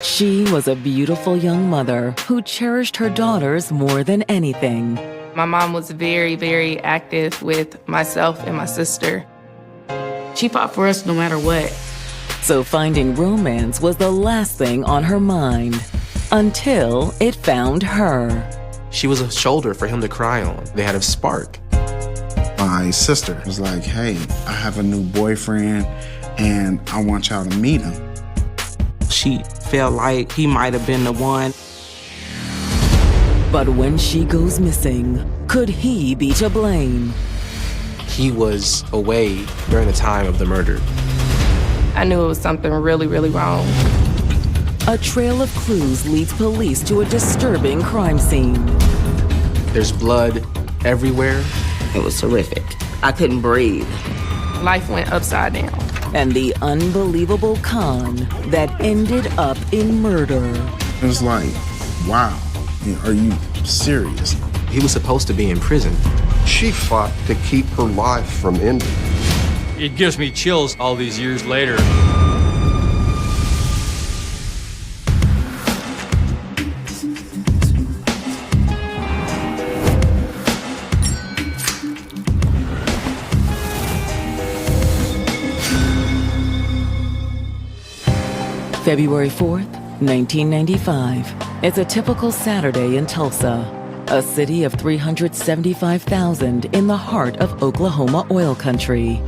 She was a beautiful young mother who cherished her daughters more than anything. My mom was very, very active with myself and my sister. She fought for us no matter what. So finding romance was the last thing on her mind, until it found her. She was a shoulder for him to cry on. They had a spark. My sister was like, hey, I have a new boyfriend and I want y'all to meet him. She felt like he might have been the one. But when she goes missing, could he be to blame? He was away during the time of the murder. I knew it was something really, really wrong. A trail of clues leads police to a disturbing crime scene. There's blood everywhere. It was horrific. I couldn't breathe. Life went upside down. And the unbelievable con that ended up in murder. It was like, wow, are you serious? He was supposed to be in prison. She fought to keep her life from ending. It gives me chills all these years later. February 4th, 1995. It's a typical Saturday in Tulsa, a city of 375,000 in the heart of Oklahoma oil country.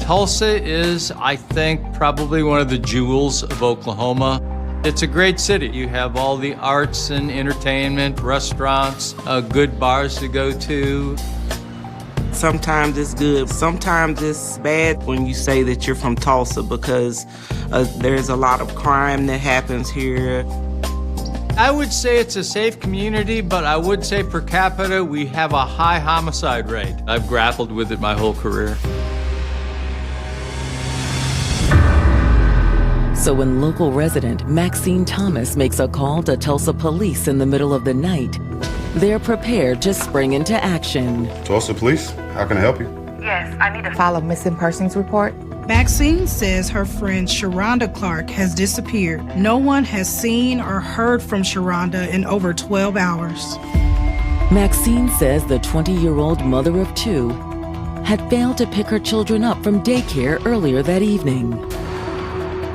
Tulsa is, I think, probably one of the jewels of Oklahoma. It's a great city. You have all the arts and entertainment, restaurants, good bars to go to. Sometimes it's good, sometimes it's bad when you say that you're from Tulsa because there's a lot of crime that happens here. I would say it's a safe community, but I would say per capita we have a high homicide rate. I've grappled with it my whole career. So when local resident Maxine Thomas makes a call to Tulsa police in the middle of the night, they're prepared to spring into action. Tulsa Police, how can I help you? Yes, I need to file a missing persons report. Maxine says her friend Sharonda Clark has disappeared. No one has seen or heard from Sharonda in over 12 hours. Maxine says the 20-year-old mother of two had failed to pick her children up from daycare earlier that evening.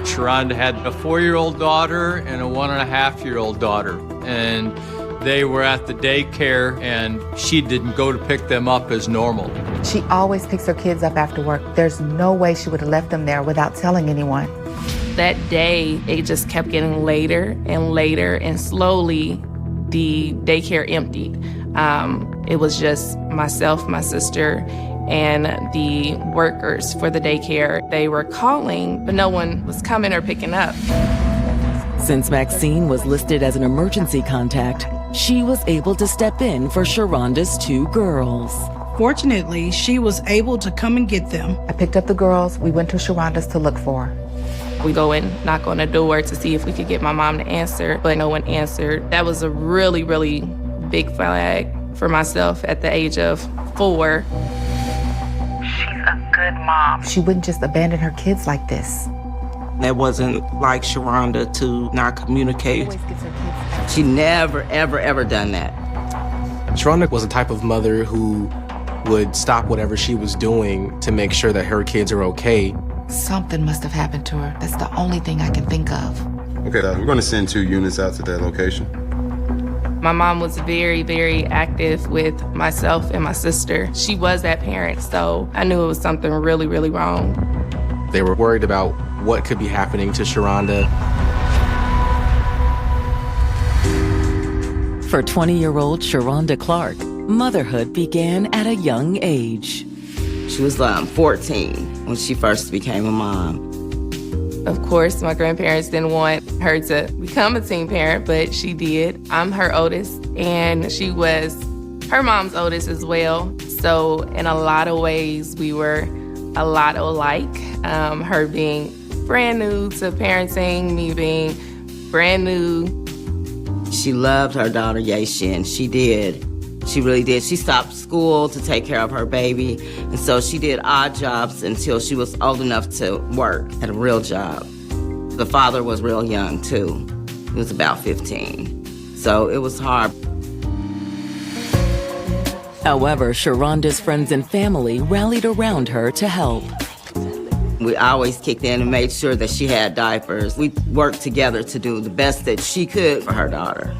Sharonda had a 4-year-old daughter and a 1.5-year-old daughter, and they were at the daycare and she didn't go to pick them up as normal. She always picks her kids up after work. There's no way she would have left them there without telling anyone. That day, it just kept getting later and later, and slowly the daycare emptied. It was just myself, my sister, and the workers for the daycare. They were calling, but no one was coming or picking up. Since Maxine was listed as an emergency contact, she was able to step in for Sharonda's two girls. Fortunately, she was able to come and get them. I picked up the girls. We went to Sharonda's to look for her. We go and knock on the door to see if we could get my mom to answer, but no one answered. That was a really, really big flag for myself at the age of 4. She's a good mom. She wouldn't just abandon her kids like this. That wasn't like Sharonda to not communicate. She never, ever, ever done that. Sharonda was the type of mother who would stop whatever she was doing to make sure that her kids are okay. Something must have happened to her. That's the only thing I can think of. Okay, we're going to send 2 units out to that location. My mom was very, very active with myself and my sister. She was that parent, so I knew it was something really, really wrong. They were worried about what could be happening to Sharonda. For 20-year-old Sharonda Clark, motherhood began at a young age. She was 14 when she first became a mom. Of course, my grandparents didn't want her to become a teen parent, but she did. I'm her oldest, and she was her mom's oldest as well. So in a lot of ways, we were a lot alike. Her being brand new to parenting, me being brand new. She loved her daughter, Yashin. She did. She really did. She stopped school to take care of her baby, and so she did odd jobs until she was old enough to work at a real job. The father was real young, too. was about 15. So it was hard. However, Sharonda's friends and family rallied around her to help. We always kicked in and made sure that she had diapers. We worked together to do the best that she could for her daughter.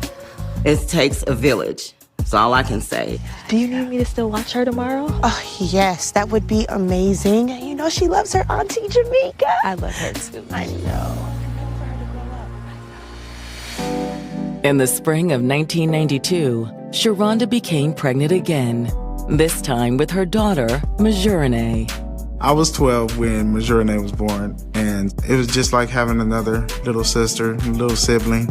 It takes a village. That's all I can say. Do you need me to still watch her tomorrow? Oh, yes, that would be amazing. You know, she loves her auntie Jamaica. I love her too. I know. In the spring of 1992, Sharonda became pregnant again, this time with her daughter, Majorine. I was 12 when Majorine was born, and it was just like having another little sister, little sibling.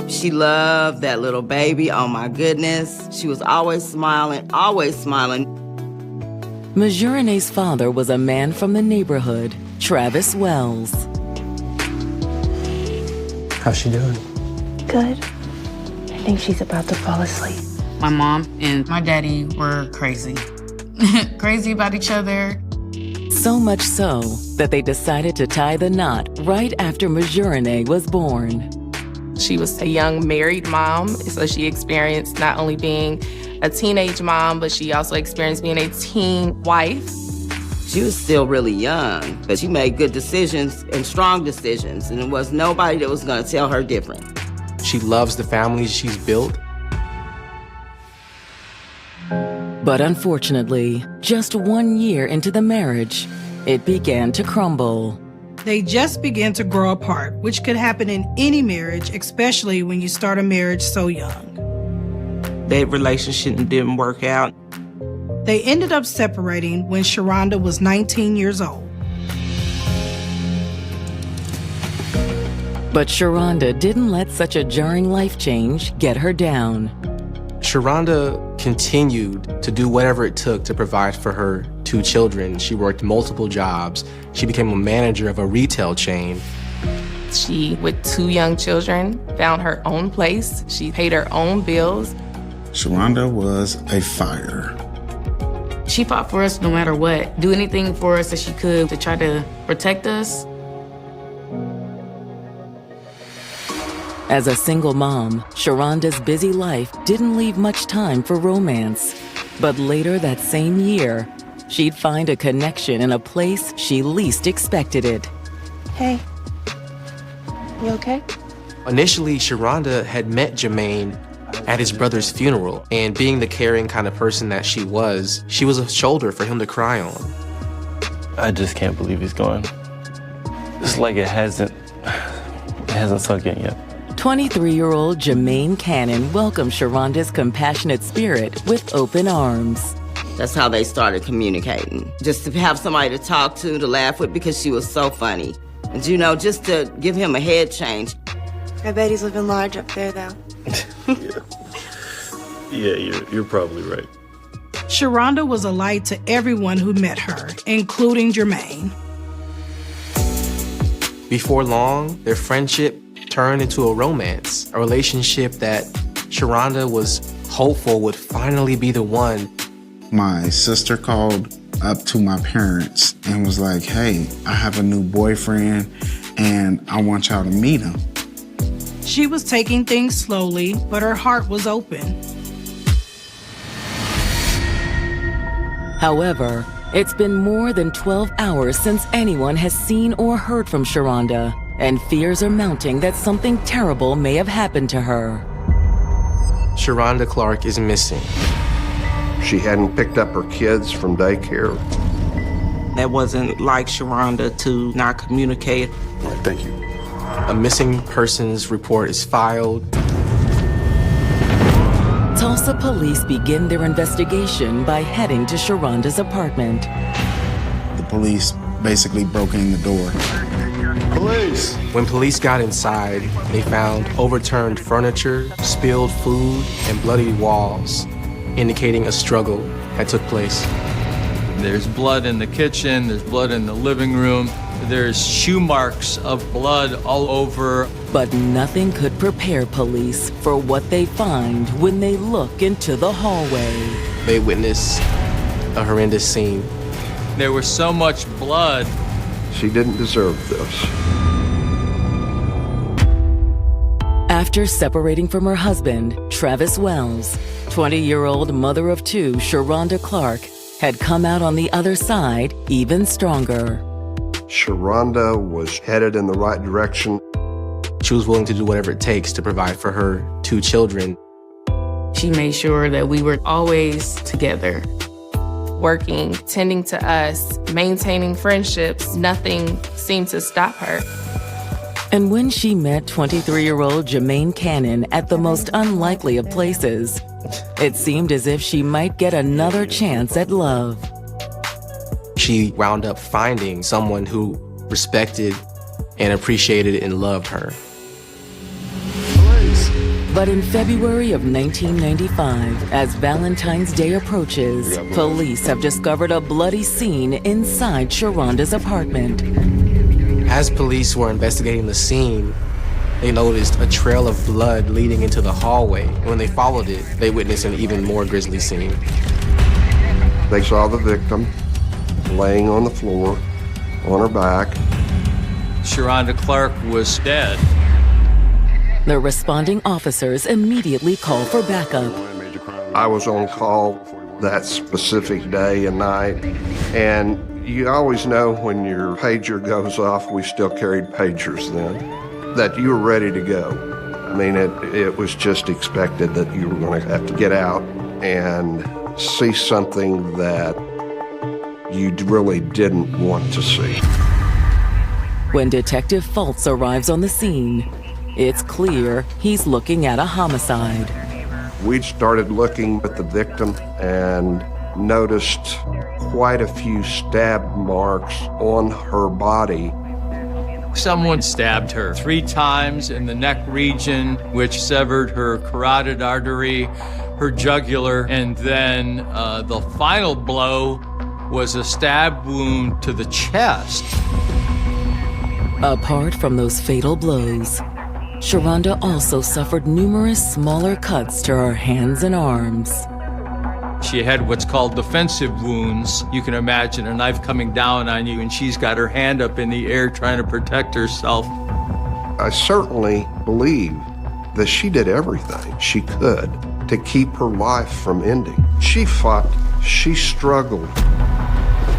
She loved that little baby. Oh my goodness. She was always smiling, always smiling. Majorine's father was a man from the neighborhood, Travis Wells. How's she doing? Good. I think she's about to fall asleep. My mom and my daddy were crazy. Crazy about each other. So much so that they decided to tie the knot right after Majorine was born. She was a young married mom, so she experienced not only being a teenage mom, but she also experienced being a teen wife. She was still really young, but she made good decisions and strong decisions, and there was nobody that was going to tell her different. She loves the family she's built. But unfortunately, just 1 year into the marriage, it began to crumble. They just began to grow apart, which could happen in any marriage, especially when you start a marriage so young. That relationship didn't work out. They ended up separating when Sharonda was 19 years old. But Sharonda didn't let such a jarring life change get her down. Sharonda continued to do whatever it took to provide for her 2 children. She worked multiple jobs. She became a manager of a retail chain. She, with 2 young children, found her own place. She paid her own bills. Sharonda was a fighter. She fought for us no matter what. Do anything for us that she could to try to protect us. As a single mom, Sharonda's busy life didn't leave much time for romance. But later that same year, she'd find a connection in a place she least expected it. Hey, you okay? Initially, Sharonda had met Jermaine at his brother's funeral, and being the caring kind of person that she was a shoulder for him to cry on. I just can't believe he's gone. It's like it hasn't sunk in yet. 23-year-old Jermaine Cannon welcomed Sharonda's compassionate spirit with open arms. That's how they started communicating. Just to have somebody to talk to laugh with, because she was so funny. And you know, just to give him a head change. I bet he's living large up there, though. Yeah, you're probably right. Sharonda was a light to everyone who met her, including Jermaine. Before long, their friendship turned into a romance, a relationship that Sharonda was hopeful would finally be the one. My sister called up to my parents and was like, hey, I have a new boyfriend and I want y'all to meet him. She was taking things slowly, but her heart was open. However, it's been more than 12 hours since anyone has seen or heard from Sharonda, and fears are mounting that something terrible may have happened to her. Sharonda Clarke is missing. She hadn't picked up her kids from daycare. That wasn't like Sharonda to not communicate. All right, thank you. A missing persons report is filed. Tulsa police begin their investigation by heading to Sharonda's apartment. The police basically broke in the door. Police! When police got inside, they found overturned furniture, spilled food, and bloody walls, indicating a struggle that took place. There's blood in the kitchen, there's blood in the living room, there's shoe marks of blood all over. But nothing could prepare police for what they find when they look into the hallway. They witness a horrendous scene. There was so much blood. She didn't deserve this. After separating from her husband, Travis Wells, 20-year-old mother of two, Sharonda Clark, had come out on the other side even stronger. Sharonda was headed in the right direction. She was willing to do whatever it takes to provide for her two children. She made sure that we were always together. Working, tending to us, maintaining friendships, nothing seemed to stop her. And when she met 23-year-old Jermaine Cannon at the most unlikely of places, it seemed as if she might get another chance at love. She wound up finding someone who respected and appreciated and loved her. But in February of 1995, as Valentine's Day approaches, police have discovered a bloody scene inside Sharonda's apartment. As police were investigating the scene, they noticed a trail of blood leading into the hallway. And when they followed it, they witnessed an even more grisly scene. They saw the victim laying on the floor, on her back. Sharonda Clark was dead. The responding officers immediately call for backup. I was on call that specific day and night, and you always know when your pager goes off, we still carried pagers then, that you were ready to go. I mean, it was just expected that you were going to have to get out and see something that you really didn't want to see. When Detective Fultz arrives on the scene, it's clear he's looking at a homicide. We started looking at the victim and noticed quite a few stab marks on her body. Someone stabbed her 3 times in the neck region, which severed her carotid artery, her jugular, and then the final blow was a stab wound to the chest. Apart from those fatal blows, Sharonda also suffered numerous smaller cuts to her hands and arms. She had what's called defensive wounds. You can imagine a knife coming down on you, and she's got her hand up in the air trying to protect herself. I certainly believe that she did everything she could to keep her life from ending. She fought, she struggled.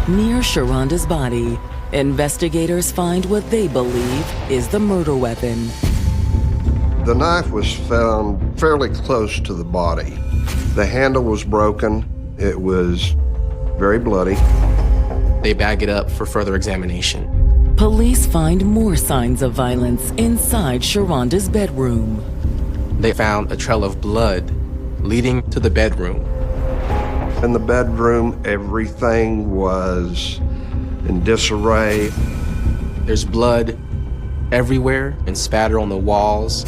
Near Sharonda's body, investigators find what they believe is the murder weapon. The knife was found fairly close to the body. The handle was broken. It was very bloody. They bag it up for further examination. Police find more signs of violence inside Sharonda's bedroom. They found a trail of blood leading to the bedroom. In the bedroom, everything was in disarray. There's blood everywhere and spatter on the walls.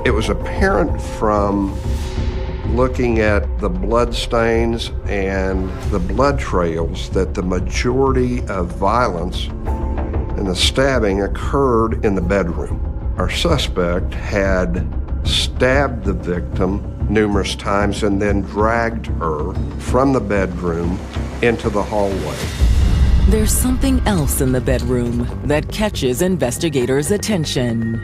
It was apparent from looking at the blood stains and the blood trails that the majority of violence and the stabbing occurred in the bedroom. Our suspect had stabbed the victim numerous times and then dragged her from the bedroom into the hallway. There's something else in the bedroom that catches investigators' attention.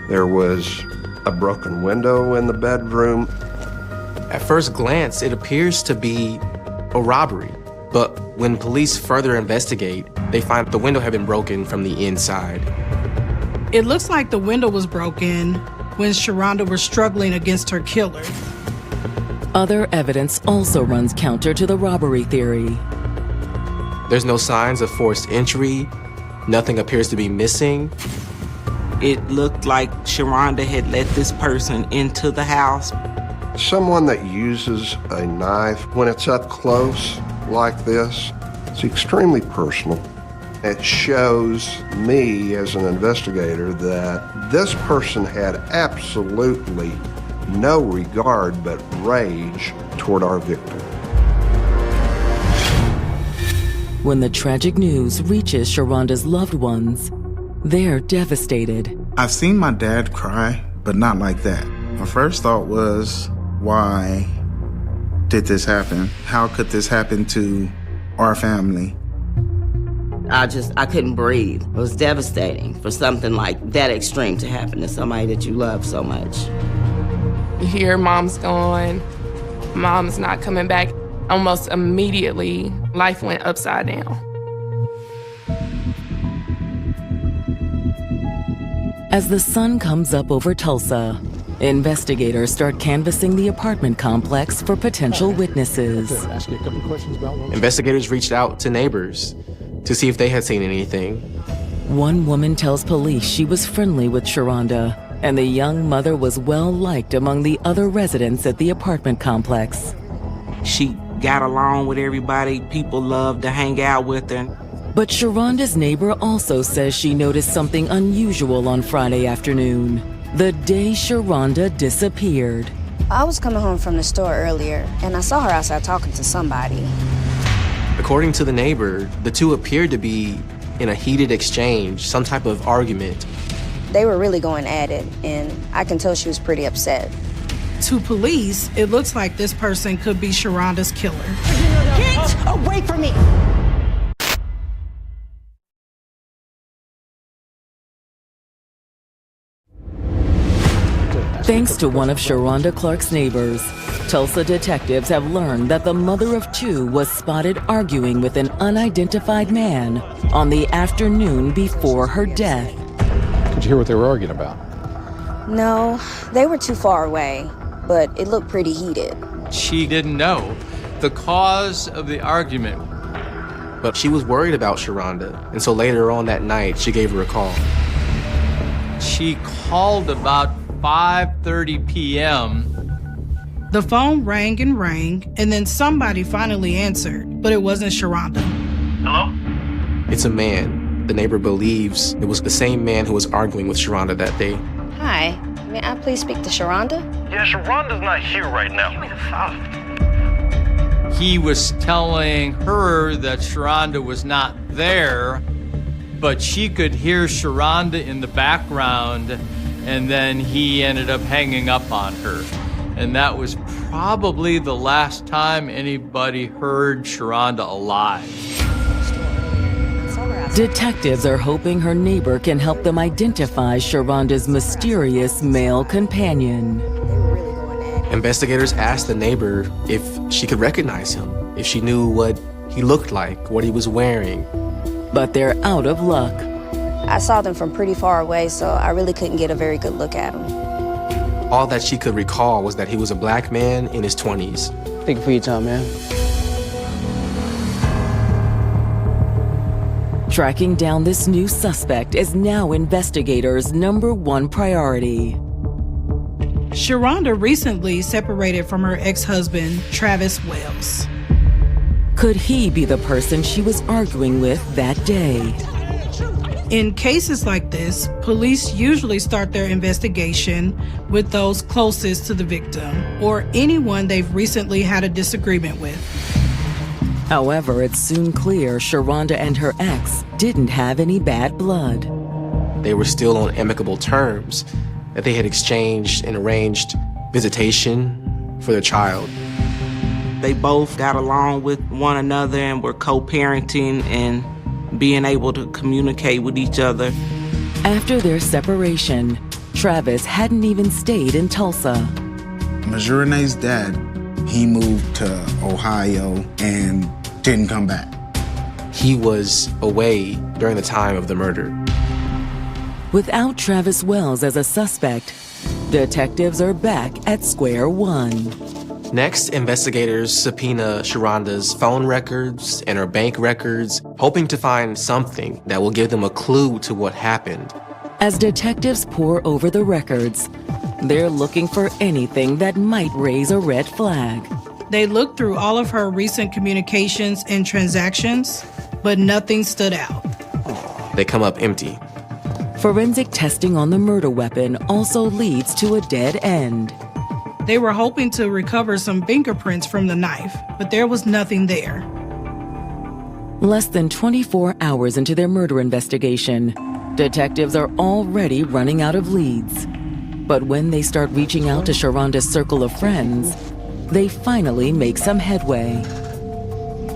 There was a broken window in the bedroom. At first glance, it appears to be a robbery. But when police further investigate, they find the window had been broken from the inside. It looks like the window was broken when Sharonda was struggling against her killer. Other evidence also runs counter to the robbery theory. There's no signs of forced entry. Nothing appears to be missing. It looked like Sharonda had let this person into the house. Someone that uses a knife when it's up close like this, it's extremely personal. It shows me as an investigator that this person had absolutely no regard but rage toward our victim. When the tragic news reaches Sharonda's loved ones, they're devastated. I've seen my dad cry, but not like that. My first thought was, why did this happen? How could this happen to our family? I couldn't breathe. It was devastating for something like that extreme to happen to somebody that you love so much. You hear mom's gone, mom's not coming back. Almost immediately, life went upside down. As the sun comes up over Tulsa, investigators start canvassing the apartment complex for potential witnesses. Investigators reached out to neighbors to see if they had seen anything. One woman tells police she was friendly with Sharonda, and the young mother was well-liked among the other residents at the apartment complex. She got along with everybody. People loved to hang out with her. But Sharonda's neighbor also says she noticed something unusual on Friday afternoon, the day Sharonda disappeared. I was coming home from the store earlier, and I saw her outside talking to somebody. According to the neighbor, the two appeared to be in a heated exchange, some type of argument. They were really going at it, and I can tell she was pretty upset. To police, it looks like this person could be Sharonda's killer. Get away from me! Thanks to one of Sharonda Clark's neighbors, Tulsa detectives have learned that the mother of two was spotted arguing with an unidentified man on the afternoon before her death. Did you hear what they were arguing about? No, they were too far away, but it looked pretty heated. She didn't know the cause of the argument. But she was worried about Sharonda, and so later on that night, she gave her a call. She called about 5:30 p.m. The phone rang, and then somebody finally answered, but it wasn't Sharonda. Hello? It's a man. The neighbor believes it was the same man who was arguing with Sharonda that day. Hi, may I please speak to Sharonda? Yeah, Sharonda's not here right now. He was telling her that Sharonda was not there, but she could hear Sharonda in the background, and then he ended up hanging up on her. And that was probably the last time anybody heard Sharonda alive. Detectives are hoping her neighbor can help them identify Sharonda's mysterious male companion. Investigators asked the neighbor if she could recognize him, if she knew what he looked like, what he was wearing. But they're out of luck. I saw them from pretty far away, so I really couldn't get a very good look at him. All that she could recall was that he was a black man in his 20s. Thank you for your time, man. Tracking down this new suspect is now investigators' #1 priority. Sharonda recently separated from her ex-husband, Travis Wells. Could he be the person she was arguing with that day? In cases like this, police usually start their investigation with those closest to the victim or anyone they've recently had a disagreement with. However, it's soon clear Sharonda and her ex didn't have any bad blood. They were still on amicable terms, that they had exchanged and arranged visitation for their child. They both got along with one another and were co-parenting and being able to communicate with each other. After their separation, Travis hadn't even stayed in Tulsa. Majorene's dad, he moved to Ohio and didn't come back. He was away during the time of the murder. Without Travis Wells as a suspect, detectives are back at square one. Next, investigators subpoena Sharonda's phone records and her bank records, hoping to find something that will give them a clue to what happened. As detectives pore over the records, they're looking for anything that might raise a red flag. They looked through all of her recent communications and transactions, but nothing stood out. They come up empty. Forensic testing on the murder weapon also leads to a dead end. They were hoping to recover some fingerprints from the knife, but there was nothing there. Less than 24 hours into their murder investigation, detectives are already running out of leads. But when they start reaching out to Sharonda's circle of friends, they finally make some headway.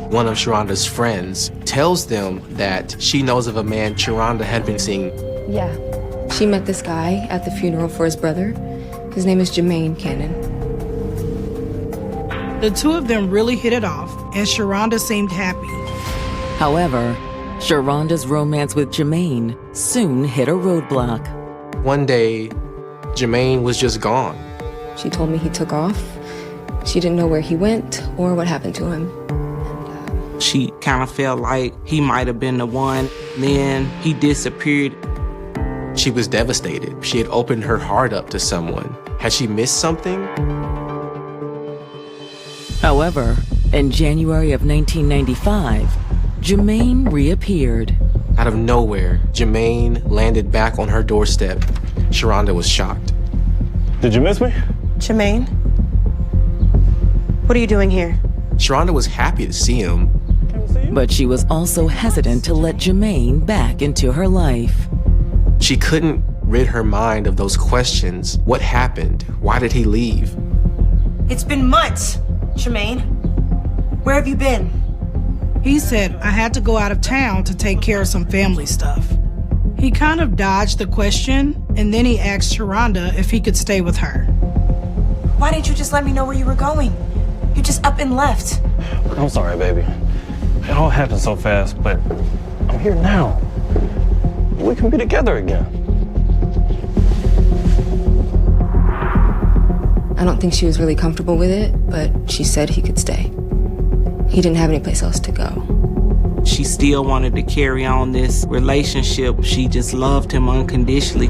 one of Sharonda's friends tells them that she knows of a man Sharonda had been seeing. Yeah. She met this guy at the funeral for his brother. His name is Jermaine Cannon. The two of them really hit it off, and Sharonda seemed happy. However, Sharonda's romance with Jermaine soon hit a roadblock. One day, Jermaine was just gone. She told me he took off. She didn't know where he went or what happened to him. She kind of felt like he might have been the one. Then he disappeared. She was devastated. She had opened her heart up to someone. Had she missed something? However, in January of 1995, Jermaine reappeared. Out of nowhere, Jermaine landed back on her doorstep. Sharonda was shocked. Did you miss me? Jermaine? What are you doing here? Sharonda was happy to see him. But she was also hesitant to let Jermaine back into her life. She couldn't rid her mind of those questions. What happened? Why did he leave? It's been months, Jermaine. Where have you been? He said, I had to go out of town to take care of some family stuff. He kind of dodged the question, and then he asked Sharonda if he could stay with her. Why didn't you just let me know where you were going? You just up and left. I'm sorry, baby. It all happened so fast, but I'm here now. We can be together again. I don't think she was really comfortable with it, but she said he could stay. He didn't have any place else to go. She still wanted to carry on this relationship. She just loved him unconditionally.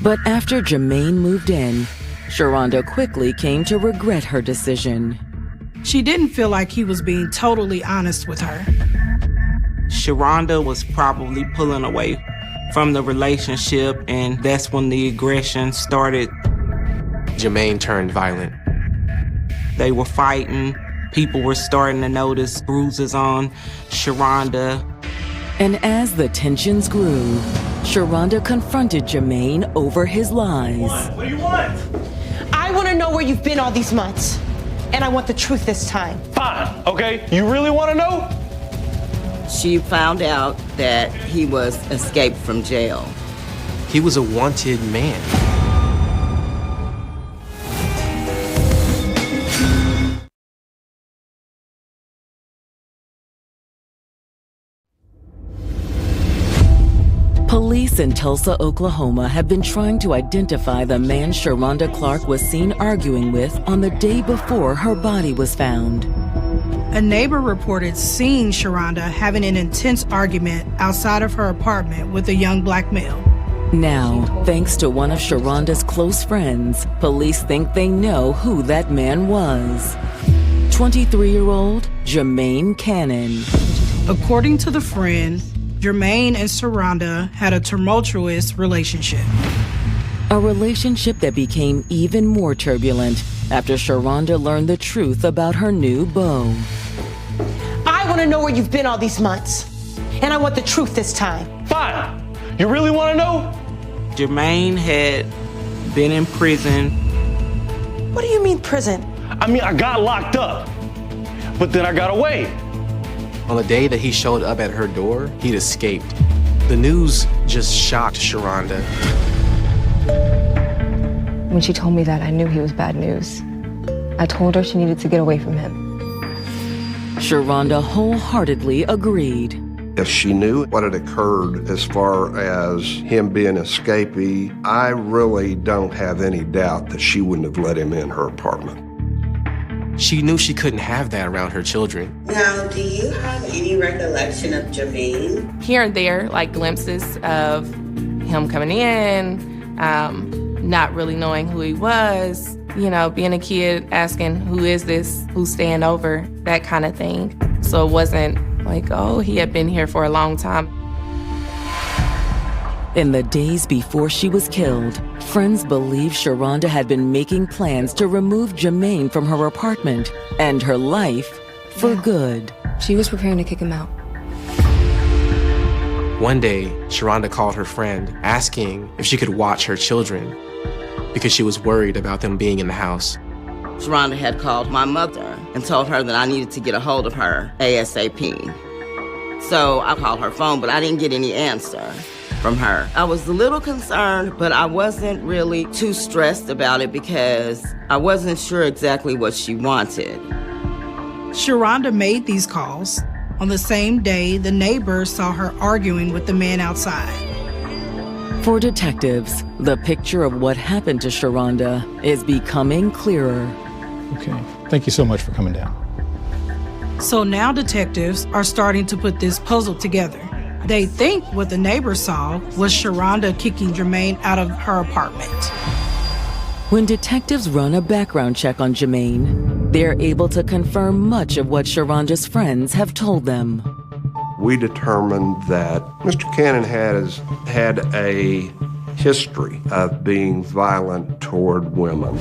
But after Jermaine moved in, Sharonda quickly came to regret her decision. She didn't feel like he was being totally honest with her. Sharonda was probably pulling away from the relationship, and that's when the aggression started. Jermaine turned violent. They were fighting. People were starting to notice bruises on Sharonda. And as the tensions grew, Sharonda confronted Jermaine over his lies. What do you want? I want to know where you've been all these months. And I want the truth this time. Fine, okay? You really want to know? She found out that he was escaped from jail. He was a wanted man. Police in Tulsa, Oklahoma have been trying to identify the man Sharonda Clark was seen arguing with on the day before her body was found. A neighbor reported seeing Sharonda having an intense argument outside of her apartment with a young black male. Now, thanks to one of Sharonda's close friends, police think they know who that man was. 23-year-old Jermaine Cannon. According to the friend, Jermaine and Sharonda had a tumultuous relationship. A relationship that became even more turbulent after Sharonda learned the truth about her new beau. I want to know where you've been all these months. And I want the truth this time. Fine. You really want to know? Jermaine had been in prison. What do you mean prison? I mean, I got locked up, but then I got away. On the day that he showed up at her door, he'd escaped. The news just shocked Sharonda. When she told me that, I knew he was bad news. I told her she needed to get away from him. Sharonda wholeheartedly agreed. If she knew what had occurred as far as him being an escapee, I really don't have any doubt that she wouldn't have let him in her apartment. She knew she couldn't have that around her children. Now, do you have any recollection of Jermaine? Here and there, like glimpses of him coming in, not really knowing who he was, you know, being a kid asking, who is this, who's staying over, that kind of thing. So it wasn't like, oh, he had been here for a long time. In the days before she was killed, friends believe Sharonda had been making plans to remove Jermaine from her apartment and her life for good. She was preparing to kick him out. One day, Sharonda called her friend, asking if she could watch her children because she was worried about them being in the house. Sharonda had called my mother and told her that I needed to get a hold of her ASAP. So I called her phone, but I didn't get any answer from her. I was a little concerned, but I wasn't really too stressed about it because I wasn't sure exactly what she wanted. Sharonda made these calls. On the same day, the neighbors saw her arguing with the man outside. For detectives, the picture of what happened to Sharonda is becoming clearer. Okay. Thank you so much for coming down. So now detectives are starting to put this puzzle together. They think what the neighbors saw was Sharonda kicking Jermaine out of her apartment. When detectives run a background check on Jermaine, they're able to confirm much of what Sharonda's friends have told them. We determined that Mr. Cannon has had a history of being violent toward women.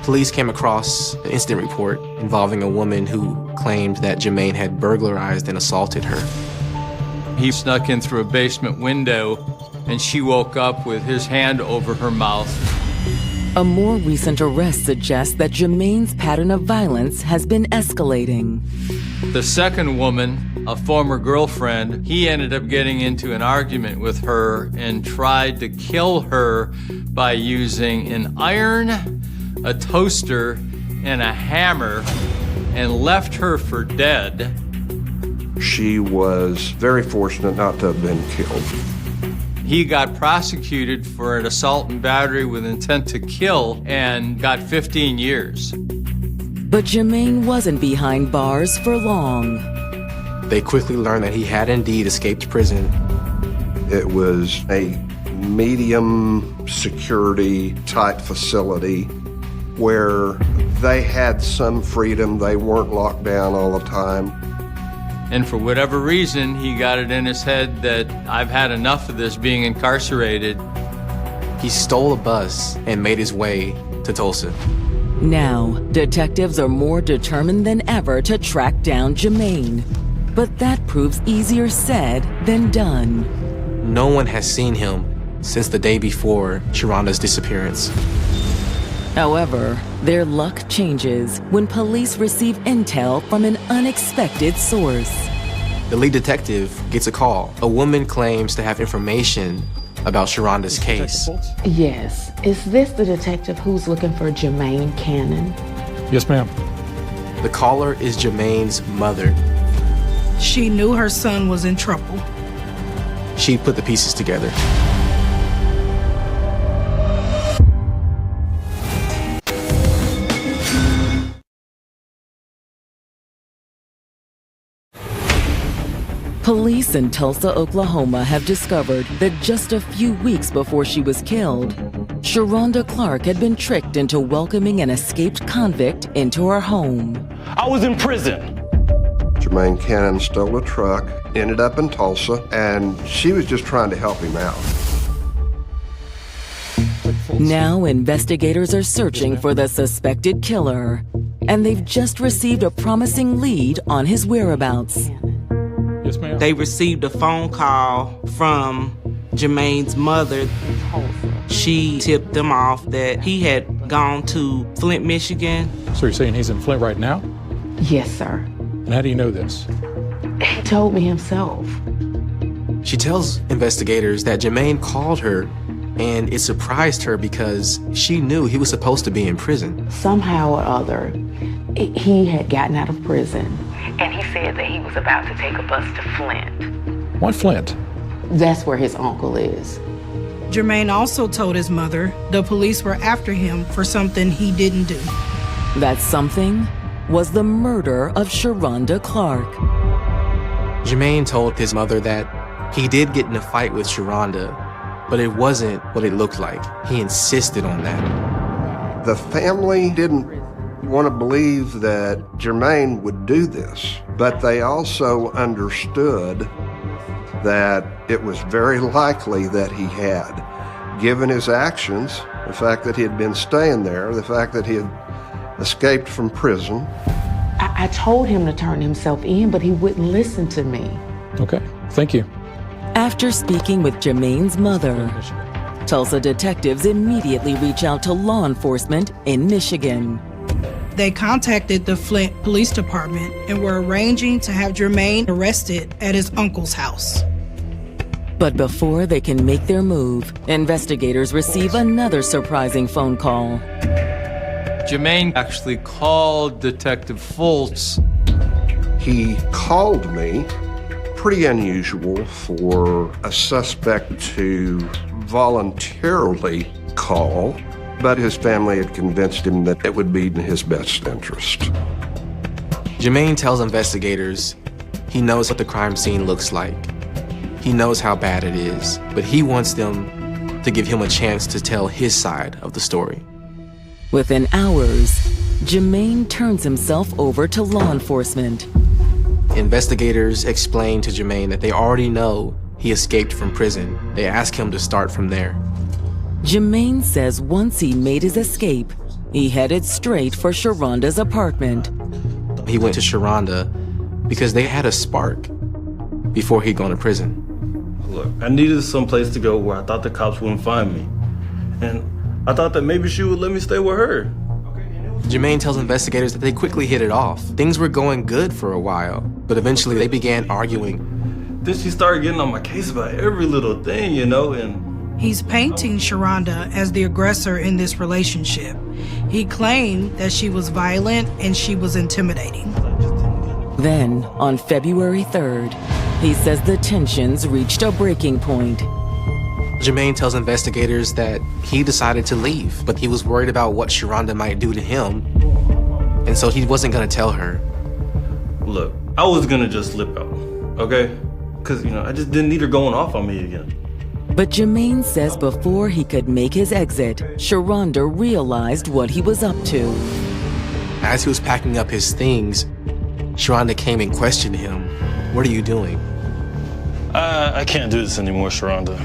Police came across an incident report involving a woman who claimed that Jermaine had burglarized and assaulted her. He snuck in through a basement window, and she woke up with his hand over her mouth. A more recent arrest suggests that Jermaine's pattern of violence has been escalating. The second woman, a former girlfriend, he ended up getting into an argument with her and tried to kill her by using an iron, a toaster, and a hammer, and left her for dead. She was very fortunate not to have been killed. He got prosecuted for an assault and battery with intent to kill and got 15 years. But Jermaine wasn't behind bars for long. They quickly learned that he had indeed escaped prison. It was a medium security type facility where they had some freedom. They weren't locked down all the time. And for whatever reason, he got it in his head that I've had enough of this being incarcerated. He stole a bus and made his way to Tulsa. Now, detectives are more determined than ever to track down Jermaine. But that proves easier said than done. No one has seen him since the day before Sharonda's disappearance. However, their luck changes when police receive intel from an unexpected source. The lead detective gets a call. A woman claims to have information about Sharonda's case. Yes. Is this the detective who's looking for Jermaine Cannon? Yes, ma'am. The caller is Jermaine's mother. She knew her son was in trouble. She put the pieces together. Police in Tulsa, Oklahoma have discovered that just a few weeks before she was killed, Sharonda Clark had been tricked into welcoming an escaped convict into her home. I was in prison. Jermaine Cannon stole a truck, ended up in Tulsa, and she was just trying to help him out. Now investigators are searching for the suspected killer, and they've just received a promising lead on his whereabouts. Yes, ma'am. They received a phone call from Jermaine's mother. She tipped them off that he had gone to Flint, Michigan. So you're saying he's in Flint right now? Yes, sir. And how do you know this? He told me himself. She tells investigators that Jermaine called her, and it surprised her because she knew he was supposed to be in prison. Somehow or other, he had gotten out of prison, and he said that he was about to take a bus to Flint. Why Flint? That's where his uncle is. Jermaine also told his mother the police were after him for something he didn't do. That something was the murder of Sharonda Clark. Jermaine told his mother that he did get in a fight with Sharonda, but it wasn't what it looked like. He insisted on that. The family didn't want to believe that Jermaine would do this, but they also understood that it was very likely that he had. Given his actions, the fact that he had been staying there, the fact that he had escaped from prison. I told him to turn himself in, but he wouldn't listen to me. Okay, thank you. After speaking with Jermaine's mother, Tulsa detectives immediately reach out to law enforcement in Michigan. They contacted the Flint Police Department and were arranging to have Jermaine arrested at his uncle's house. But before they can make their move, investigators receive another surprising phone call. Jermaine actually called Detective Fultz. He called me. Pretty unusual for a suspect to voluntarily call, but his family had convinced him that it would be in his best interest. Jermaine tells investigators he knows what the crime scene looks like. He knows how bad it is, but he wants them to give him a chance to tell his side of the story. Within hours, Jermaine turns himself over to law enforcement. Investigators explain to Jermaine that they already know he escaped from prison. They ask him to start from there. Jermaine says once he made his escape, he headed straight for Sharonda's apartment. He went to Sharonda because they had a spark before he'd gone to prison. Look, I needed some place to go where I thought the cops wouldn't find me. And I thought that maybe she would let me stay with her. Jermaine tells investigators that they quickly hit it off. Things were going good for a while, but eventually they began arguing. Then she started getting on my case about every little thing, you know, and He's painting Sharonda as the aggressor in this relationship. He claimed that she was violent and she was intimidating. Then, on February 3rd, he says the tensions reached a breaking point. Jermaine tells investigators that he decided to leave, but he was worried about what Sharonda might do to him, and so he wasn't gonna tell her. Look, I was gonna just slip out, okay? Because, I just didn't need her going off on me again. But Jermaine says before he could make his exit, Sharonda realized what he was up to. As he was packing up his things, Sharonda came and questioned him. "What are you doing?" I can't do this anymore, Sharonda.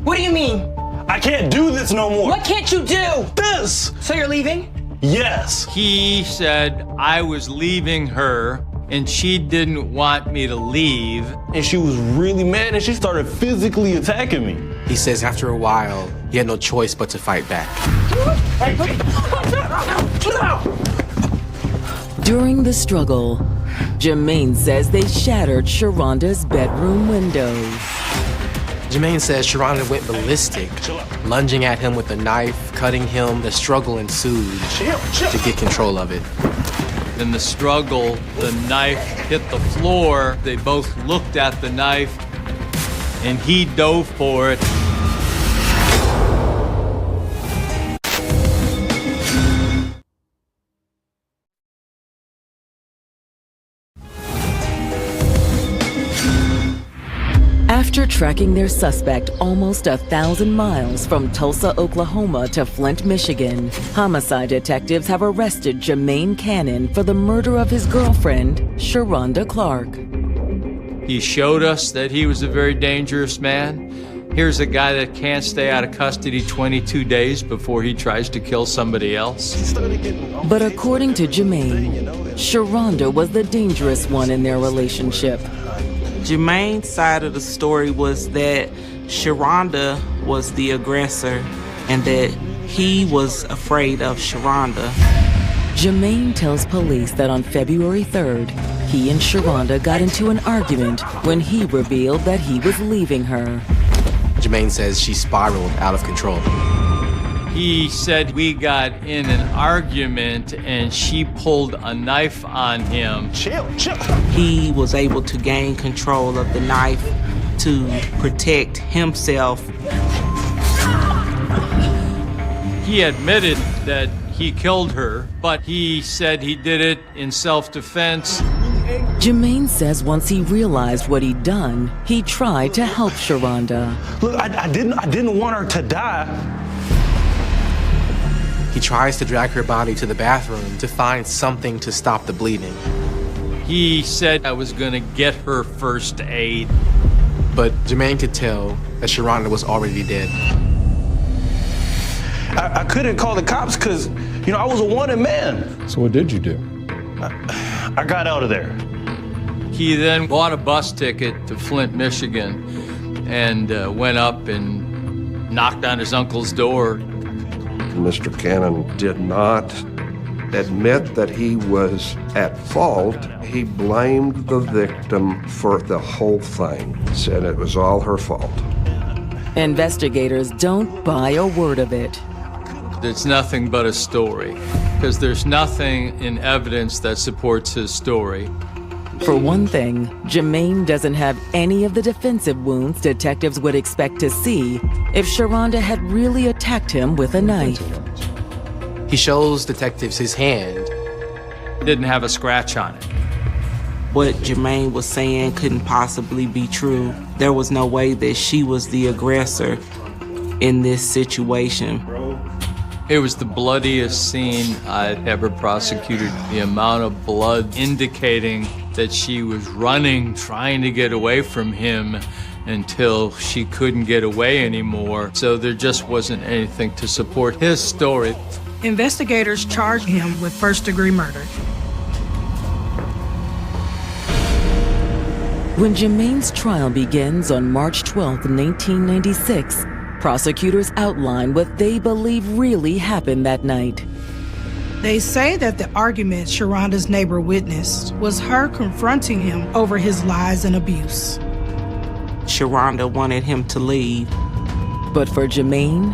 What do you mean? I can't do this no more. What can't you do? This! So you're leaving? Yes. He said I was leaving her and she didn't want me to leave. And she was really mad and she started physically attacking me. He says after a while, he had no choice but to fight back. During the struggle, Jermaine says they shattered Sharonda's bedroom windows. Jermaine says Sharonda went ballistic, lunging at him with a knife, cutting him. The struggle ensued to get control of it. In the struggle, the knife hit the floor. They both looked at the knife and he dove for it. After tracking their suspect almost 1,000 miles from Tulsa, Oklahoma to Flint, Michigan, homicide detectives have arrested Jermaine Cannon for the murder of his girlfriend, Sharonda Clark. He showed us that he was a very dangerous man. Here's a guy that can't stay out of custody 22 days before he tries to kill somebody else. But according to Jermaine, Sharonda was the dangerous one in their relationship. Jermaine's side of the story was that Sharonda was the aggressor and that he was afraid of Sharonda. Jermaine tells police that on February 3rd, he and Sharonda got into an argument when he revealed that he was leaving her. Jermaine says she spiraled out of control. He said we got in an argument and she pulled a knife on him. Chill. He was able to gain control of the knife to protect himself. He admitted that he killed her, but he said he did it in self-defense. Jermaine says once he realized what he'd done, he tried to help Sharonda. Look, I didn't want her to die. He tries to drag her body to the bathroom to find something to stop the bleeding. He said I was gonna get her first aid. But Jermaine could tell that Sharonda was already dead. I couldn't call the cops because, I was a wanted man. So what did you do? I got out of there. He then bought a bus ticket to Flint, Michigan, and went up and knocked on his uncle's door. Mr. Cannon did not admit that he was at fault. He blamed the victim for the whole thing, said it was all her fault. Investigators don't buy a word of it. It's nothing but a story, because there's nothing in evidence that supports his story. For one thing, Jermaine doesn't have any of the defensive wounds detectives would expect to see if Sharonda had really attacked him with a knife. He shows detectives his hand. Didn't have a scratch on it. What Jermaine was saying couldn't possibly be true. There was no way that she was the aggressor in this situation. It was the bloodiest scene I'd ever prosecuted. The amount of blood indicating that she was running, trying to get away from him until she couldn't get away anymore. So there just wasn't anything to support his story. Investigators charged him with first-degree murder. When Jermaine's trial begins on March 12, 1996, prosecutors outline what they believe really happened that night. They say that the argument Sharonda's neighbor witnessed was her confronting him over his lies and abuse. Sharonda wanted him to leave. But for Jermaine,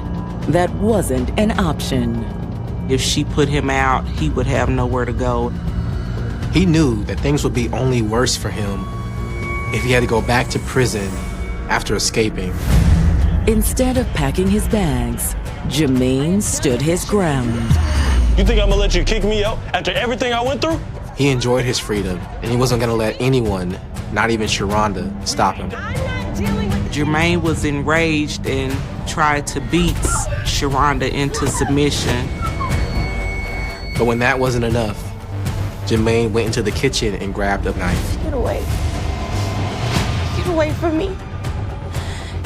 that wasn't an option. If she put him out, he would have nowhere to go. He knew that things would be only worse for him if he had to go back to prison after escaping. Instead of packing his bags, Jermaine stood his ground. You think I'm gonna let you kick me out after everything I went through? He enjoyed his freedom, and he wasn't gonna let anyone, not even Sharonda, stop him. Jermaine was enraged and tried to beat Sharonda into submission. But when that wasn't enough, Jermaine went into the kitchen and grabbed a knife. Get away. Get away from me.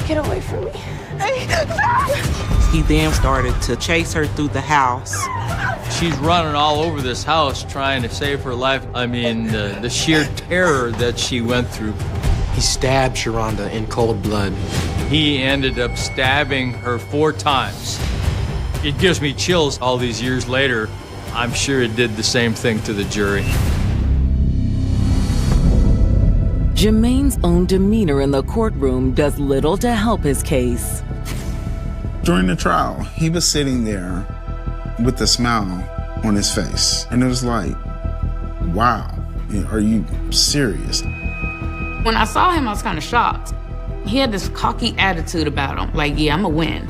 Get away from me. He then started to chase her through the house. She's running all over this house trying to save her life. I mean, the sheer terror that she went through. He stabbed Sharonda in cold blood. He ended up stabbing her 4 times. It gives me chills all these years later. I'm sure it did the same thing to the jury. Jermaine's own demeanor in the courtroom does little to help his case. During the trial, he was sitting there with a smile on his face. And it was like, wow, are you serious? When I saw him, I was kind of shocked. He had this cocky attitude about him, like, yeah, I'm gonna win.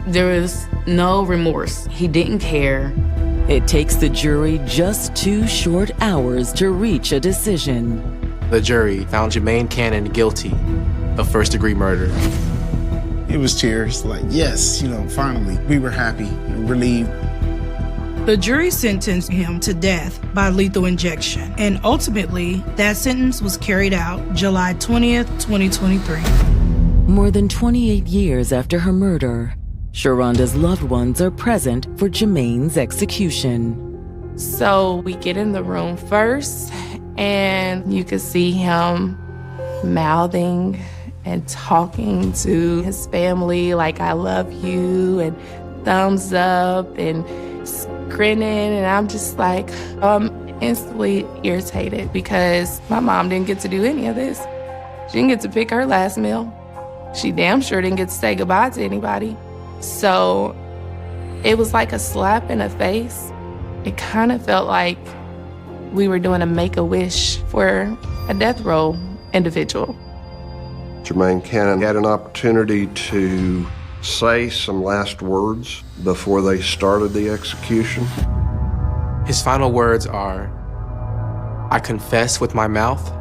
There was no remorse. He didn't care. It takes the jury just 2 short hours to reach a decision. The jury found Jermaine Cannon guilty of first-degree murder. It was tears, like, yes, finally, we were happy and relieved. The jury sentenced him to death by lethal injection, and ultimately, that sentence was carried out July 20th, 2023. More than 28 years after her murder, Sharonda's loved ones are present for Jermaine's execution. So we get in the room first, and you could see him mouthing and talking to his family like, I love you, and thumbs up, and grinning. And I'm just like, I'm instantly irritated because my mom didn't get to do any of this. She didn't get to pick her last meal. She damn sure didn't get to say goodbye to anybody. So it was like a slap in the face. It kind of felt like we were doing a make-a-wish for a death row individual. Jermaine Cannon had an opportunity to say some last words before they started the execution. His final words are, I confess with my mouth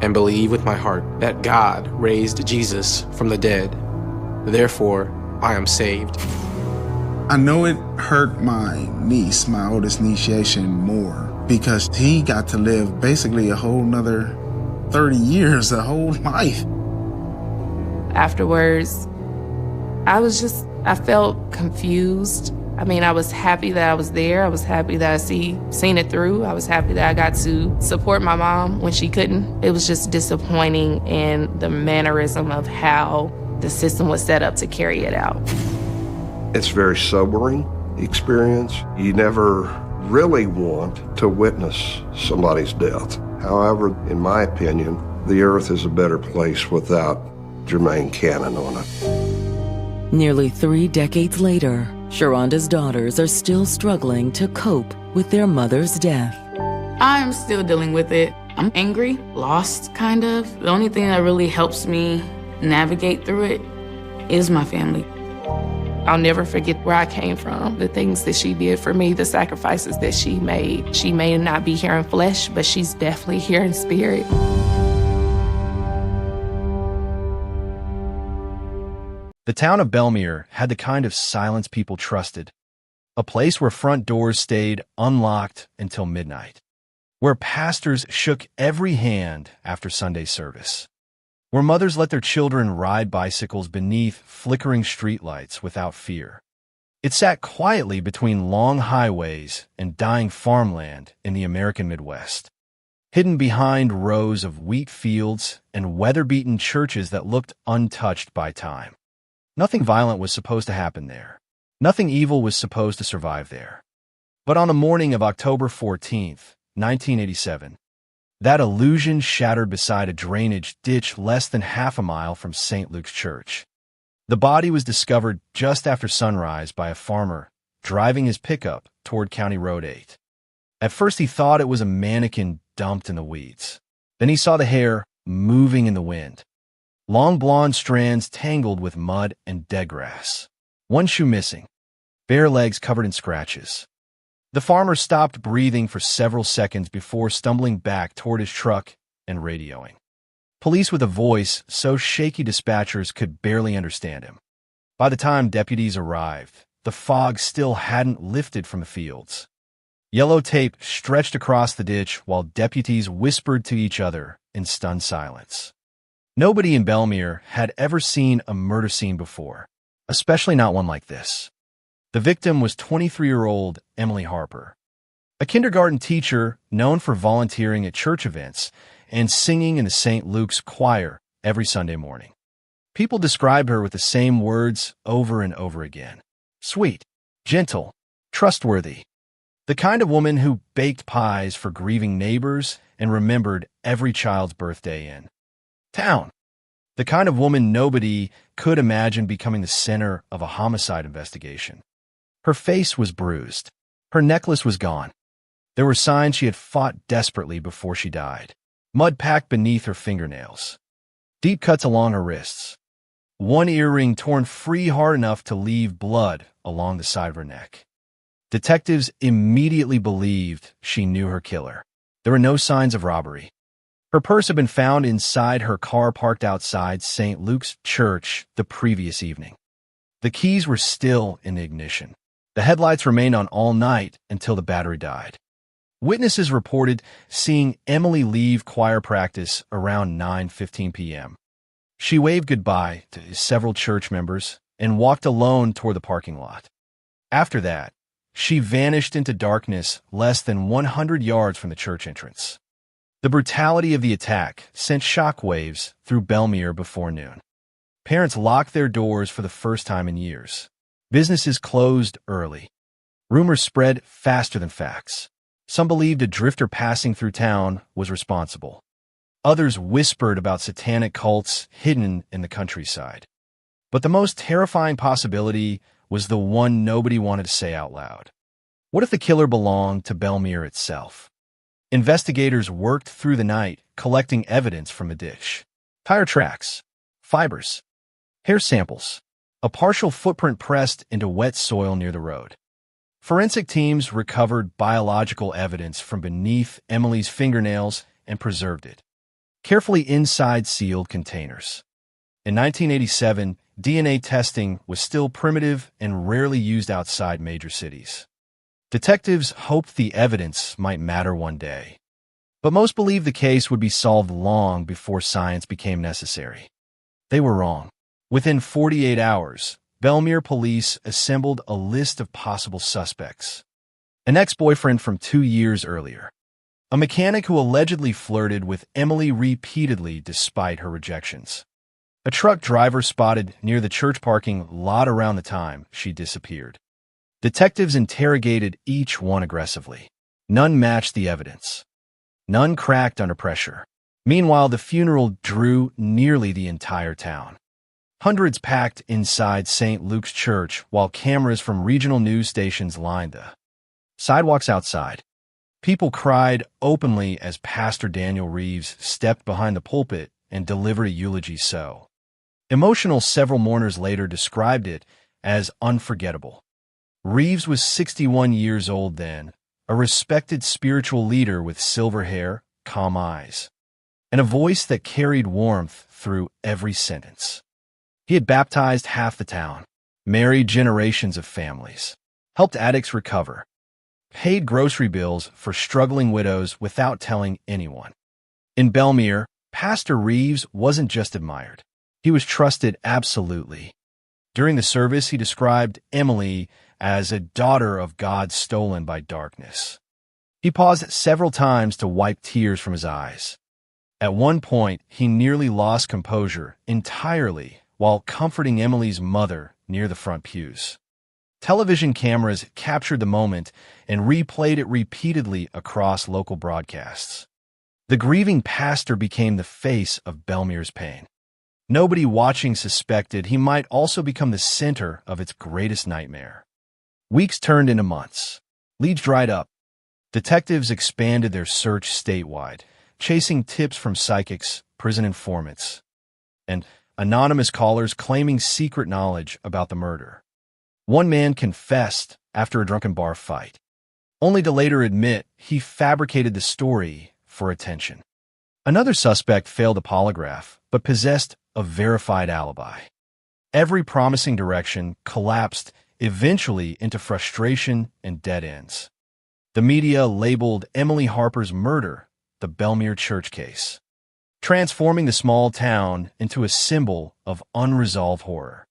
and believe with my heart that God raised Jesus from the dead. Therefore, I am saved. I know it hurt my niece, my oldest niece, Yashin, more because he got to live basically a whole nother 30 years, a whole life. Afterwards, I felt confused. I mean, I was happy that I was there. I was happy that I seen it through. I was happy that I got to support my mom when she couldn't. It was just disappointing in the mannerism of how the system was set up to carry it out. It's a very sobering experience. You never really want to witness somebody's death. However, in my opinion, the earth is a better place without Jermaine Cannon on it. Nearly 3 decades later, Sharonda's daughters are still struggling to cope with their mother's death. I'm still dealing with it. I'm angry, lost, kind of. The only thing that really helps me navigate through it is my family. I'll never forget where I came from, the things that she did for me, the sacrifices that she made. She may not be here in flesh, but she's definitely here in spirit. The town of Bellmere had the kind of silence people trusted, a place where front doors stayed unlocked until midnight, where pastors shook every hand after Sunday service, where mothers let their children ride bicycles beneath flickering streetlights without fear. It sat quietly between long highways and dying farmland in the American Midwest, hidden behind rows of wheat fields and weather-beaten churches that looked untouched by time. Nothing violent was supposed to happen there. Nothing evil was supposed to survive there. But on the morning of October 14th, 1987, that illusion shattered beside a drainage ditch less than half a mile from St. Luke's Church. The body was discovered just after sunrise by a farmer driving his pickup toward County Road 8. At first he thought it was a mannequin dumped in the weeds. Then he saw the hair moving in the wind. Long blonde strands tangled with mud and dead grass. One shoe missing, bare legs covered in scratches. The farmer stopped breathing for several seconds before stumbling back toward his truck and radioing. Police with a voice so shaky dispatchers could barely understand him. By the time deputies arrived, the fog still hadn't lifted from the fields. Yellow tape stretched across the ditch while deputies whispered to each other in stunned silence. Nobody in Bellmere had ever seen a murder scene before, especially not one like this. The victim was 23-year-old Emily Harper, a kindergarten teacher known for volunteering at church events and singing in the St. Luke's choir every Sunday morning. People described her with the same words over and over again. Sweet, gentle, trustworthy. The kind of woman who baked pies for grieving neighbors and remembered every child's birthday in town. The kind of woman nobody could imagine becoming the center of a homicide investigation. Her face was bruised. Her necklace was gone. There were signs she had fought desperately before she died. Mud packed beneath her fingernails. Deep cuts along her wrists. One earring torn free hard enough to leave blood along the side of her neck. Detectives immediately believed she knew her killer. There were no signs of robbery. Her purse had been found inside her car parked outside St. Luke's Church the previous evening. The keys were still in the ignition. The headlights remained on all night until the battery died. Witnesses reported seeing Emily leave choir practice around 9:15 p.m. She waved goodbye to several church members and walked alone toward the parking lot. After that, she vanished into darkness less than 100 yards from the church entrance. The brutality of the attack sent shockwaves through Bellmere before noon. Parents locked their doors for the first time in years. Businesses closed early. Rumors spread faster than facts. Some believed a drifter passing through town was responsible. Others whispered about satanic cults hidden in the countryside. But the most terrifying possibility was the one nobody wanted to say out loud. What if the killer belonged to Bellmere itself? Investigators worked through the night, collecting evidence from the ditch. Tire tracks, fibers, hair samples, a partial footprint pressed into wet soil near the road. Forensic teams recovered biological evidence from beneath Emily's fingernails and preserved it, carefully inside sealed containers. In 1987, DNA testing was still primitive and rarely used outside major cities. Detectives hoped the evidence might matter one day, but most believed the case would be solved long before science became necessary. They were wrong. Within 48 hours, Bellmere police assembled a list of possible suspects. An ex-boyfriend from 2 years earlier. A mechanic who allegedly flirted with Emily repeatedly despite her rejections. A truck driver spotted near the church parking lot around the time she disappeared. Detectives interrogated each one aggressively. None matched the evidence. None cracked under pressure. Meanwhile, the funeral drew nearly the entire town. Hundreds packed inside St. Luke's Church while cameras from regional news stations lined the sidewalks outside. People cried openly as Pastor Daniel Reeves stepped behind the pulpit and delivered a eulogy so emotional several mourners later described it as unforgettable. Reeves was 61 years old then, a respected spiritual leader with silver hair, calm eyes, and a voice that carried warmth through every sentence. He had baptized half the town, married generations of families, helped addicts recover, paid grocery bills for struggling widows without telling anyone. In Belmere, Pastor Reeves wasn't just admired. He was trusted absolutely. During the service, he described Emily as a daughter of God stolen by darkness. He paused several times to wipe tears from his eyes. At one point, he nearly lost composure entirely while comforting Emily's mother near the front pews. Television cameras captured the moment and replayed it repeatedly across local broadcasts. The grieving pastor became the face of Belmere's pain. Nobody watching suspected he might also become the center of its greatest nightmare. Weeks turned into months. Leads dried up. Detectives expanded their search statewide, chasing tips from psychics, prison informants, and anonymous callers claiming secret knowledge about the murder. One man confessed after a drunken bar fight, only to later admit he fabricated the story for attention. Another suspect failed a polygraph, but possessed a verified alibi. Every promising direction collapsed eventually into frustration and dead ends. The media labeled Emily Harper's murder the Belmere Church case, transforming the small town into a symbol of unresolved horror.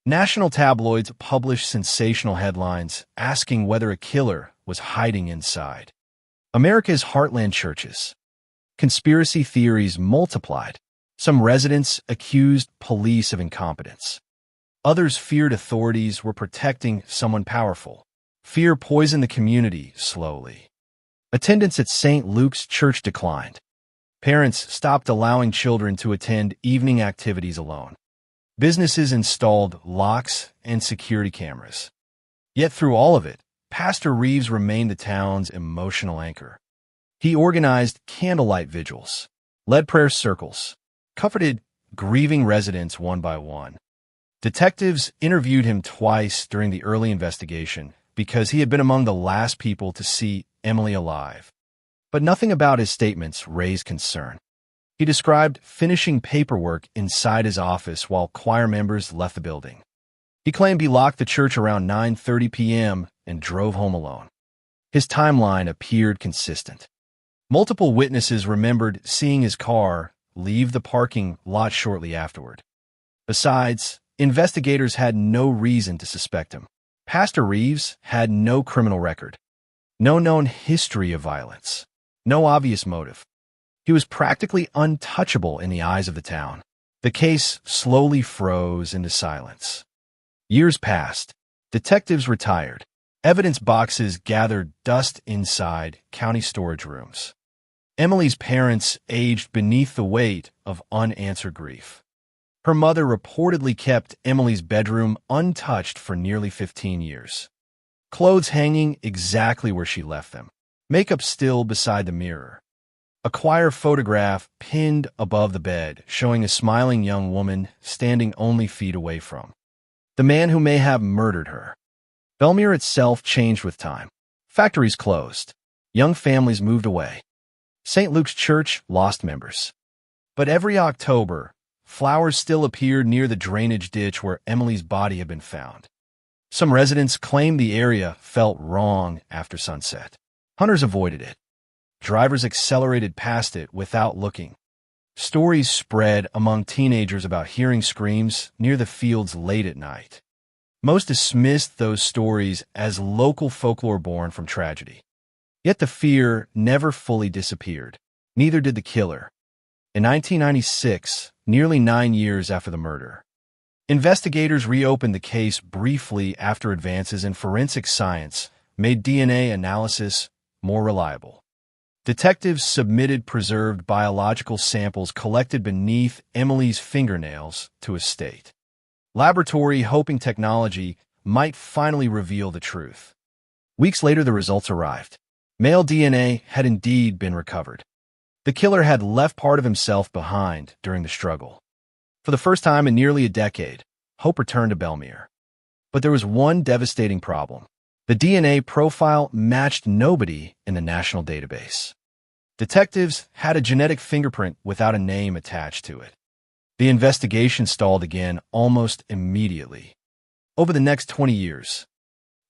National tabloids published sensational headlines asking whether a killer was hiding inside America's heartland churches. Conspiracy theories multiplied. Some residents accused police of incompetence. Others feared authorities were protecting someone powerful. Fear poisoned the community slowly. Attendance at St. Luke's Church declined. Parents stopped allowing children to attend evening activities alone. Businesses installed locks and security cameras. Yet through all of it, Pastor Reeves remained the town's emotional anchor. He organized candlelight vigils, led prayer circles, comforted grieving residents one by one. Detectives interviewed him twice during the early investigation because he had been among the last people to see Emily alive. But nothing about his statements raised concern. He described finishing paperwork inside his office while choir members left the building. He claimed he locked the church around 9:30 p.m. and drove home alone. His timeline appeared consistent. Multiple witnesses remembered seeing his car leave the parking lot shortly afterward. Besides, investigators had no reason to suspect him. Pastor Reeves had no criminal record, no known history of violence, no obvious motive. He was practically untouchable in the eyes of the town. The case slowly froze into silence. Years passed. Detectives retired. Evidence boxes gathered dust inside county storage rooms. Emily's parents aged beneath the weight of unanswered grief. Her mother reportedly kept Emily's bedroom untouched for nearly 15 years. Clothes hanging exactly where she left them. Makeup still beside the mirror. A choir photograph pinned above the bed showing a smiling young woman standing only feet away from the man who may have murdered her. Belmere itself changed with time. Factories closed. Young families moved away. St. Luke's Church lost members. But every October, flowers still appeared near the drainage ditch where Emily's body had been found. Some residents claimed the area felt wrong after sunset. Hunters avoided it. Drivers accelerated past it without looking. Stories spread among teenagers about hearing screams near the fields late at night. Most dismissed those stories as local folklore born from tragedy. Yet the fear never fully disappeared. Neither did the killer. In 1996, nearly 9 years after the murder, Investigators reopened the case briefly after advances in forensic science made DNA analysis more reliable. Detectives submitted preserved biological samples collected beneath Emily's fingernails to a state laboratory, hoping technology might finally reveal the truth. Weeks later, the results arrived. Male DNA had indeed been recovered. The killer had left part of himself behind during the struggle. For the first time in nearly a decade, hope returned to Bellemere. But there was one devastating problem. The DNA profile matched nobody in the national database. Detectives had a genetic fingerprint without a name attached to it. The investigation stalled again almost immediately. Over the next 20 years,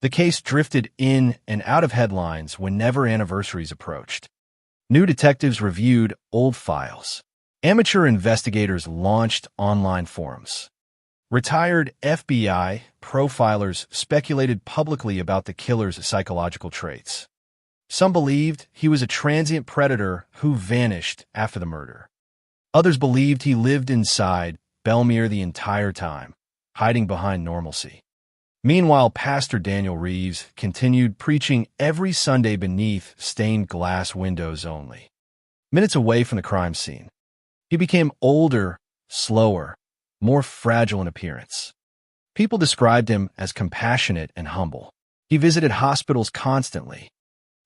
the case drifted in and out of headlines whenever anniversaries approached. New detectives reviewed old files. Amateur investigators launched online forums. Retired FBI profilers speculated publicly about the killer's psychological traits. Some believed he was a transient predator who vanished after the murder. Others believed he lived inside Bellemere the entire time, hiding behind normalcy. Meanwhile, Pastor Daniel Reeves continued preaching every Sunday beneath stained glass windows only. Minutes away from the crime scene, he became older, slower, more fragile in appearance. People described him as compassionate and humble. He visited hospitals constantly,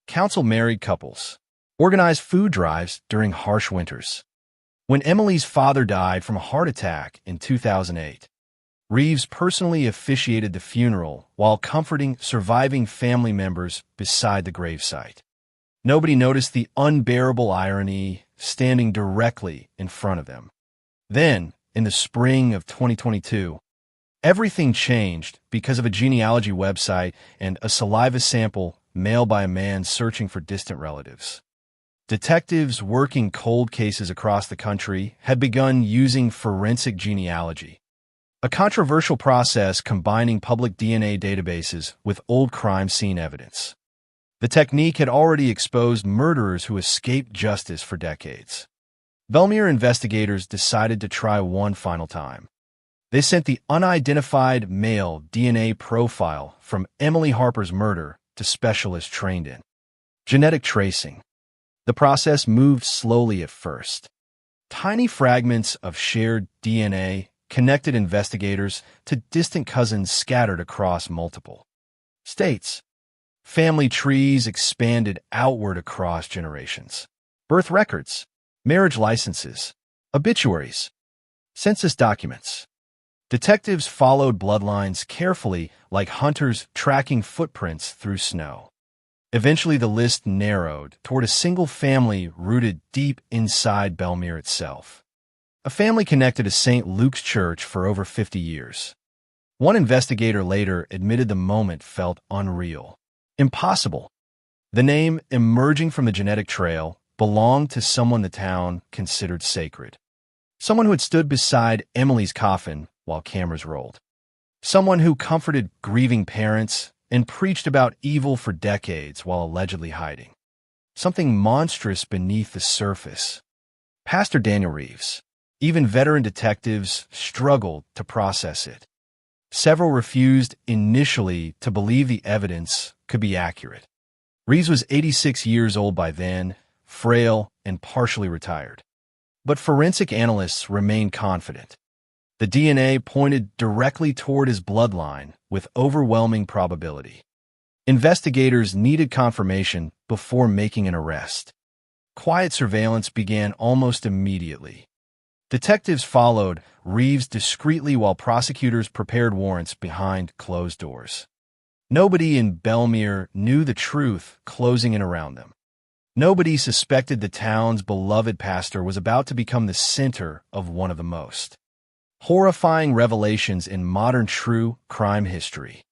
counseled married couples, organized food drives during harsh winters. When Emily's father died from a heart attack in 2008, Reeves personally officiated the funeral while comforting surviving family members beside the gravesite. Nobody noticed the unbearable irony standing directly in front of them. Then, in the spring of 2022, everything changed because of a genealogy website and a saliva sample mailed by a man searching for distant relatives. Detectives working cold cases across the country had begun using forensic genealogy, a controversial process combining public DNA databases with old crime scene evidence. The technique had already exposed murderers who escaped justice for decades. Bellemere investigators decided to try one final time. They sent the unidentified male DNA profile from Emily Harper's murder to specialists trained in genetic tracing. The process moved slowly at first. Tiny fragments of shared DNA connected investigators to distant cousins scattered across multiple states. Family trees expanded outward across generations. Birth records, marriage licenses, obituaries, census documents. Detectives followed bloodlines carefully like hunters tracking footprints through snow. Eventually, the list narrowed toward a single family rooted deep inside Bellemere itself. A family connected to St. Luke's Church for over 50 years. One investigator later admitted the moment felt unreal, impossible. The name emerging from the genetic trail belonged to someone the town considered sacred. Someone who had stood beside Emily's coffin while cameras rolled. Someone who comforted grieving parents and preached about evil for decades while allegedly hiding something monstrous beneath the surface. Pastor Daniel Reeves. Even veteran detectives struggled to process it. Several refused initially to believe the evidence could be accurate. Reeves was 86 years old by then, frail and partially retired. But forensic analysts remained confident. The DNA pointed directly toward his bloodline with overwhelming probability. Investigators needed confirmation before making an arrest. Quiet surveillance began almost immediately. Detectives followed Reeves discreetly while prosecutors prepared warrants behind closed doors. Nobody in Bellemere knew the truth closing in around them. Nobody suspected the town's beloved pastor was about to become the center of one of the most horrifying revelations in modern true crime history.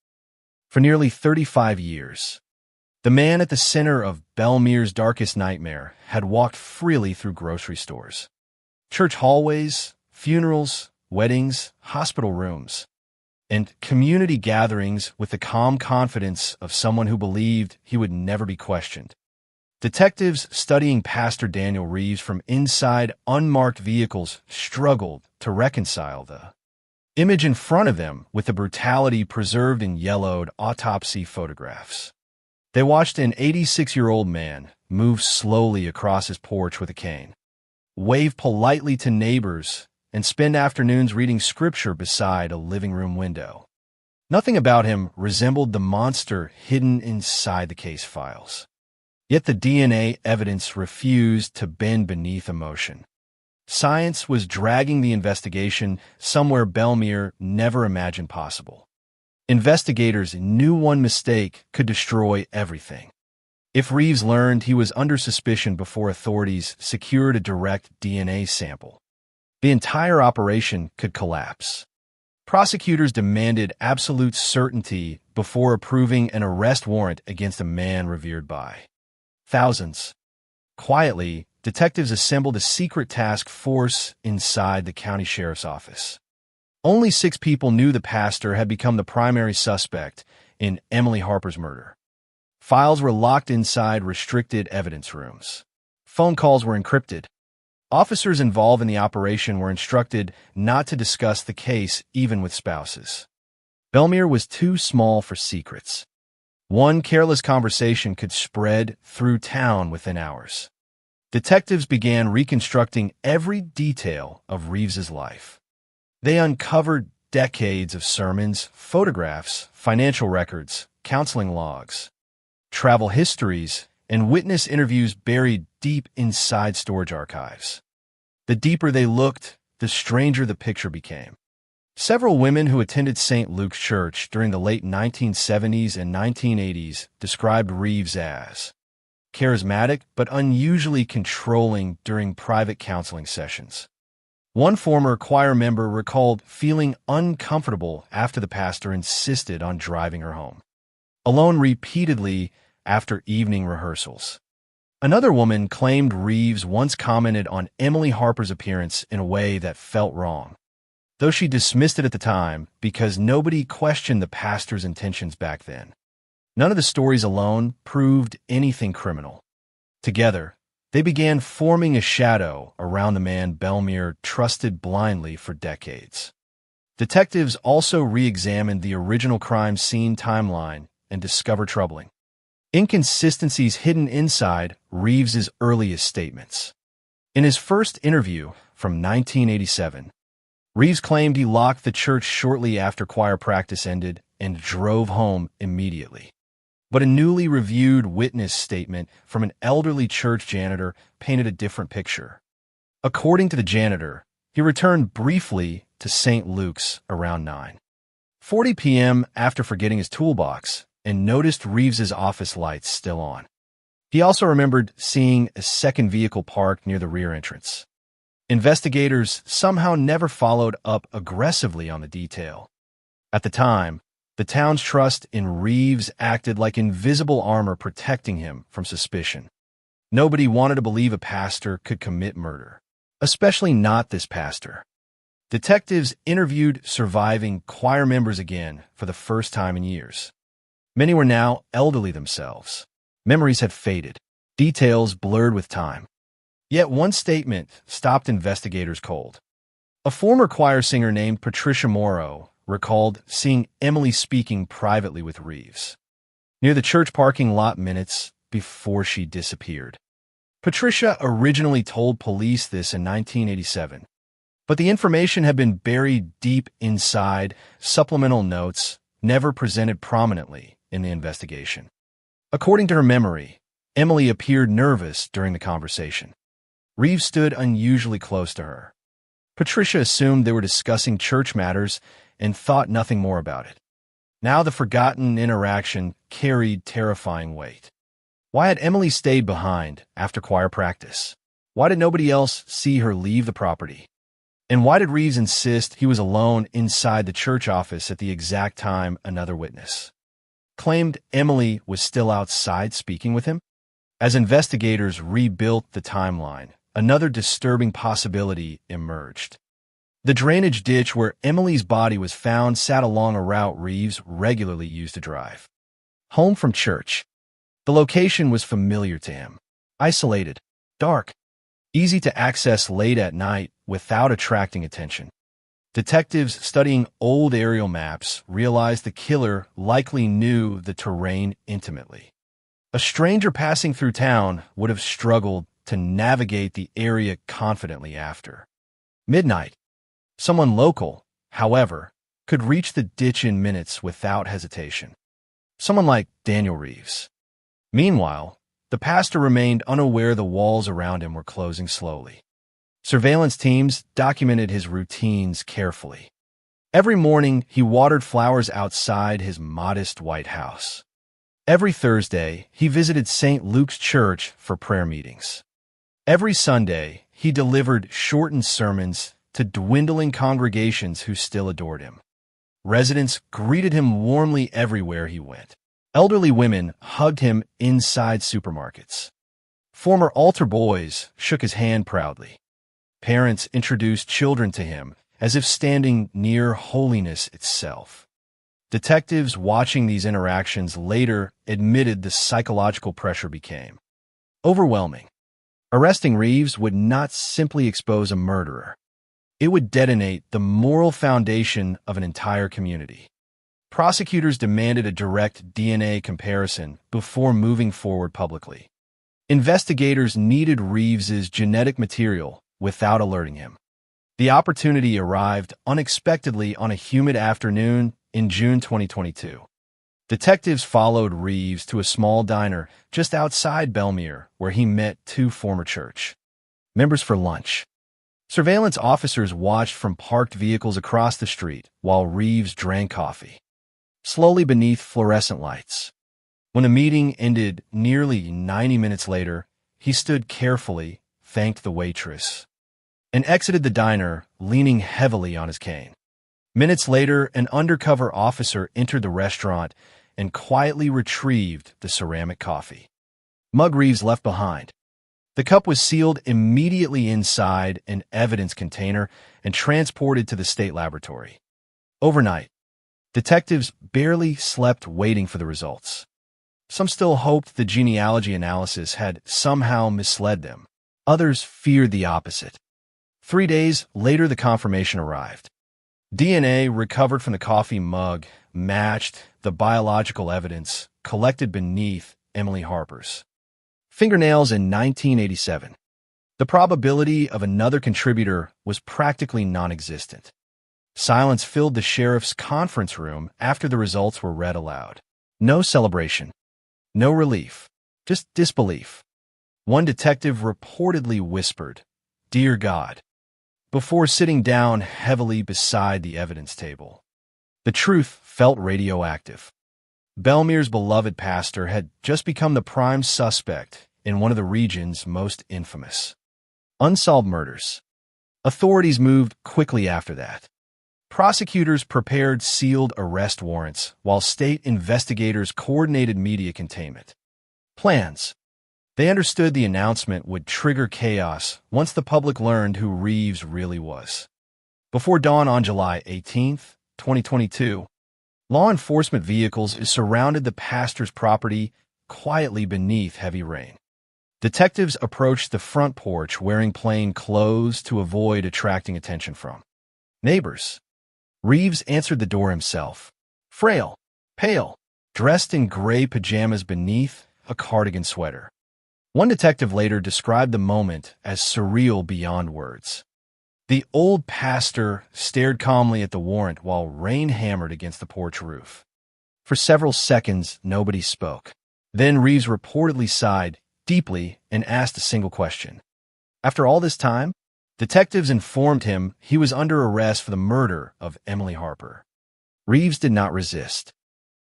For nearly 35 years, the man at the center of Bellemere's darkest nightmare had walked freely through grocery stores, church hallways, funerals, weddings, hospital rooms, and community gatherings with the calm confidence of someone who believed he would never be questioned. Detectives studying Pastor Daniel Reeves from inside unmarked vehicles struggled to reconcile the image in front of them with the brutality preserved in yellowed autopsy photographs. They watched an 86-year-old man move slowly across his porch with a cane, wave politely to neighbors, and spend afternoons reading scripture beside a living room window. Nothing about him resembled the monster hidden inside the case files. Yet the DNA evidence refused to bend beneath emotion. Science was dragging the investigation somewhere Bellemere never imagined possible. Investigators knew one mistake could destroy everything. If Reeves learned he was under suspicion before authorities secured a direct DNA sample, the entire operation could collapse. Prosecutors demanded absolute certainty before approving an arrest warrant against a man revered by thousands. Quietly, detectives assembled a secret task force inside the county sheriff's office. Only 6 people knew the pastor had become the primary suspect in Emily Harper's murder. Files were locked inside restricted evidence rooms. Phone calls were encrypted. Officers involved in the operation were instructed not to discuss the case even with spouses. Bellemere was too small for secrets. One careless conversation could spread through town within hours. Detectives began reconstructing every detail of Reeves's life. They uncovered decades of sermons, photographs, financial records, counseling logs, travel histories, and witness interviews buried deep inside storage archives. The deeper they looked, the stranger the picture became. Several women who attended St. Luke's Church during the late 1970s and 1980s described Reeves as charismatic but unusually controlling during private counseling sessions. One former choir member recalled feeling uncomfortable after the pastor insisted on driving her home, alone repeatedly after evening rehearsals. Another woman claimed Reeves once commented on Emily Harper's appearance in a way that felt wrong, though she dismissed it at the time because nobody questioned the pastor's intentions back then. None of the stories alone proved anything criminal. Together, they began forming a shadow around the man Bellemere trusted blindly for decades. Detectives also re-examined the original crime scene timeline and discovered troubling inconsistencies hidden inside Reeves's earliest statements. In his first interview from 1987, Reeves claimed he locked the church shortly after choir practice ended and drove home immediately. But a newly reviewed witness statement from an elderly church janitor painted a different picture. According to the janitor, he returned briefly to St. Luke's around 9:40 p.m. after forgetting his toolbox and noticed Reeves's office lights still on. He also remembered seeing a second vehicle parked near the rear entrance. Investigators somehow never followed up aggressively on the detail. At the time, the town's trust in Reeves acted like invisible armor protecting him from suspicion. Nobody wanted to believe a pastor could commit murder, especially not this pastor. Detectives interviewed surviving choir members again for the first time in years. Many were now elderly themselves. Memories had faded, details blurred with time. Yet one statement stopped investigators cold. A former choir singer named Patricia Morrow recalled seeing Emily speaking privately with Reeves near the church parking lot minutes before she disappeared. Patricia originally told police this in 1987, but the information had been buried deep inside supplemental notes never presented prominently in the investigation. According to her memory, Emily appeared nervous during the conversation. Reeves stood unusually close to her. Patricia assumed they were discussing church matters and thought nothing more about it. Now the forgotten interaction carried terrifying weight. Why had Emily stayed behind after choir practice? Why did nobody else see her leave the property? And why did Reeves insist he was alone inside the church office at the exact time another witness claimed Emily was still outside speaking with him? As investigators rebuilt the timeline, another disturbing possibility emerged. The drainage ditch where Emily's body was found sat along a route Reeves regularly used to drive home from church. The location was familiar to him. Isolated, dark, easy to access late at night without attracting attention. Detectives studying old aerial maps realized the killer likely knew the terrain intimately. A stranger passing through town would have struggled to navigate the area confidently after midnight. Someone local, however, could reach the ditch in minutes without hesitation. Someone like Daniel Reeves. Meanwhile, the pastor remained unaware the walls around him were closing slowly. Surveillance teams documented his routines carefully. Every morning, he watered flowers outside his modest white house. Every Thursday, he visited St. Luke's Church for prayer meetings. Every Sunday, he delivered shortened sermons to dwindling congregations who still adored him. Residents greeted him warmly everywhere he went. Elderly women hugged him inside supermarkets. Former altar boys shook his hand proudly. Parents introduced children to him as if standing near holiness itself. Detectives watching these interactions later admitted the psychological pressure became overwhelming. Arresting Reeves would not simply expose a murderer. It would detonate the moral foundation of an entire community. Prosecutors demanded a direct DNA comparison before moving forward publicly. Investigators needed Reeves's genetic material without alerting him. The opportunity arrived unexpectedly on a humid afternoon in June 2022. Detectives followed Reeves to a small diner just outside Belmere where he met two former church members for lunch. Surveillance officers watched from parked vehicles across the street while Reeves drank coffee, slowly beneath fluorescent lights. When the meeting ended nearly 90 minutes later, he stood carefully, thanked the waitress, and exited the diner, leaning heavily on his cane. Minutes later, an undercover officer entered the restaurant and quietly retrieved the ceramic coffee mug Reeves left behind. The cup was sealed immediately inside an evidence container and transported to the state laboratory. Overnight, detectives barely slept waiting for the results. Some still hoped the genealogy analysis had somehow misled them. Others feared the opposite. 3 days later, the confirmation arrived. DNA recovered from the coffee mug matched the biological evidence collected beneath Emily Harper's fingernails in 1987. The probability of another contributor was practically non-existent. Silence filled the sheriff's conference room after the results were read aloud. No celebration, no relief, just disbelief. One detective reportedly whispered, "Dear God," before sitting down heavily beside the evidence table. The truth felt radioactive. Belmere's beloved pastor had just become the prime suspect in one of the region's most infamous unsolved murders. Authorities moved quickly after that. Prosecutors prepared sealed arrest warrants while state investigators coordinated media containment plans. They understood the announcement would trigger chaos once the public learned who Reeves really was. Before dawn on July 18, 2022, law enforcement vehicles surrounded the pastor's property quietly beneath heavy rain. Detectives approached the front porch wearing plain clothes to avoid attracting attention from neighbors. Reeves answered the door himself, frail, pale, dressed in gray pajamas beneath a cardigan sweater. One detective later described the moment as surreal beyond words. The old pastor stared calmly at the warrant while rain hammered against the porch roof. For several seconds, nobody spoke. Then Reeves reportedly sighed deeply and asked a single question. After all this time, detectives informed him he was under arrest for the murder of Emily Harper. Reeves did not resist.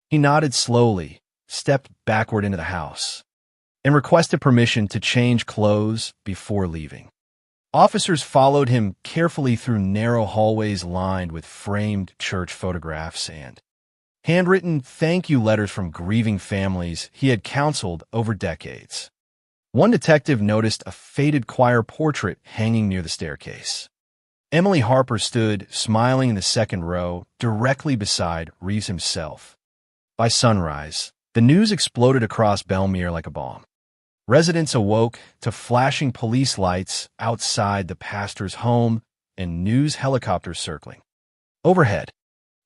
He nodded slowly, stepped backward into the house, and requested permission to change clothes before leaving. Officers followed him carefully through narrow hallways lined with framed church photographs and handwritten thank you letters from grieving families he had counseled over decades. One detective noticed a faded choir portrait hanging near the staircase. Emily Harper stood, smiling in the second row, directly beside Reeves himself. By sunrise, the news exploded across Belmere like a bomb. Residents awoke to flashing police lights outside the pastor's home and news helicopters circling. Overhead.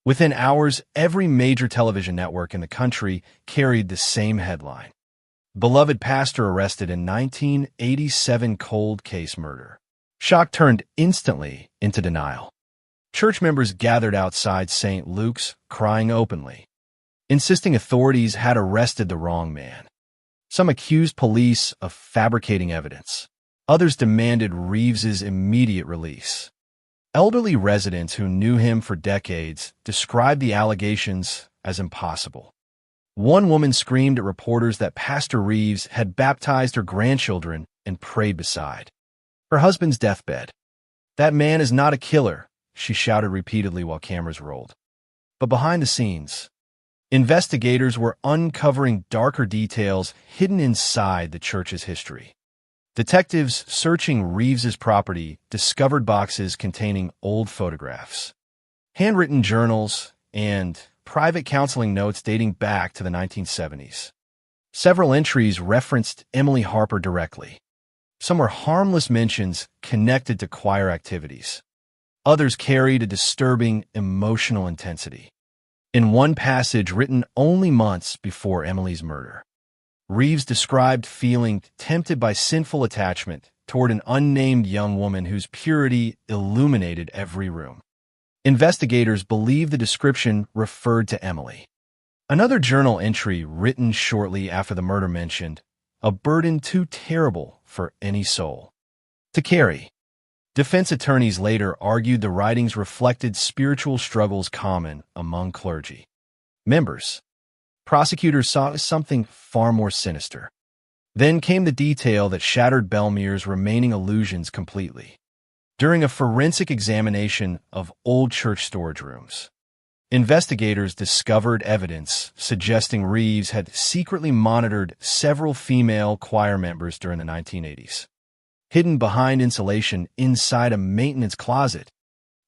Within hours, every major television network in the country carried the same headline. Beloved pastor arrested in 1987 cold case murder. Shock turned instantly into denial. Church members gathered outside St. Luke's, crying openly, insisting authorities had arrested the wrong man. Some accused police of fabricating evidence. Others demanded Reeves's immediate release. Elderly residents who knew him for decades described the allegations as impossible. One woman screamed at reporters that Pastor Reeves had baptized her grandchildren and prayed beside her husband's deathbed. "That man is not a killer," she shouted repeatedly while cameras rolled. But behind the scenes, investigators were uncovering darker details hidden inside the church's history. Detectives searching Reeves's property discovered boxes containing old photographs, handwritten journals, and private counseling notes dating back to the 1970s. Several entries referenced Emily Harper directly. Some were harmless mentions connected to choir activities. Others carried a disturbing emotional intensity. In one passage written only months before Emily's murder, Reeves described feeling tempted by sinful attachment toward an unnamed young woman whose purity illuminated every room. Investigators believe the description referred to Emily. Another journal entry written shortly after the murder mentioned, "A burden too terrible for any soul to carry." Defense attorneys later argued the writings reflected spiritual struggles common among clergy members. Prosecutors saw something far more sinister. Then came the detail that shattered Bellemere's remaining illusions completely. During a forensic examination of old church storage rooms, investigators discovered evidence suggesting Reeves had secretly monitored several female choir members during the 1980s. Hidden behind insulation inside a maintenance closet,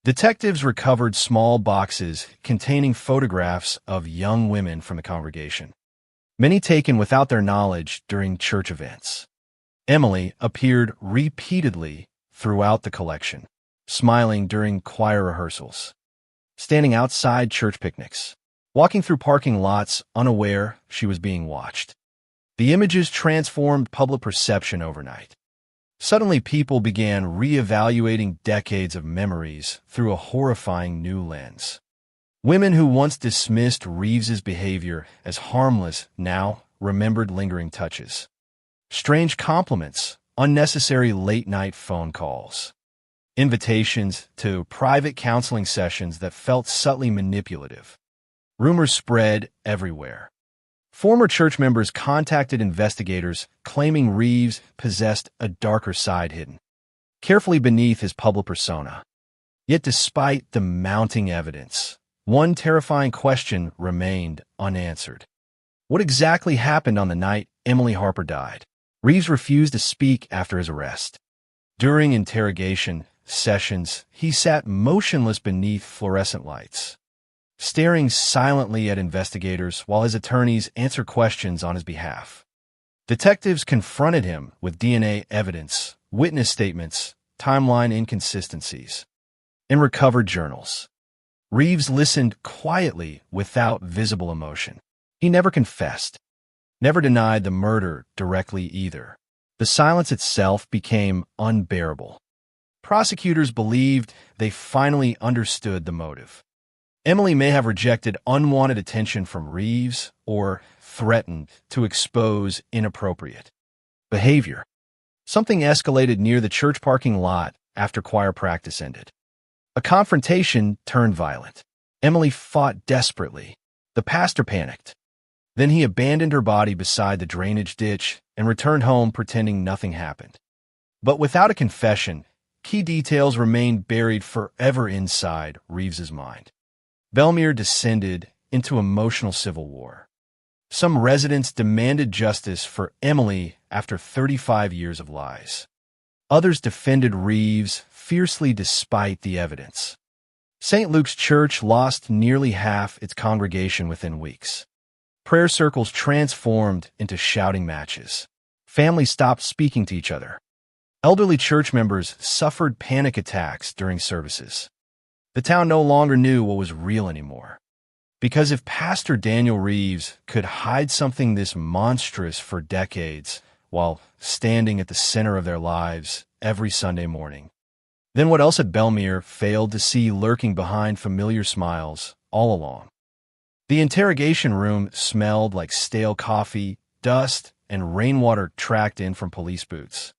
detectives recovered small boxes containing photographs of young women from the congregation, many taken without their knowledge during church events. Emily appeared repeatedly throughout the collection, smiling during choir rehearsals, standing outside church picnics, walking through parking lots unaware she was being watched. The images transformed public perception overnight. Suddenly, people began reevaluating decades of memories through a horrifying new lens. Women who once dismissed Reeves's behavior as harmless now remembered lingering touches, strange compliments, unnecessary late-night phone calls, invitations to private counseling sessions that felt subtly manipulative. Rumors spread everywhere. Former church members contacted investigators claiming Reeves possessed a darker side hidden carefully beneath his public persona. Yet despite the mounting evidence, one terrifying question remained unanswered. What exactly happened on the night Emily Harper died? Reeves refused to speak after his arrest. During interrogation sessions, he sat motionless beneath fluorescent lights, staring silently at investigators while his attorneys answered questions on his behalf. Detectives confronted him with DNA evidence, witness statements, timeline inconsistencies, and recovered journals. Reeves listened quietly without visible emotion. He never confessed, never denied the murder directly either. The silence itself became unbearable. Prosecutors believed they finally understood the motive. Emily may have rejected unwanted attention from Reeves or threatened to expose inappropriate behavior. Something escalated near the church parking lot after choir practice ended. A confrontation turned violent. Emily fought desperately. The pastor panicked. Then he abandoned her body beside the drainage ditch and returned home pretending nothing happened. But without a confession, key details remained buried forever inside Reeves's mind. Bellemere descended into emotional civil war. Some residents demanded justice for Emily after 35 years of lies. Others defended Reeves fiercely despite the evidence. St. Luke's Church lost nearly half its congregation within weeks. Prayer circles transformed into shouting matches. Families stopped speaking to each other. Elderly church members suffered panic attacks during services. The town no longer knew what was real anymore. Because if Pastor Daniel Reeves could hide something this monstrous for decades while standing at the center of their lives every Sunday morning, then what else had Bellemere failed to see lurking behind familiar smiles all along? The interrogation room smelled like stale coffee, dust, and rainwater tracked in from police boots.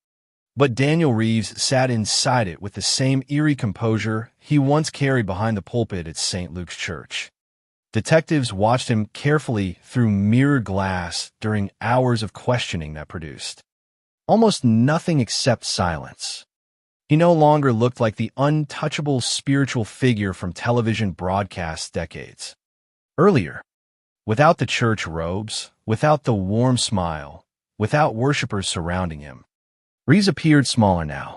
But Daniel Reeves sat inside it with the same eerie composure he once carried behind the pulpit at St. Luke's Church. Detectives watched him carefully through mirrored glass during hours of questioning that produced almost nothing except silence. He no longer looked like the untouchable spiritual figure from television broadcasts decades earlier. Without the church robes, without the warm smile, without worshipers surrounding him, Reeves appeared smaller now.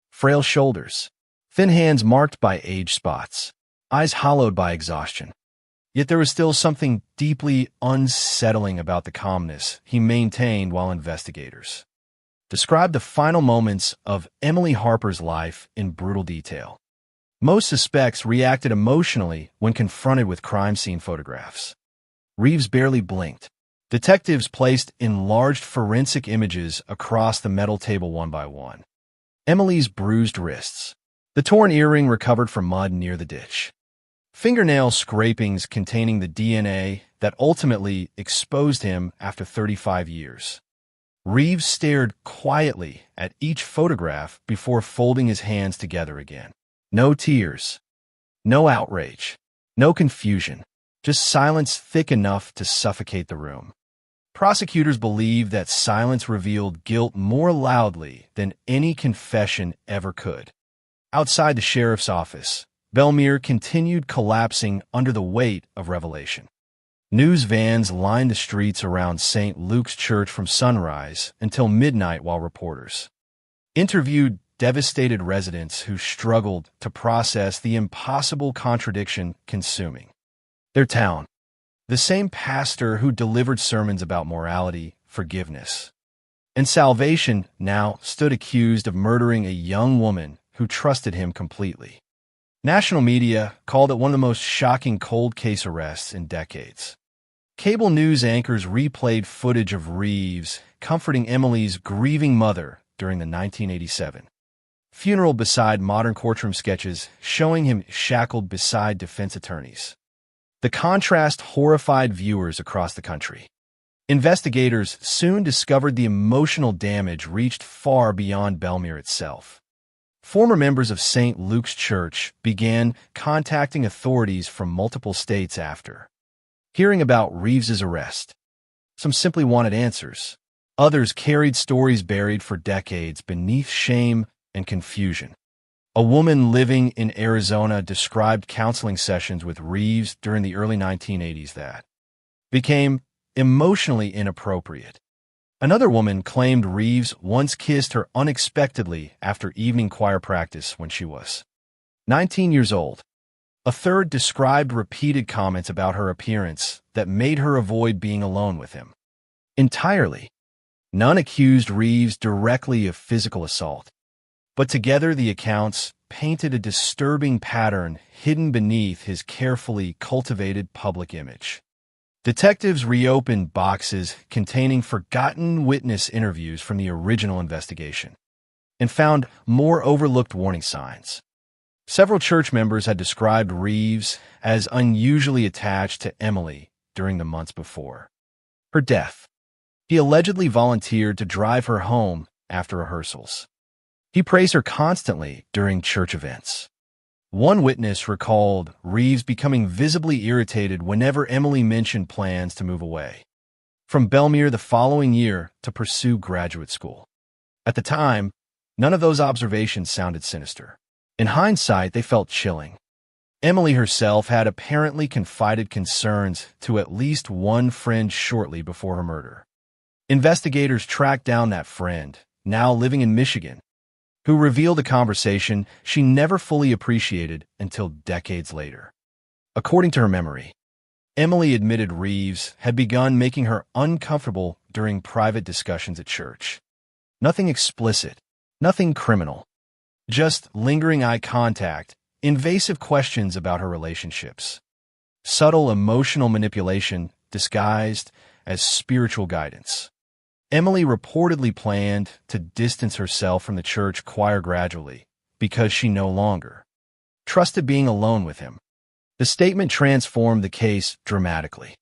Frail shoulders, thin hands marked by age spots, eyes hollowed by exhaustion. Yet there was still something deeply unsettling about the calmness he maintained while investigators described the final moments of Emily Harper's life in brutal detail. Most suspects reacted emotionally when confronted with crime scene photographs. Reeves barely blinked. Detectives placed enlarged forensic images across the metal table one by one. Emily's bruised wrists, the torn earring recovered from mud near the ditch, fingernail scrapings containing the DNA that ultimately exposed him after 35 years. Reeves stared quietly at each photograph before folding his hands together again. No tears, no outrage, no confusion, just silence thick enough to suffocate the room. Prosecutors believed that silence revealed guilt more loudly than any confession ever could. Outside the sheriff's office, Bellemere continued collapsing under the weight of revelation. News vans lined the streets around St. Luke's Church from sunrise until midnight while reporters interviewed devastated residents who struggled to process the impossible contradiction consuming their town. The same pastor who delivered sermons about morality, forgiveness, and salvation now stood accused of murdering a young woman who trusted him completely. National media called it one of the most shocking cold case arrests in decades. Cable news anchors replayed footage of Reeves comforting Emily's grieving mother during the 1987 funeral beside modern courtroom sketches showing him shackled beside defense attorneys. The contrast horrified viewers across the country. Investigators soon discovered the emotional damage reached far beyond Bellemere itself. Former members of St. Luke's Church began contacting authorities from multiple states after hearing about Reeves's arrest. Some simply wanted answers. Others carried stories buried for decades beneath shame and confusion. A woman living in Arizona described counseling sessions with Reeves during the early 1980s that became emotionally inappropriate. Another woman claimed Reeves once kissed her unexpectedly after evening choir practice when she was 19 years old. A third described repeated comments about her appearance that made her avoid being alone with him entirely. None accused Reeves directly of physical assault, but together the accounts painted a disturbing pattern hidden beneath his carefully cultivated public image. Detectives reopened boxes containing forgotten witness interviews from the original investigation and found more overlooked warning signs. Several church members had described Reeves as unusually attached to Emily during the months before her death. He allegedly volunteered to drive her home after rehearsals. He praised her constantly during church events. One witness recalled Reeves becoming visibly irritated whenever Emily mentioned plans to move away from Bellemere the following year to pursue graduate school. At the time, none of those observations sounded sinister. In hindsight, they felt chilling. Emily herself had apparently confided concerns to at least one friend shortly before her murder. Investigators tracked down that friend, now living in Michigan, who revealed a conversation she never fully appreciated until decades later. According to her memory, Emily admitted Reeves had begun making her uncomfortable during private discussions at church. Nothing explicit, nothing criminal, just lingering eye contact invasive questions about her relationships, subtle emotional manipulation disguised as spiritual guidance. Emily reportedly planned to distance herself from the church choir gradually because she no longer trusted being alone with him. The statement transformed the case dramatically.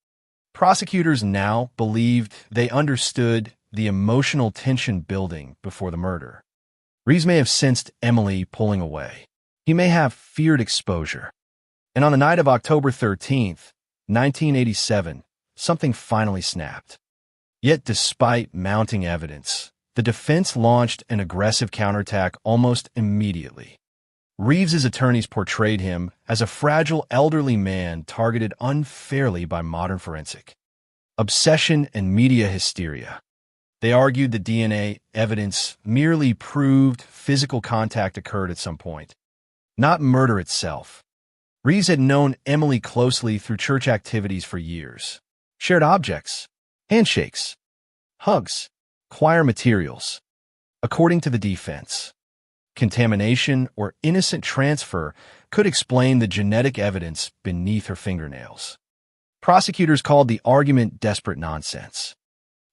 Prosecutors now believed they understood the emotional tension building before the murder. Reeves may have sensed Emily pulling away. He may have feared exposure. And on the night of October 13th, 1987, something finally snapped. Yet despite mounting evidence, the defense launched an aggressive counterattack almost immediately. Reeves's attorneys portrayed him as a fragile elderly man targeted unfairly by modern forensic obsession and media hysteria. They argued the DNA evidence merely proved physical contact occurred at some point, not murder itself. Reeves had known Emily closely through church activities for years, shared objects, handshakes, hugs, choir materials. According to the defense, contamination or innocent transfer could explain the genetic evidence beneath her fingernails. Prosecutors called the argument desperate nonsense.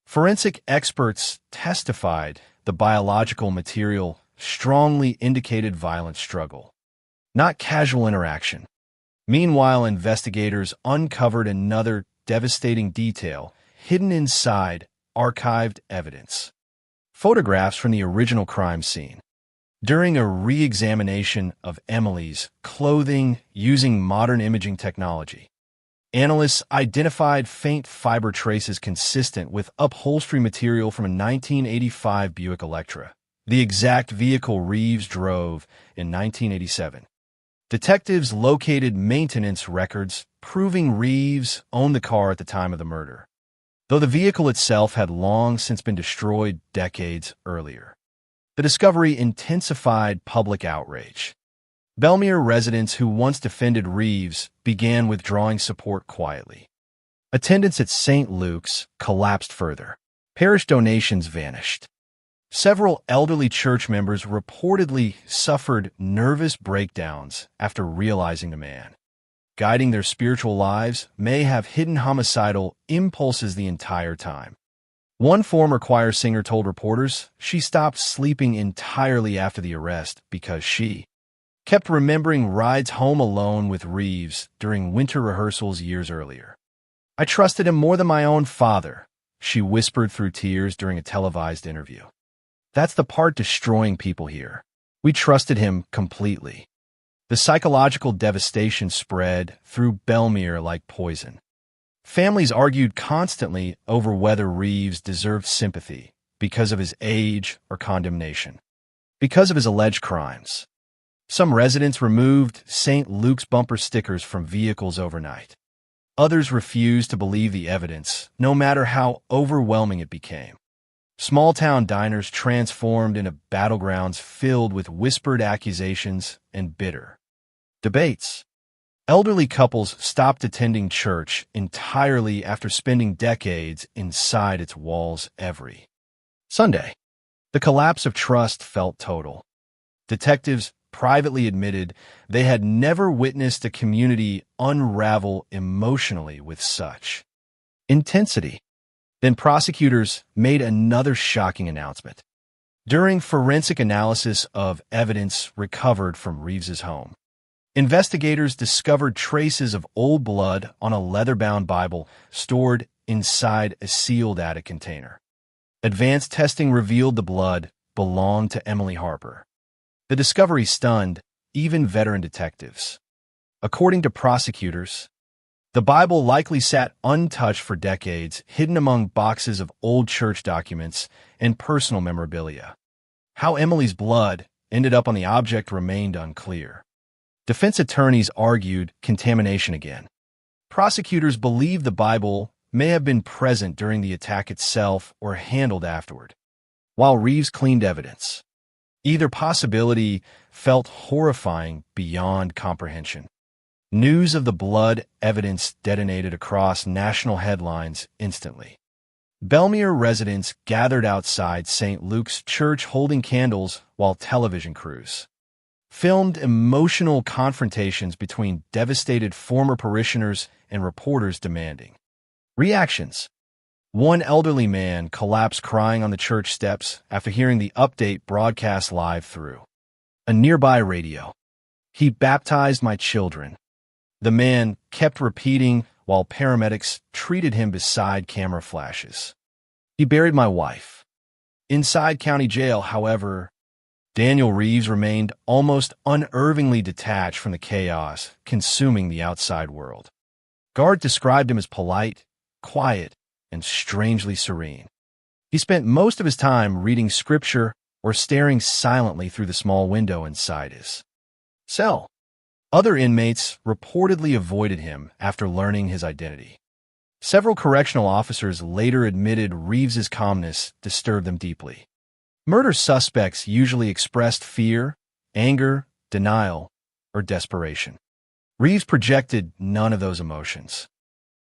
Forensic experts testified the biological material strongly indicated violent struggle, not casual interaction. Meanwhile, investigators uncovered another devastating detail hidden inside archived evidence. Photographs from the original crime scene. During a re-examination of Emily's clothing using modern imaging technology, analysts identified faint fiber traces consistent with upholstery material from a 1985 Buick Electra, the exact vehicle Reeves drove in 1987. Detectives located maintenance records proving Reeves owned the car at the time of the murder, though the vehicle itself had long since been destroyed decades earlier. The discovery intensified public outrage. Belmere residents who once defended Reeves began withdrawing support quietly. Attendance at St. Luke's collapsed further. Parish donations vanished. Several elderly church members reportedly suffered nervous breakdowns after realizing the man, guiding their spiritual lives, may have hidden homicidal impulses the entire time. One former choir singer told reporters she stopped sleeping entirely after the arrest because she kept remembering rides home alone with Reeves during winter rehearsals years earlier. "I trusted him more than my own father," she whispered through tears during a televised interview. "That's the part destroying people here. We trusted him completely." The psychological devastation spread through Belmere like poison. Families argued constantly over whether Reeves deserved sympathy because of his age or condemnation, because of his alleged crimes. Some residents removed St. Luke's bumper stickers from vehicles overnight. Others refused to believe the evidence, no matter how overwhelming it became. Small-town diners transformed into battlegrounds filled with whispered accusations and bitter debates. Elderly couples stopped attending church entirely after spending decades inside its walls every Sunday. The collapse of trust felt total. Detectives privately admitted they had never witnessed a community unravel emotionally with such intensity. Then prosecutors made another shocking announcement. During forensic analysis of evidence recovered from Reeves's home, investigators discovered traces of old blood on a leather-bound Bible stored inside a sealed attic container. Advanced testing revealed the blood belonged to Emily Harper. The discovery stunned even veteran detectives. According to prosecutors, the Bible likely sat untouched for decades, hidden among boxes of old church documents and personal memorabilia. How Emily's blood ended up on the object remained unclear. Defense attorneys argued contamination again. Prosecutors believed the Bible may have been present during the attack itself or handled afterward, while Reeves cleaned evidence. Either possibility felt horrifying beyond comprehension. News of the blood evidence detonated across national headlines instantly. Belmere residents gathered outside St. Luke's Church holding candles while television crews filmed emotional confrontations between devastated former parishioners and reporters demanding reactions. One elderly man collapsed crying on the church steps after hearing the update broadcast live through a nearby radio. "He baptized my children," the man kept repeating while paramedics treated him beside camera flashes. "He buried my wife." Inside county jail, however, Daniel Reeves remained almost unnervingly detached from the chaos consuming the outside world. Guard described him as polite, quiet, and strangely serene. He spent most of his time reading scripture or staring silently through the small window inside his cell. Other inmates reportedly avoided him after learning his identity. Several correctional officers later admitted Reeves's calmness disturbed them deeply. Murder suspects usually expressed fear, anger, denial, or desperation. Reeves projected none of those emotions.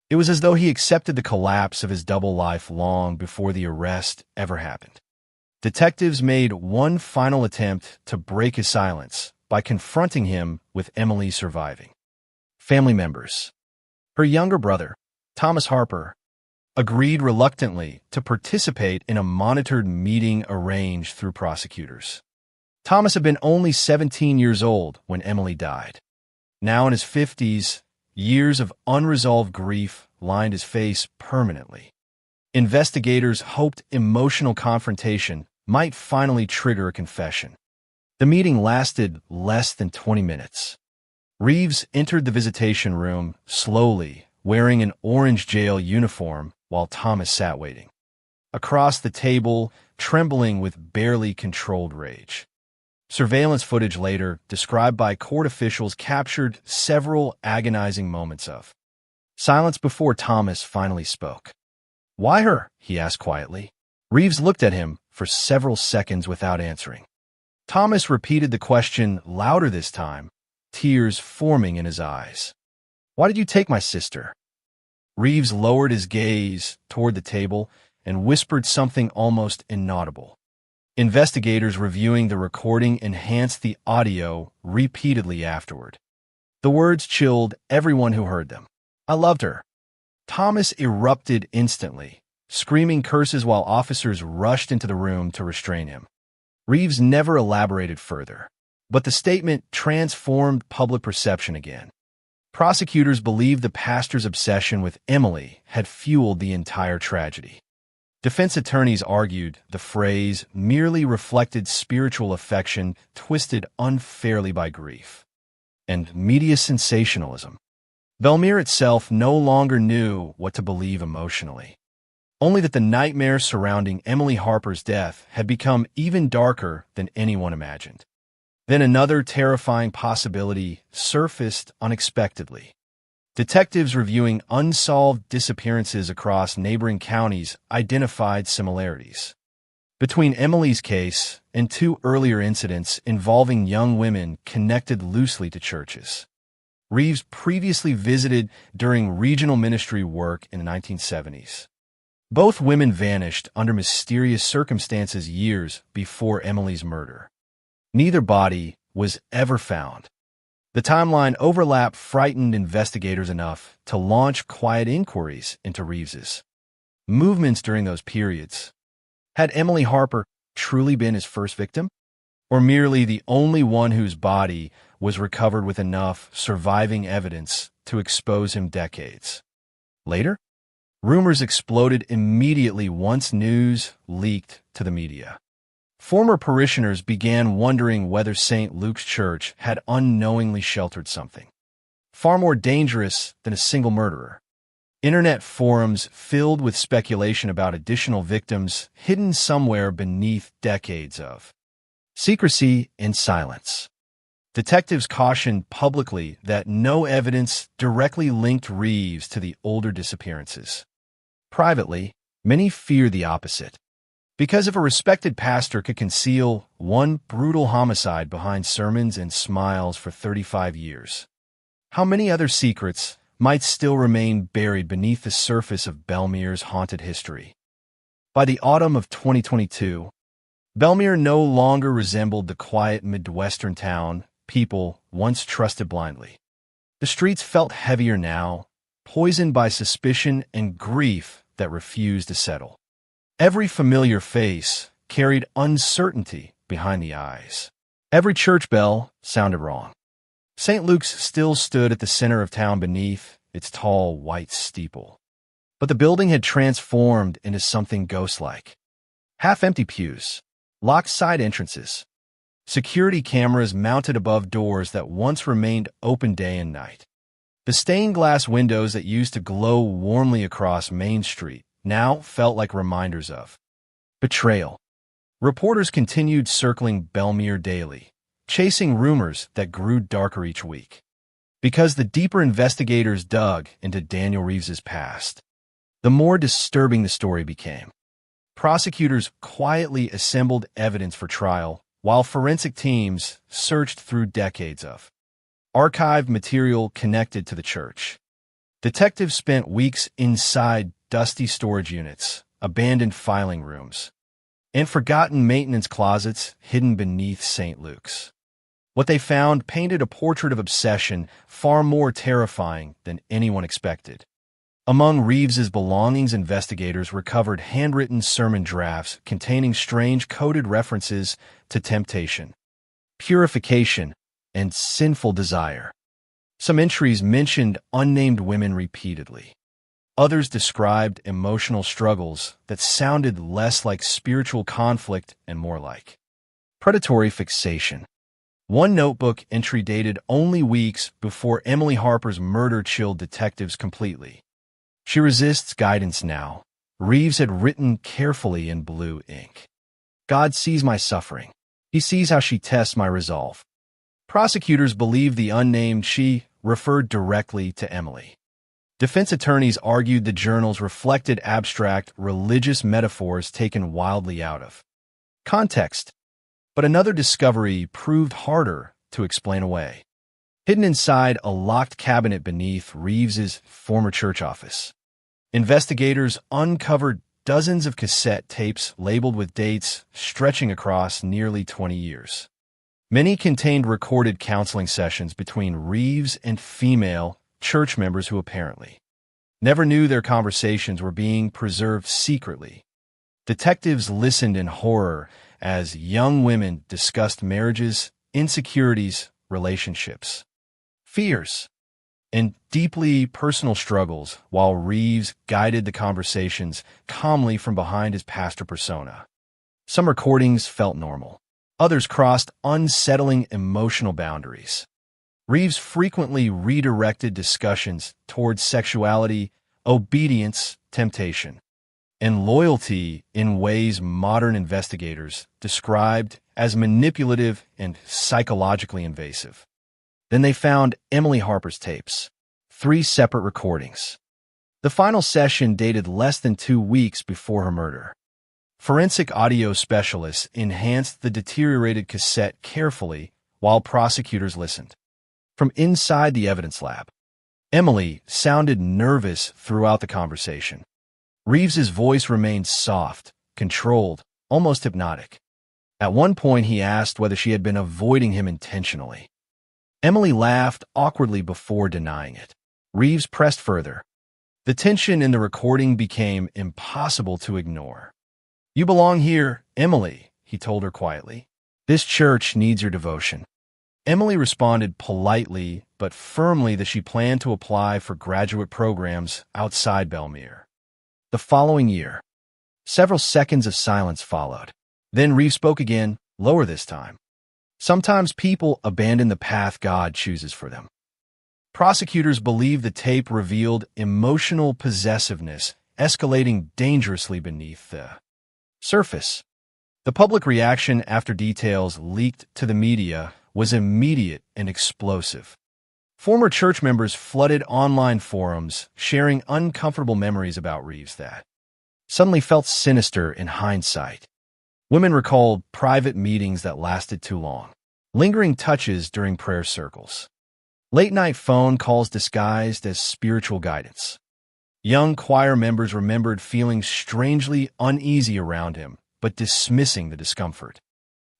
It was as though he accepted the collapse of his double life long before the arrest ever happened. Detectives made one final attempt to break his silence by confronting him with Emily surviving family members. Her younger brother, Thomas Harper, agreed reluctantly to participate in a monitored meeting arranged through prosecutors. Thomas had been only 17 years old when Emily died. Now in his 50s, years of unresolved grief lined his face permanently. Investigators hoped emotional confrontation might finally trigger a confession. The meeting lasted less than 20 minutes. Reeves entered the visitation room slowly, wearing an orange jail uniform, while Thomas sat waiting across the table, trembling with barely controlled rage. Surveillance footage later, described by court officials, captured several agonizing moments of silence before Thomas finally spoke. "Why her?" he asked quietly. Reeves looked at him for several seconds without answering. Thomas repeated the question louder this time, tears forming in his eyes. "Why did you take my sister?" Reeves lowered his gaze toward the table and whispered something almost inaudible. Investigators reviewing the recording enhanced the audio repeatedly afterward. The words chilled everyone who heard them. "I loved her." Thomas erupted instantly, screaming curses while officers rushed into the room to restrain him. Reeves never elaborated further, but the statement transformed public perception again. Prosecutors believed the pastor's obsession with Emily had fueled the entire tragedy. Defense attorneys argued the phrase merely reflected spiritual affection twisted unfairly by grief and media sensationalism. Belmere itself no longer knew what to believe emotionally, only that the nightmare surrounding Emily Harper's death had become even darker than anyone imagined. Then another terrifying possibility surfaced unexpectedly. Detectives reviewing unsolved disappearances across neighboring counties identified similarities between Emily's case and two earlier incidents involving young women connected loosely to churches. Reeves previously visited during regional ministry work in the 1970s. Both women vanished under mysterious circumstances years before Emily's murder. Neither body was ever found. The timeline overlap frightened investigators enough to launch quiet inquiries into Reeves's movements during those periods. Had Emily Harper truly been his first victim, or merely the only one whose body was recovered with enough surviving evidence to expose him decades later? Rumors exploded immediately once news leaked to the media. Former parishioners began wondering whether St. Luke's Church had unknowingly sheltered something far more dangerous than a single murderer. Internet forums filled with speculation about additional victims hidden somewhere beneath decades of secrecy and silence. Detectives cautioned publicly that no evidence directly linked Reeves to the older disappearances. Privately, many feared the opposite. Because if a respected pastor could conceal one brutal homicide behind sermons and smiles for 35 years, how many other secrets might still remain buried beneath the surface of Belmere's haunted history? By the autumn of 2022, Belmere no longer resembled the quiet Midwestern town people once trusted blindly. The streets felt heavier now, poisoned by suspicion and grief that refused to settle. Every familiar face carried uncertainty behind the eyes. Every church bell sounded wrong. St. Luke's still stood at the center of town beneath its tall white steeple. But the building had transformed into something ghost-like. Half-empty pews, locked side entrances, security cameras mounted above doors that once remained open day and night. The stained glass windows that used to glow warmly across Main Street now felt like reminders of betrayal. Reporters continued circling Belmere daily, chasing rumors that grew darker each week. Because the deeper investigators dug into Daniel Reeves's past, the more disturbing the story became. Prosecutors quietly assembled evidence for trial, while forensic teams searched through decades of archived material connected to the church. Detectives spent weeks inside dusty storage units, abandoned filing rooms, and forgotten maintenance closets hidden beneath St. Luke's. What they found painted a portrait of obsession far more terrifying than anyone expected. Among Reeves's belongings, investigators recovered handwritten sermon drafts containing strange coded references to temptation, purification, and sinful desire. Some entries mentioned unnamed women repeatedly. Others described emotional struggles that sounded less like spiritual conflict and more like predatory fixation. One notebook entry dated only weeks before Emily Harper's murder chilled detectives completely. She resists guidance now. Reeves had written carefully in blue ink. God sees my suffering. He sees how she tests my resolve. Prosecutors believed the unnamed she referred directly to Emily. Defense attorneys argued the journals reflected abstract religious metaphors taken wildly out of context. But another discovery proved harder to explain away. Hidden inside a locked cabinet beneath Reeves's former church office, investigators uncovered dozens of cassette tapes labeled with dates stretching across nearly 20 years. Many contained recorded counseling sessions between Reeves and female church members who apparently never knew their conversations were being preserved secretly. Detectives listened in horror as young women discussed marriages, insecurities, relationships, fears, and deeply personal struggles, while Reeves guided the conversations calmly from behind his pastor persona. Some recordings felt normal. Others crossed unsettling emotional boundaries. Reeves frequently redirected discussions towards sexuality, obedience, temptation, and loyalty in ways modern investigators described as manipulative and psychologically invasive. Then they found Emily Harper's tapes, 3 separate recordings. The final session dated less than 2 weeks before her murder. Forensic audio specialists enhanced the deteriorated cassette carefully while prosecutors listened. From inside the evidence lab, Emily sounded nervous throughout the conversation. Reeves's voice remained soft, controlled, almost hypnotic. At one point, he asked whether she had been avoiding him intentionally. Emily laughed awkwardly before denying it. Reeves pressed further. The tension in the recording became impossible to ignore. "You belong here, Emily," he told her quietly. "This church needs your devotion." Emily responded politely but firmly that she planned to apply for graduate programs outside Belmere. The following year, several seconds of silence followed. Then Reeves spoke again, lower this time. "Sometimes people abandon the path God chooses for them." Prosecutors believe the tape revealed emotional possessiveness escalating dangerously beneath the surface. The public reaction after details leaked to the media was immediate and explosive. Former church members flooded online forums, sharing uncomfortable memories about Reeves that suddenly felt sinister in hindsight. Women recalled private meetings that lasted too long, lingering touches during prayer circles, late-night phone calls disguised as spiritual guidance. Young choir members remembered feeling strangely uneasy around him, but dismissing the discomfort.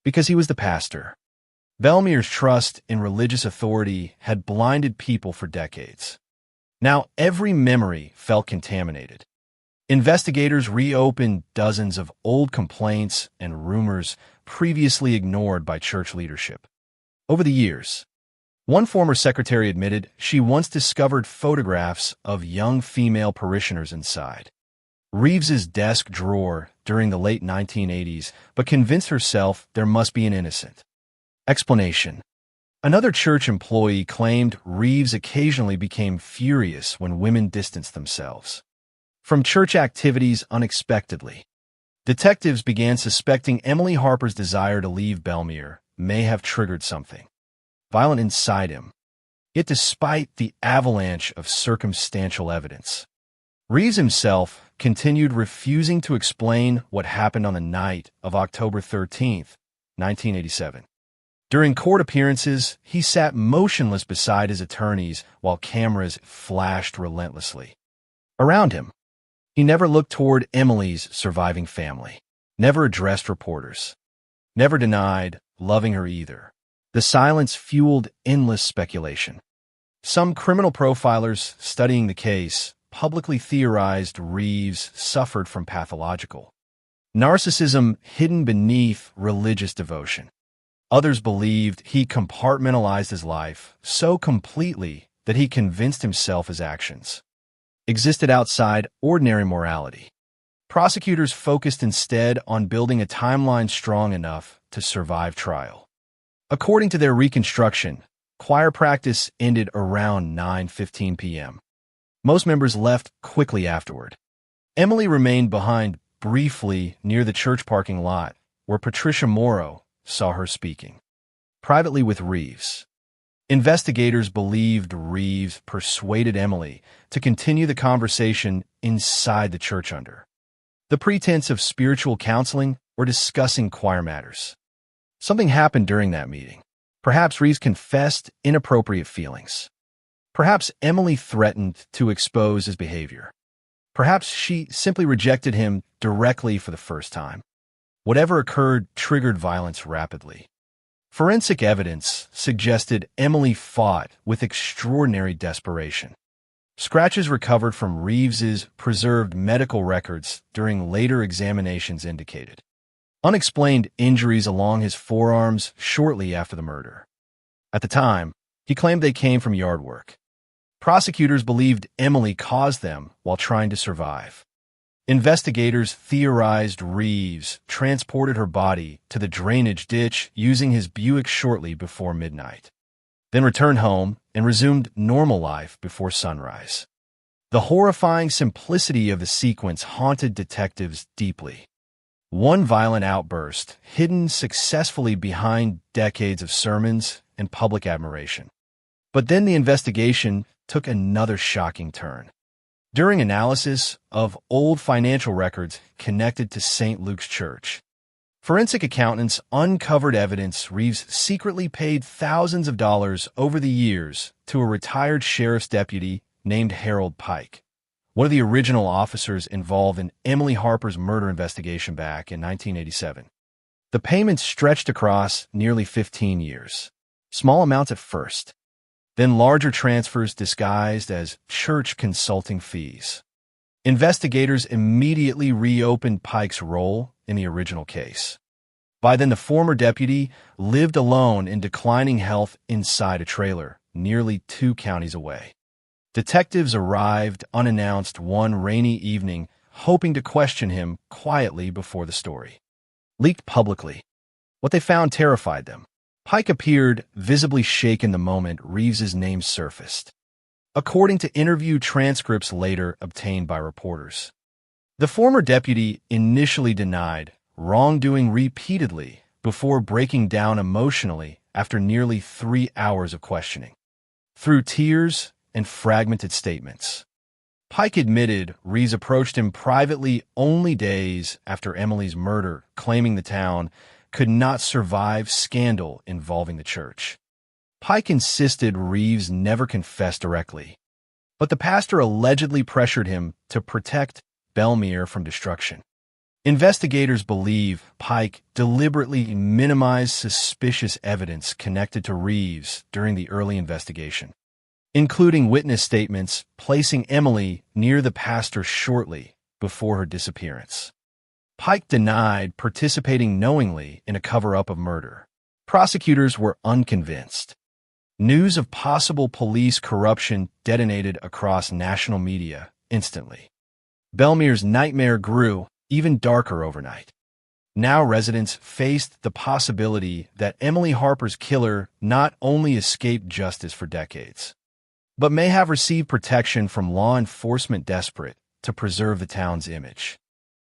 Because he was the pastor. Belmere's trust in religious authority had blinded people for decades. Now every memory felt contaminated. Investigators reopened dozens of old complaints and rumors previously ignored by church leadership. Over the years, one former secretary admitted she once discovered photographs of young female parishioners inside Reeves's desk drawer during the late 1980s, but convinced herself there must be an innocent explanation. Another church employee claimed Reeves occasionally became furious when women distanced themselves from church activities unexpectedly. Detectives began suspecting Emily Harper's desire to leave Belmere may have triggered something violent inside him. Yet despite the avalanche of circumstantial evidence, Reeves himself continued refusing to explain what happened on the night of October 13th, 1987. During court appearances, he sat motionless beside his attorneys while cameras flashed relentlessly around him. He never looked toward Emily's surviving family, never addressed reporters, never denied loving her either. The silence fueled endless speculation. Some criminal profilers studying the case publicly theorized Reeves suffered from pathological narcissism hidden beneath religious devotion. Others believed he compartmentalized his life so completely that he convinced himself his actions existed outside ordinary morality. Prosecutors focused instead on building a timeline strong enough to survive trial. According to their reconstruction, choir practice ended around 9:15 p.m. Most members left quickly afterward. Emily remained behind briefly near the church parking lot, where Patricia Morrow saw her speaking privately with Reeves. Investigators believed Reeves persuaded Emily to continue the conversation inside the church under the pretense of spiritual counseling or discussing choir matters. Something happened during that meeting. Perhaps Reeves confessed inappropriate feelings. Perhaps Emily threatened to expose his behavior. Perhaps she simply rejected him directly for the first time. Whatever occurred triggered violence rapidly. Forensic evidence suggested Emily fought with extraordinary desperation. Scratches recovered from Reeves's preserved medical records during later examinations indicated unexplained injuries along his forearms shortly after the murder. At the time, he claimed they came from yard work. Prosecutors believed Emily caused them while trying to survive. Investigators theorized Reeves transported her body to the drainage ditch using his Buick shortly before midnight, then returned home and resumed normal life before sunrise. The horrifying simplicity of the sequence haunted detectives deeply. One violent outburst, hidden successfully behind decades of sermons and public admiration. But then the investigation took another shocking turn. During analysis of old financial records connected to St. Luke's Church, forensic accountants uncovered evidence Reeves secretly paid thousands of dollars over the years to a retired sheriff's deputy named Harold Pike, one of the original officers involved in Emily Harper's murder investigation back in 1987. The payments stretched across nearly 15 years. Small amounts at first, then larger transfers disguised as church consulting fees. Investigators immediately reopened Pike's role in the original case. By then, the former deputy lived alone in declining health inside a trailer, nearly 2 counties away. Detectives arrived unannounced one rainy evening, hoping to question him quietly before the story leaked publicly. What they found terrified them. Pike appeared visibly shaken the moment Reeves's name surfaced, according to interview transcripts later obtained by reporters. The former deputy initially denied wrongdoing repeatedly before breaking down emotionally after nearly 3 hours of questioning. Through tears and fragmented statements, Pike admitted Reeves approached him privately only days after Emily's murder, claiming the town could not survive scandal involving the church. Pike insisted Reeves never confessed directly, but the pastor allegedly pressured him to protect Belmere from destruction. Investigators believe Pike deliberately minimized suspicious evidence connected to Reeves during the early investigation, including witness statements placing Emily near the pastor shortly before her disappearance. Pike denied participating knowingly in a cover-up of murder. Prosecutors were unconvinced. News of possible police corruption detonated across national media instantly. Bellemere's nightmare grew even darker overnight. Now residents faced the possibility that Emily Harper's killer not only escaped justice for decades, but may have received protection from law enforcement desperate to preserve the town's image.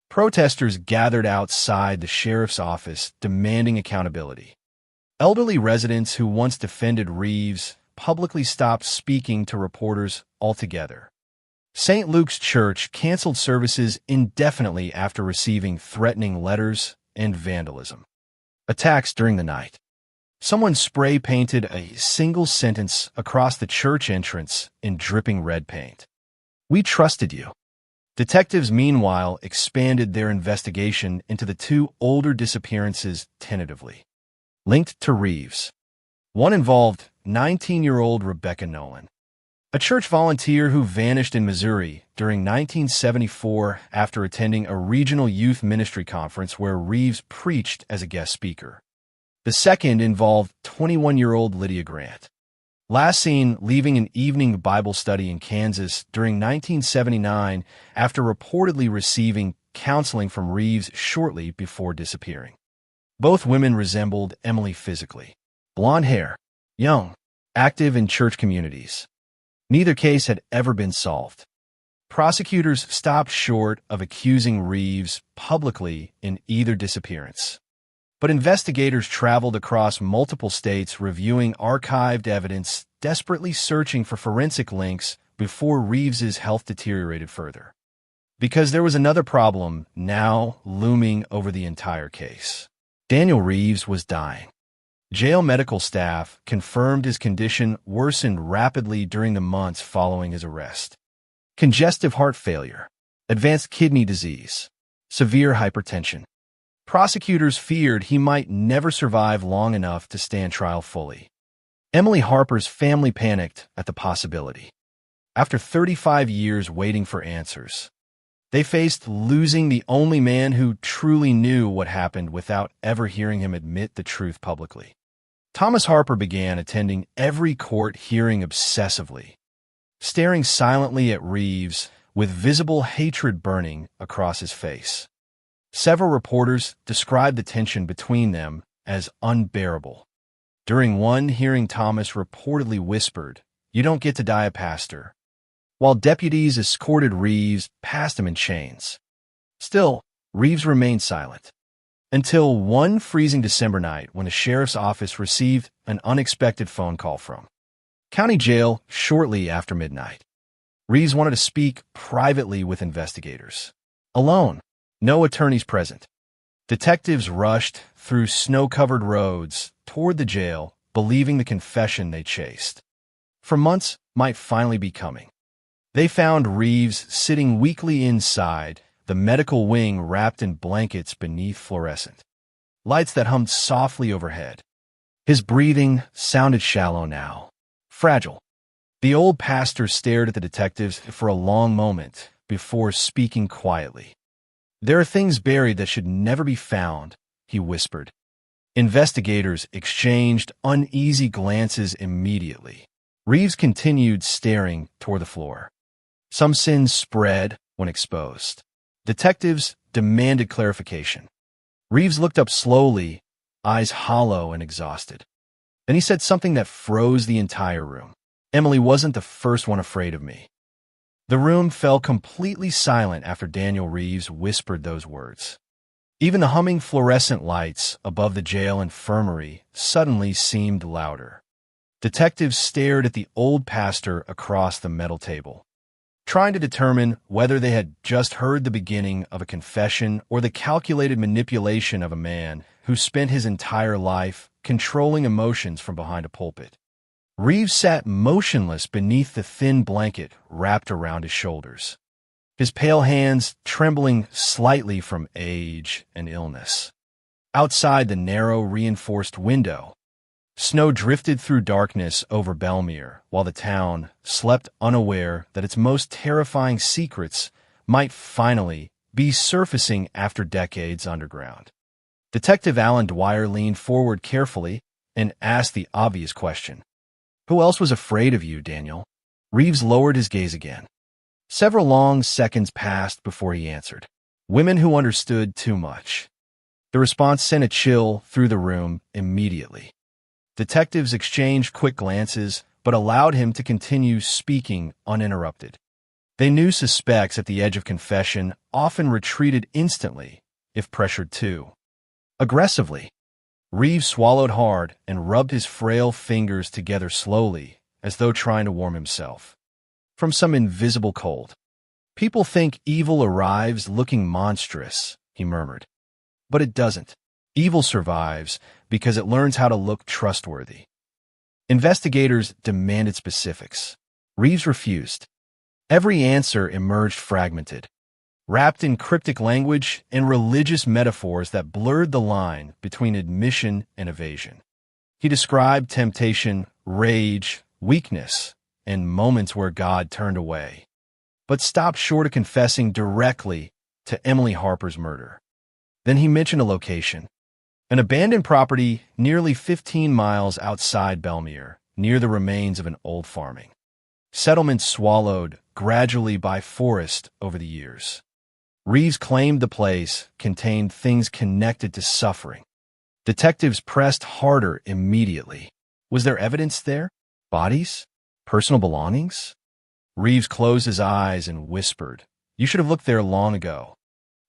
Protesters gathered outside the sheriff's office demanding accountability. Elderly residents who once defended Reeves publicly stopped speaking to reporters altogether. St. Luke's Church canceled services indefinitely after receiving threatening letters and vandalism. Attacks during the night. Someone spray-painted a single sentence across the church entrance in dripping red paint. "We trusted you." Detectives, meanwhile, expanded their investigation into the two older disappearances tentatively linked to Reeves. One involved 19-year-old Rebecca Nolan, a church volunteer who vanished in Missouri during 1974 after attending a regional youth ministry conference where Reeves preached as a guest speaker. The second involved 21-year-old Lydia Grant, last seen leaving an evening Bible study in Kansas during 1979 after reportedly receiving counseling from Reeves shortly before disappearing. Both women resembled Emily physically. Blonde hair, young, active in church communities. Neither case had ever been solved. Prosecutors stopped short of accusing Reeves publicly in either disappearance. But investigators traveled across multiple states reviewing archived evidence, desperately searching for forensic links before Reeves's health deteriorated further. Because there was another problem now looming over the entire case. Daniel Reeves was dying. Jail medical staff confirmed his condition worsened rapidly during the months following his arrest. Congestive heart failure, advanced kidney disease, severe hypertension. Prosecutors feared he might never survive long enough to stand trial fully. Emily Harper's family panicked at the possibility. After 35 years waiting for answers, they faced losing the only man who truly knew what happened without ever hearing him admit the truth publicly. Thomas Harper began attending every court hearing obsessively, staring silently at Reeves with visible hatred burning across his face. Several reporters described the tension between them as unbearable. During one hearing, Thomas reportedly whispered, "You don't get to die a pastor," while deputies escorted Reeves past him in chains. Still, Reeves remained silent. Until one freezing December night when the sheriff's office received an unexpected phone call from county jail shortly after midnight. Reeves wanted to speak privately with investigators. Alone, no attorneys present. Detectives rushed through snow-covered roads toward the jail, believing the confession they chased for months might finally be coming. They found Reeves sitting weakly inside the medical wing, wrapped in blankets beneath fluorescent lights that hummed softly overhead. His breathing sounded shallow now, fragile. The old pastor stared at the detectives for a long moment before speaking quietly. "There are things buried that should never be found," he whispered. Investigators exchanged uneasy glances immediately. Reeves continued staring toward the floor. Some sins spread when exposed. Detectives demanded clarification. Reeves looked up slowly, eyes hollow and exhausted. Then he said something that froze the entire room. "Emily wasn't the first one afraid of me." The room fell completely silent after Daniel Reeves whispered those words. Even the humming fluorescent lights above the jail infirmary suddenly seemed louder. Detectives stared at the old pastor across the metal table, trying to determine whether they had just heard the beginning of a confession or the calculated manipulation of a man who spent his entire life controlling emotions from behind a pulpit. Reeves sat motionless beneath the thin blanket wrapped around his shoulders. his pale hands trembling slightly from age and illness. Outside the narrow, reinforced window, snow drifted through darkness over Belmere while the town slept unaware that its most terrifying secrets might finally be surfacing after decades underground. Detective Alan Dwyer leaned forward carefully and asked the obvious question. "Who else was afraid of you, Daniel?" Reeves lowered his gaze again. Several long seconds passed before he answered. "Women who understood too much." The response sent a chill through the room immediately. Detectives exchanged quick glances, but allowed him to continue speaking uninterrupted. They knew suspects at the edge of confession often retreated instantly, if pressured too aggressively. Reeves swallowed hard and rubbed his frail fingers together slowly, as though trying to warm himself from some invisible cold. "People think evil arrives looking monstrous," he murmured. "But it doesn't. Evil survives because it learns how to look trustworthy." Investigators demanded specifics. Reeves refused. Every answer emerged fragmented, wrapped in cryptic language and religious metaphors that blurred the line between admission and evasion. He described temptation, rage, weakness, and moments where God turned away, but stopped short of confessing directly to Emily Harper's murder. Then he mentioned a location, an abandoned property nearly 15 miles outside Belmere, near the remains of an old farming settlement swallowed gradually by forest over the years. Reeves claimed the place contained things connected to suffering. Detectives pressed harder immediately. Was there evidence there? Bodies? Personal belongings? Reeves closed his eyes and whispered, "You should have looked there long ago."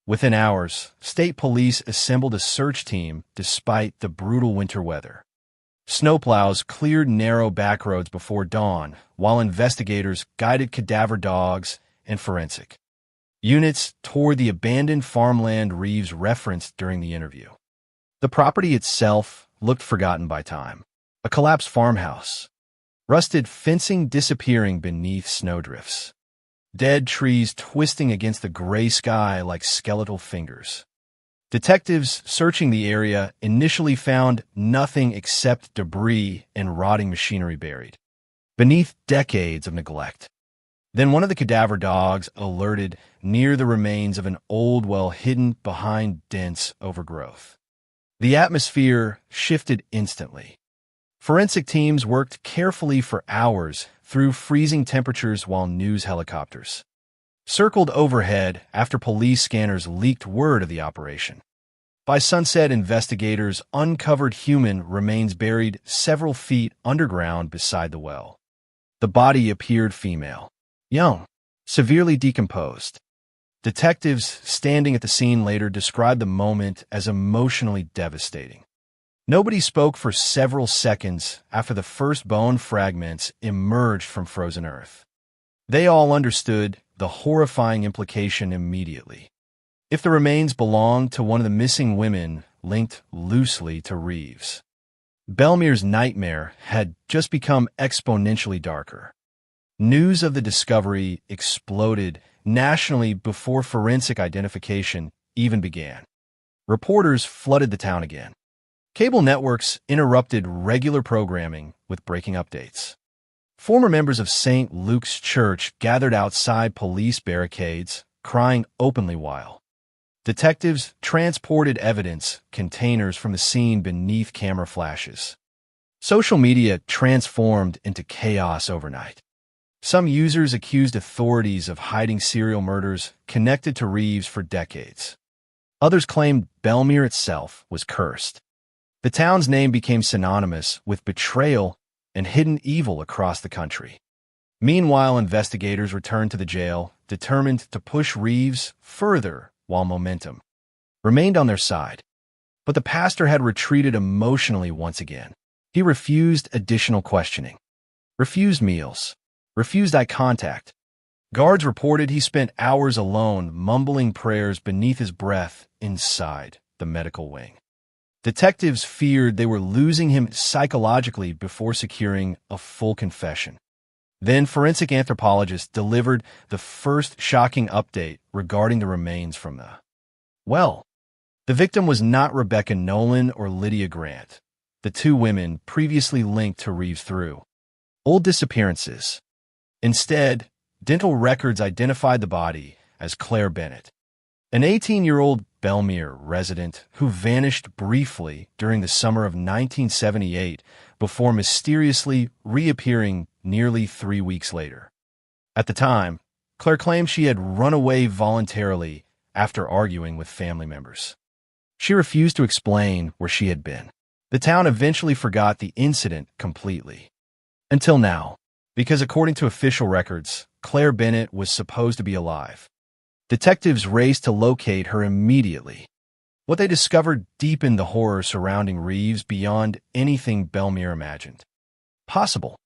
Within hours, state police assembled a search team despite the brutal winter weather. Snowplows cleared narrow backroads before dawn, while investigators guided cadaver dogs and forensic units toward the abandoned farmland Reeves referenced during the interview. The property itself looked forgotten by time. A collapsed farmhouse, rusted fencing disappearing beneath snowdrifts, dead trees twisting against the gray sky like skeletal fingers. Detectives searching the area initially found nothing except debris and rotting machinery buried beneath decades of neglect. Then one of the cadaver dogs alerted near the remains of an old well hidden behind dense overgrowth. The atmosphere shifted instantly. Forensic teams worked carefully for hours through freezing temperatures while news helicopters circled overhead after police scanners leaked word of the operation. By sunset, investigators uncovered human remains buried several feet underground beside the well. The body appeared female, young, severely decomposed. Detectives standing at the scene later described the moment as emotionally devastating. Nobody spoke for several seconds after the first bone fragments emerged from frozen earth. They all understood the horrifying implication immediately. If the remains belonged to one of the missing women linked loosely to Reeves, Belmere's nightmare had just become exponentially darker. News of the discovery exploded nationally before forensic identification even began. Reporters flooded the town again. Cable networks interrupted regular programming with breaking updates. Former members of St. Luke's Church gathered outside police barricades, crying openly while detectives transported evidence containers from the scene beneath camera flashes. Social media transformed into chaos overnight. Some users accused authorities of hiding serial murders connected to Reeves for decades. Others claimed Belmere itself was cursed. The town's name became synonymous with betrayal and hidden evil across the country. Meanwhile, investigators returned to the jail, determined to push Reeves further while momentum remained on their side. But the pastor had retreated emotionally once again. He refused additional questioning, refused meals, refused eye contact. Guards reported he spent hours alone mumbling prayers beneath his breath inside the medical wing. Detectives feared they were losing him psychologically before securing a full confession. Then forensic anthropologists delivered the first shocking update regarding the remains from the well. The victim was not Rebecca Nolan or Lydia Grant, the two women previously linked to Reeves through old disappearances. Instead, dental records identified the body as Claire Bennett, an 18-year-old Belmere resident who vanished briefly during the summer of 1978 before mysteriously reappearing nearly 3 weeks later. At the time, Claire claimed she had run away voluntarily after arguing with family members. She refused to explain where she had been. The town eventually forgot the incident completely. Until now, because according to official records, Claire Bennett was supposed to be alive. Detectives raced to locate her immediately. What they discovered deepened the horror surrounding Reeves beyond anything Belmere imagined possible.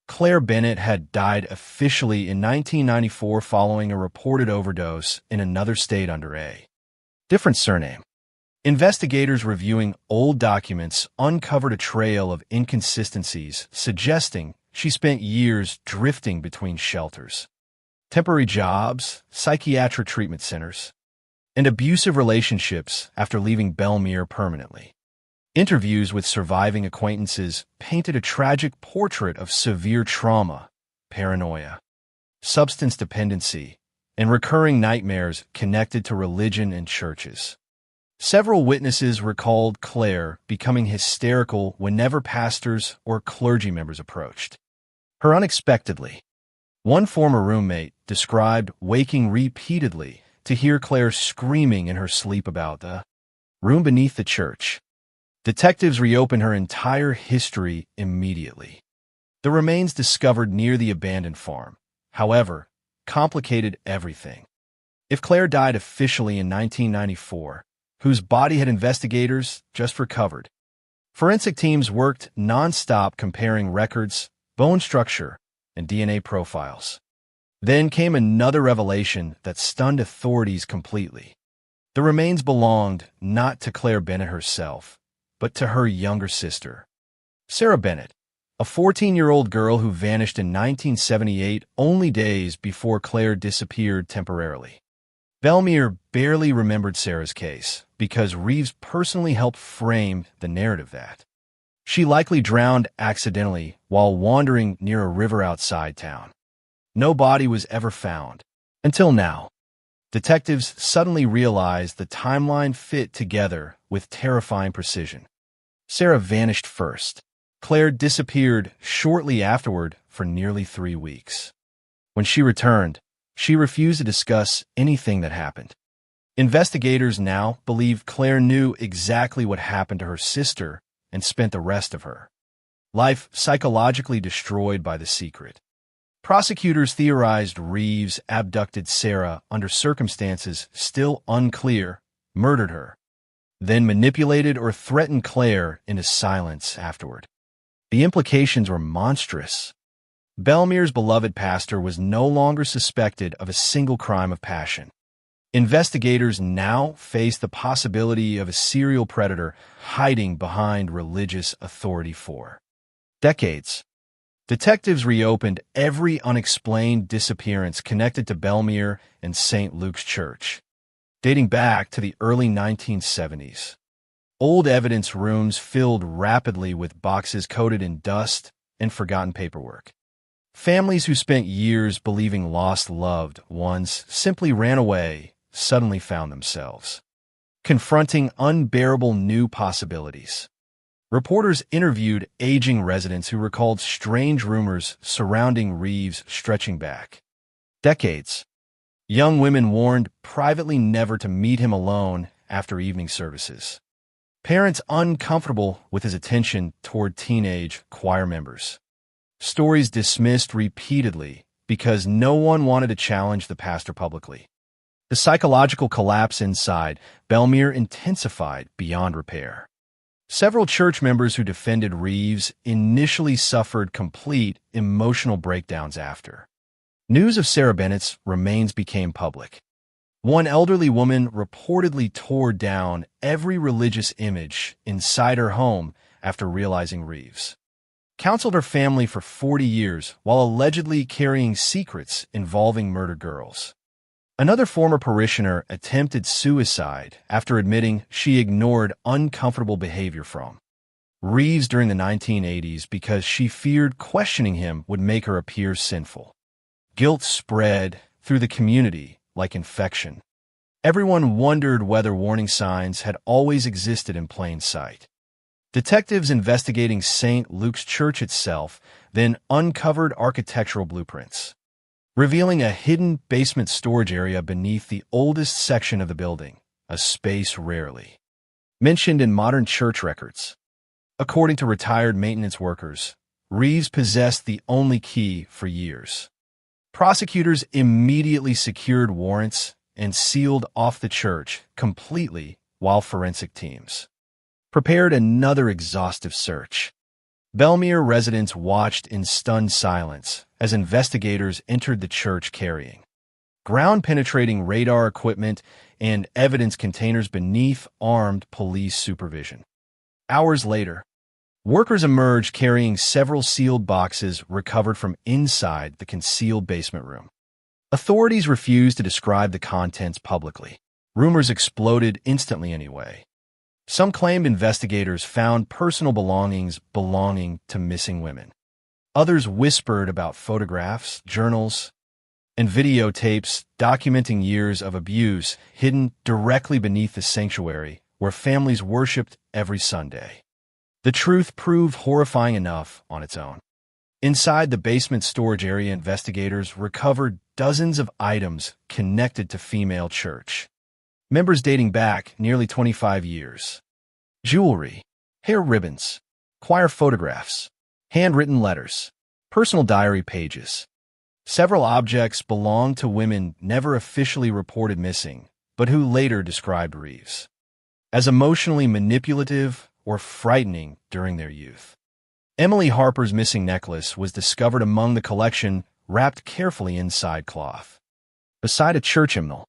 Claire Bennett had died officially in 1994 following a reported overdose in another state under a different surname. Investigators reviewing old documents uncovered a trail of inconsistencies suggesting she spent years drifting between shelters, temporary jobs, psychiatric treatment centers, and abusive relationships after leaving Belmere permanently. Interviews with surviving acquaintances painted a tragic portrait of severe trauma, paranoia, substance dependency, and recurring nightmares connected to religion and churches. Several witnesses recalled Claire becoming hysterical whenever pastors or clergy members approached her unexpectedly. One former roommate described waking repeatedly to hear Claire screaming in her sleep about the room beneath the church. Detectives reopened her entire history immediately. The remains discovered near the abandoned farm, however, complicated everything. If Claire died officially in 1994, whose body had investigators just recovered? Forensic teams worked non-stop comparing records, bone structure, and DNA profiles. Then came another revelation that stunned authorities completely. The remains belonged not to Claire Bennett herself, but to her younger sister, Sarah Bennett, a 14-year-old girl who vanished in 1978, only days before Claire disappeared temporarily. Belmere barely remembered Sarah's case because Reeves personally helped frame the narrative that she likely drowned accidentally while wandering near a river outside town. No body was ever found. Until now, detectives suddenly realized the timeline fit together with terrifying precision. Sarah vanished first. Claire disappeared shortly afterward for nearly 3 weeks. When she returned, she refused to discuss anything that happened. Investigators now believe Claire knew exactly what happened to her sister and spent the rest of her life psychologically destroyed by the secret. Prosecutors theorized Reeves abducted Sarah under circumstances still unclear, murdered her, then manipulated or threatened Claire into silence afterward. The implications were monstrous. Belmere's beloved pastor was no longer suspected of a single crime of passion. Investigators now faced the possibility of a serial predator hiding behind religious authority for decades. Detectives reopened every unexplained disappearance connected to Belmere and St. Luke's Church, dating back to the early 1970s. Old evidence rooms filled rapidly with boxes coated in dust and forgotten paperwork. Families who spent years believing lost loved ones simply ran away suddenly found themselves confronting unbearable new possibilities. Reporters interviewed aging residents who recalled strange rumors surrounding Reeves stretching back decades. Young women warned privately never to meet him alone after evening services. Parents uncomfortable with his attention toward teenage choir members. Stories dismissed repeatedly because no one wanted to challenge the pastor publicly. The psychological collapse inside Belmere intensified beyond repair. Several church members who defended Reeves initially suffered complete emotional breakdowns after news of Sarah Bennett's remains became public. One elderly woman reportedly tore down every religious image inside her home after realizing Reeves' counseled her family for 40 years while allegedly carrying secrets involving murdered girls. Another former parishioner attempted suicide after admitting she ignored uncomfortable behavior from Reeves during the 1980s because she feared questioning him would make her appear sinful. Guilt spread through the community like infection. Everyone wondered whether warning signs had always existed in plain sight. Detectives investigating St. Luke's Church itself then uncovered architectural blueprints, revealing a hidden basement storage area beneath the oldest section of the building, a space rarely mentioned in modern church records. According to retired maintenance workers, Reeves possessed the only key for years. Prosecutors immediately secured warrants and sealed off the church completely while forensic teams prepared another exhaustive search. Belmere residents watched in stunned silence as investigators entered the church carrying ground-penetrating radar equipment and evidence containers beneath armed police supervision. Hours later, workers emerged carrying several sealed boxes recovered from inside the concealed basement room. Authorities refused to describe the contents publicly. Rumors exploded instantly anyway. Some claimed investigators found personal belongings belonging to missing women. Others whispered about photographs, journals, and videotapes documenting years of abuse hidden directly beneath the sanctuary where families worshipped every Sunday. The truth proved horrifying enough on its own. Inside the basement storage area, investigators recovered dozens of items connected to female church members dating back nearly 25 years. Jewelry, hair ribbons, choir photographs, handwritten letters, personal diary pages. Several objects belonged to women never officially reported missing, but who later described Reeves as emotionally manipulative or frightening during their youth. Emily Harper's missing necklace was discovered among the collection, wrapped carefully inside cloth, beside a church hymnal.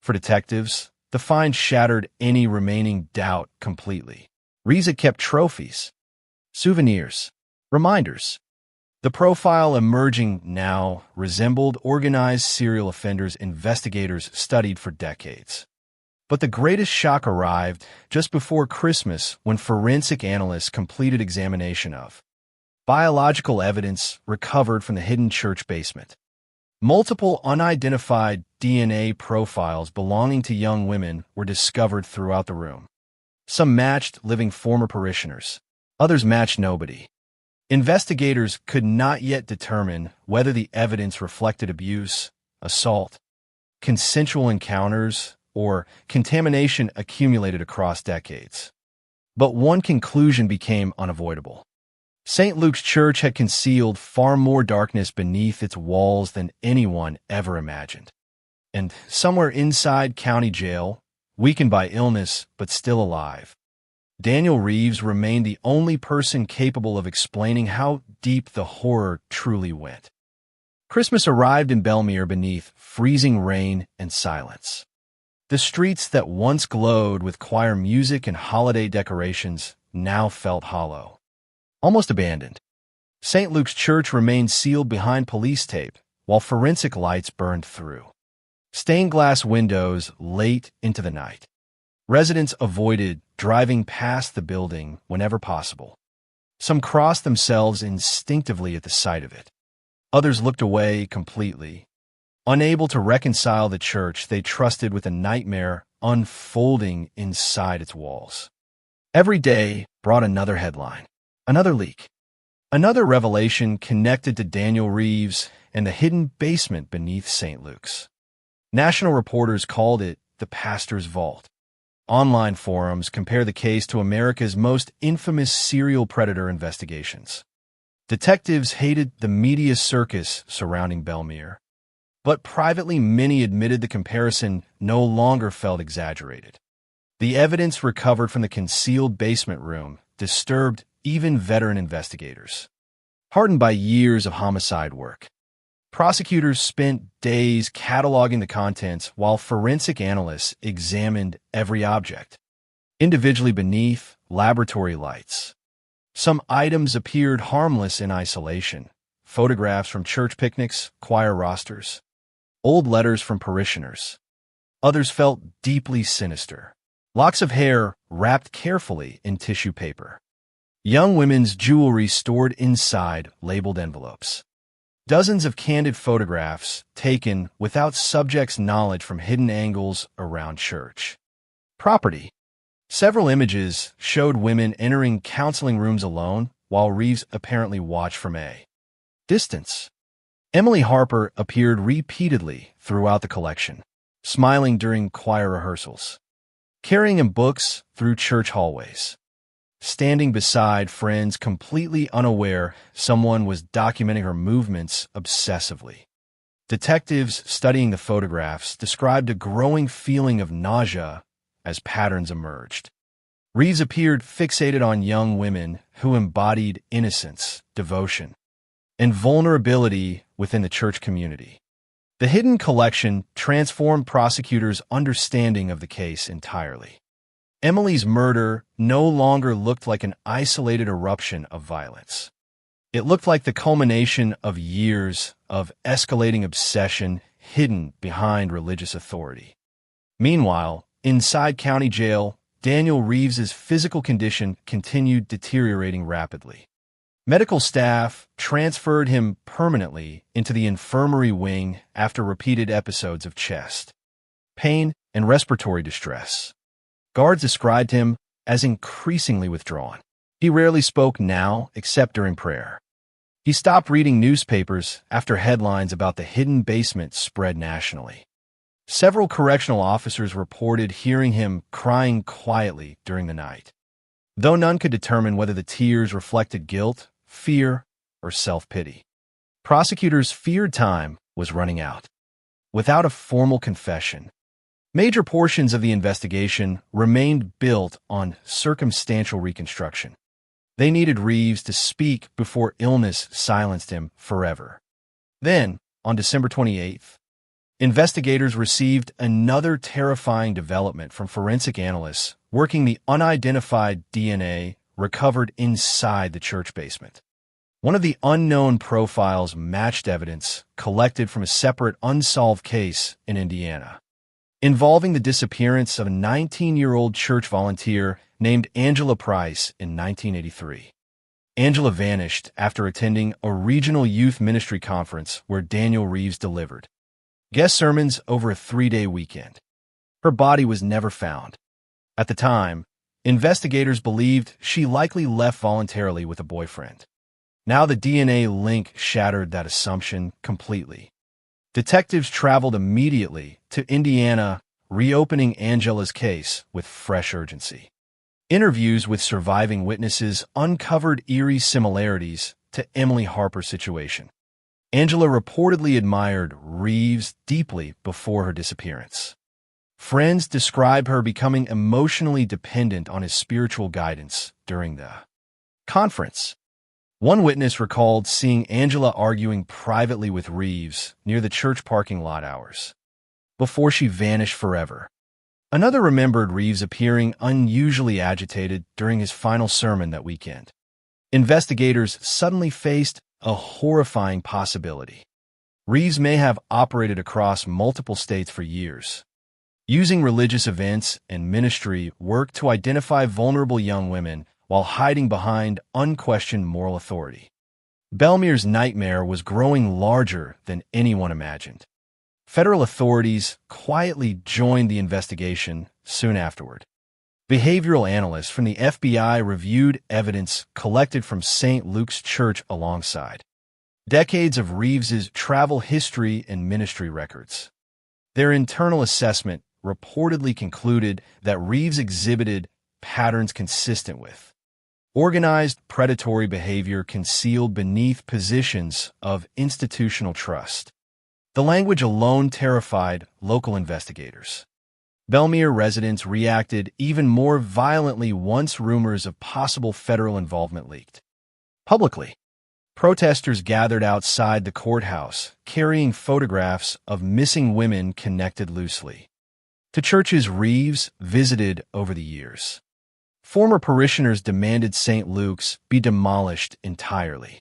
For detectives, the find shattered any remaining doubt completely. Reeves had kept trophies, souvenirs, reminders. The profile emerging now resembled organized serial offenders investigators studied for decades. But the greatest shock arrived just before Christmas when forensic analysts completed examination of biological evidence recovered from the hidden church basement. Multiple unidentified DNA profiles belonging to young women were discovered throughout the room. Some matched living former parishioners. Others matched nobody. Investigators could not yet determine whether the evidence reflected abuse, assault, consensual encounters, or contamination accumulated across decades. But one conclusion became unavoidable. St. Luke's Church had concealed far more darkness beneath its walls than anyone ever imagined. And somewhere inside county jail, weakened by illness but still alive, Daniel Reeves remained the only person capable of explaining how deep the horror truly went. Christmas arrived in Belmere beneath freezing rain and silence. The streets that once glowed with choir music and holiday decorations now felt hollow, almost abandoned. St. Luke's Church remained sealed behind police tape while forensic lights burned through stained glass windows late into the night. Residents avoided driving past the building whenever possible. Some crossed themselves instinctively at the sight of it. Others looked away completely, unable to reconcile the church they trusted with a nightmare unfolding inside its walls. Every day brought another headline, another leak, another revelation connected to Daniel Reeves and the hidden basement beneath St. Luke's. National reporters called it the pastor's vault. Online forums compare the case to America's most infamous serial predator investigations. Detectives hated the media circus surrounding Belmere, but privately many admitted the comparison no longer felt exaggerated. The evidence recovered from the concealed basement room disturbed even veteran investigators. Hardened by years of homicide work, prosecutors spent days cataloging the contents while forensic analysts examined every object, individually beneath laboratory lights. Some items appeared harmless in isolation. Photographs from church picnics, choir rosters, old letters from parishioners. Others felt deeply sinister. Locks of hair wrapped carefully in tissue paper. Young women's jewelry stored inside labeled envelopes. Dozens of candid photographs taken without subjects' knowledge from hidden angles around church property. Several images showed women entering counseling rooms alone while Reeves apparently watched from a distance. Emily Harper appeared repeatedly throughout the collection, smiling during choir rehearsals, carrying in books through church hallways, standing beside friends completely unaware someone was documenting her movements obsessively. Detectives studying the photographs described a growing feeling of nausea as patterns emerged. Reeves appeared fixated on young women who embodied innocence, devotion, and vulnerability within the church community. The hidden collection transformed prosecutors' understanding of the case entirely. Emily's murder no longer looked like an isolated eruption of violence. It looked like the culmination of years of escalating obsession hidden behind religious authority. Meanwhile, inside county jail, Daniel Reeves's physical condition continued deteriorating rapidly. Medical staff transferred him permanently into the infirmary wing after repeated episodes of chest pain and respiratory distress. Guards described him as increasingly withdrawn. He rarely spoke now except during prayer. He stopped reading newspapers after headlines about the hidden basement spread nationally. Several correctional officers reported hearing him crying quietly during the night, though none could determine whether the tears reflected guilt, fear, or self-pity. Prosecutors feared time was running out. Without a formal confession, major portions of the investigation remained built on circumstantial reconstruction. They needed Reeves to speak before illness silenced him forever. Then, on December 28th, investigators received another terrifying development from forensic analysts working the unidentified DNA recovered inside the church basement. One of the unknown profiles matched evidence collected from a separate unsolved case in Indiana, involving the disappearance of a 19-year-old church volunteer named Angela Price in 1983. Angela vanished after attending a regional youth ministry conference where Daniel Reeves delivered guest sermons over a 3-day weekend. Her body was never found. At the time, investigators believed she likely left voluntarily with a boyfriend. Now the DNA link shattered that assumption completely. Detectives traveled immediately to Indiana, reopening Angela's case with fresh urgency. Interviews with surviving witnesses uncovered eerie similarities to Emily Harper's situation. Angela reportedly admired Reeves deeply before her disappearance. Friends describe her becoming emotionally dependent on his spiritual guidance during the conference. One witness recalled seeing Angela arguing privately with Reeves near the church parking lot hours, before she vanished forever. Another remembered Reeves appearing unusually agitated during his final sermon that weekend. Investigators suddenly faced a horrifying possibility. Reeves may have operated across multiple states for years, using religious events and ministry work to identify vulnerable young women while hiding behind unquestioned moral authority. Belmere's nightmare was growing larger than anyone imagined. Federal authorities quietly joined the investigation soon afterward. Behavioral analysts from the FBI reviewed evidence collected from St. Luke's Church alongside decades of Reeves's travel history and ministry records. Their internal assessment reportedly concluded that Reeves exhibited patterns consistent with organized predatory behavior concealed beneath positions of institutional trust. The language alone terrified local investigators. Belmere residents reacted even more violently once rumors of possible federal involvement leaked. Publicly, protesters gathered outside the courthouse, carrying photographs of missing women connected loosely to churches Reeves visited over the years. Former parishioners demanded St. Luke's be demolished entirely.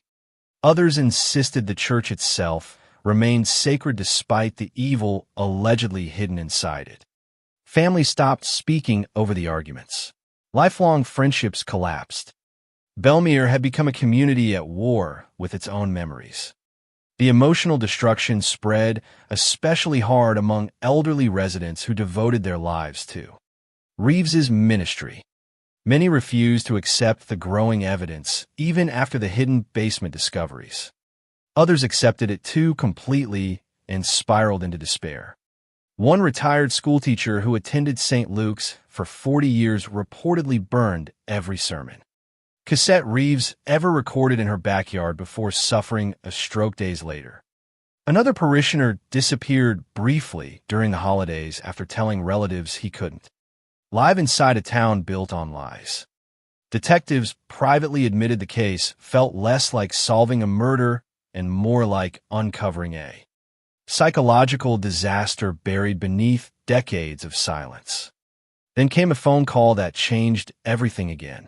Others insisted the church itself remained sacred despite the evil allegedly hidden inside it. Families stopped speaking over the arguments. Lifelong friendships collapsed. Belmere had become a community at war with its own memories. The emotional destruction spread especially hard among elderly residents who devoted their lives to Reeves's ministry. Many refused to accept the growing evidence, even after the hidden basement discoveries. Others accepted it too completely and spiraled into despair. One retired schoolteacher who attended St. Luke's for 40 years reportedly burned every sermon. Cassette Reeves ever recorded in her backyard before suffering a stroke days later. Another parishioner disappeared briefly during the holidays after telling relatives he couldn't. Live inside a town built on lies. Detectives privately admitted the case felt less like solving a murder and more like uncovering a psychological disaster buried beneath decades of silence. Then came a phone call that changed everything again.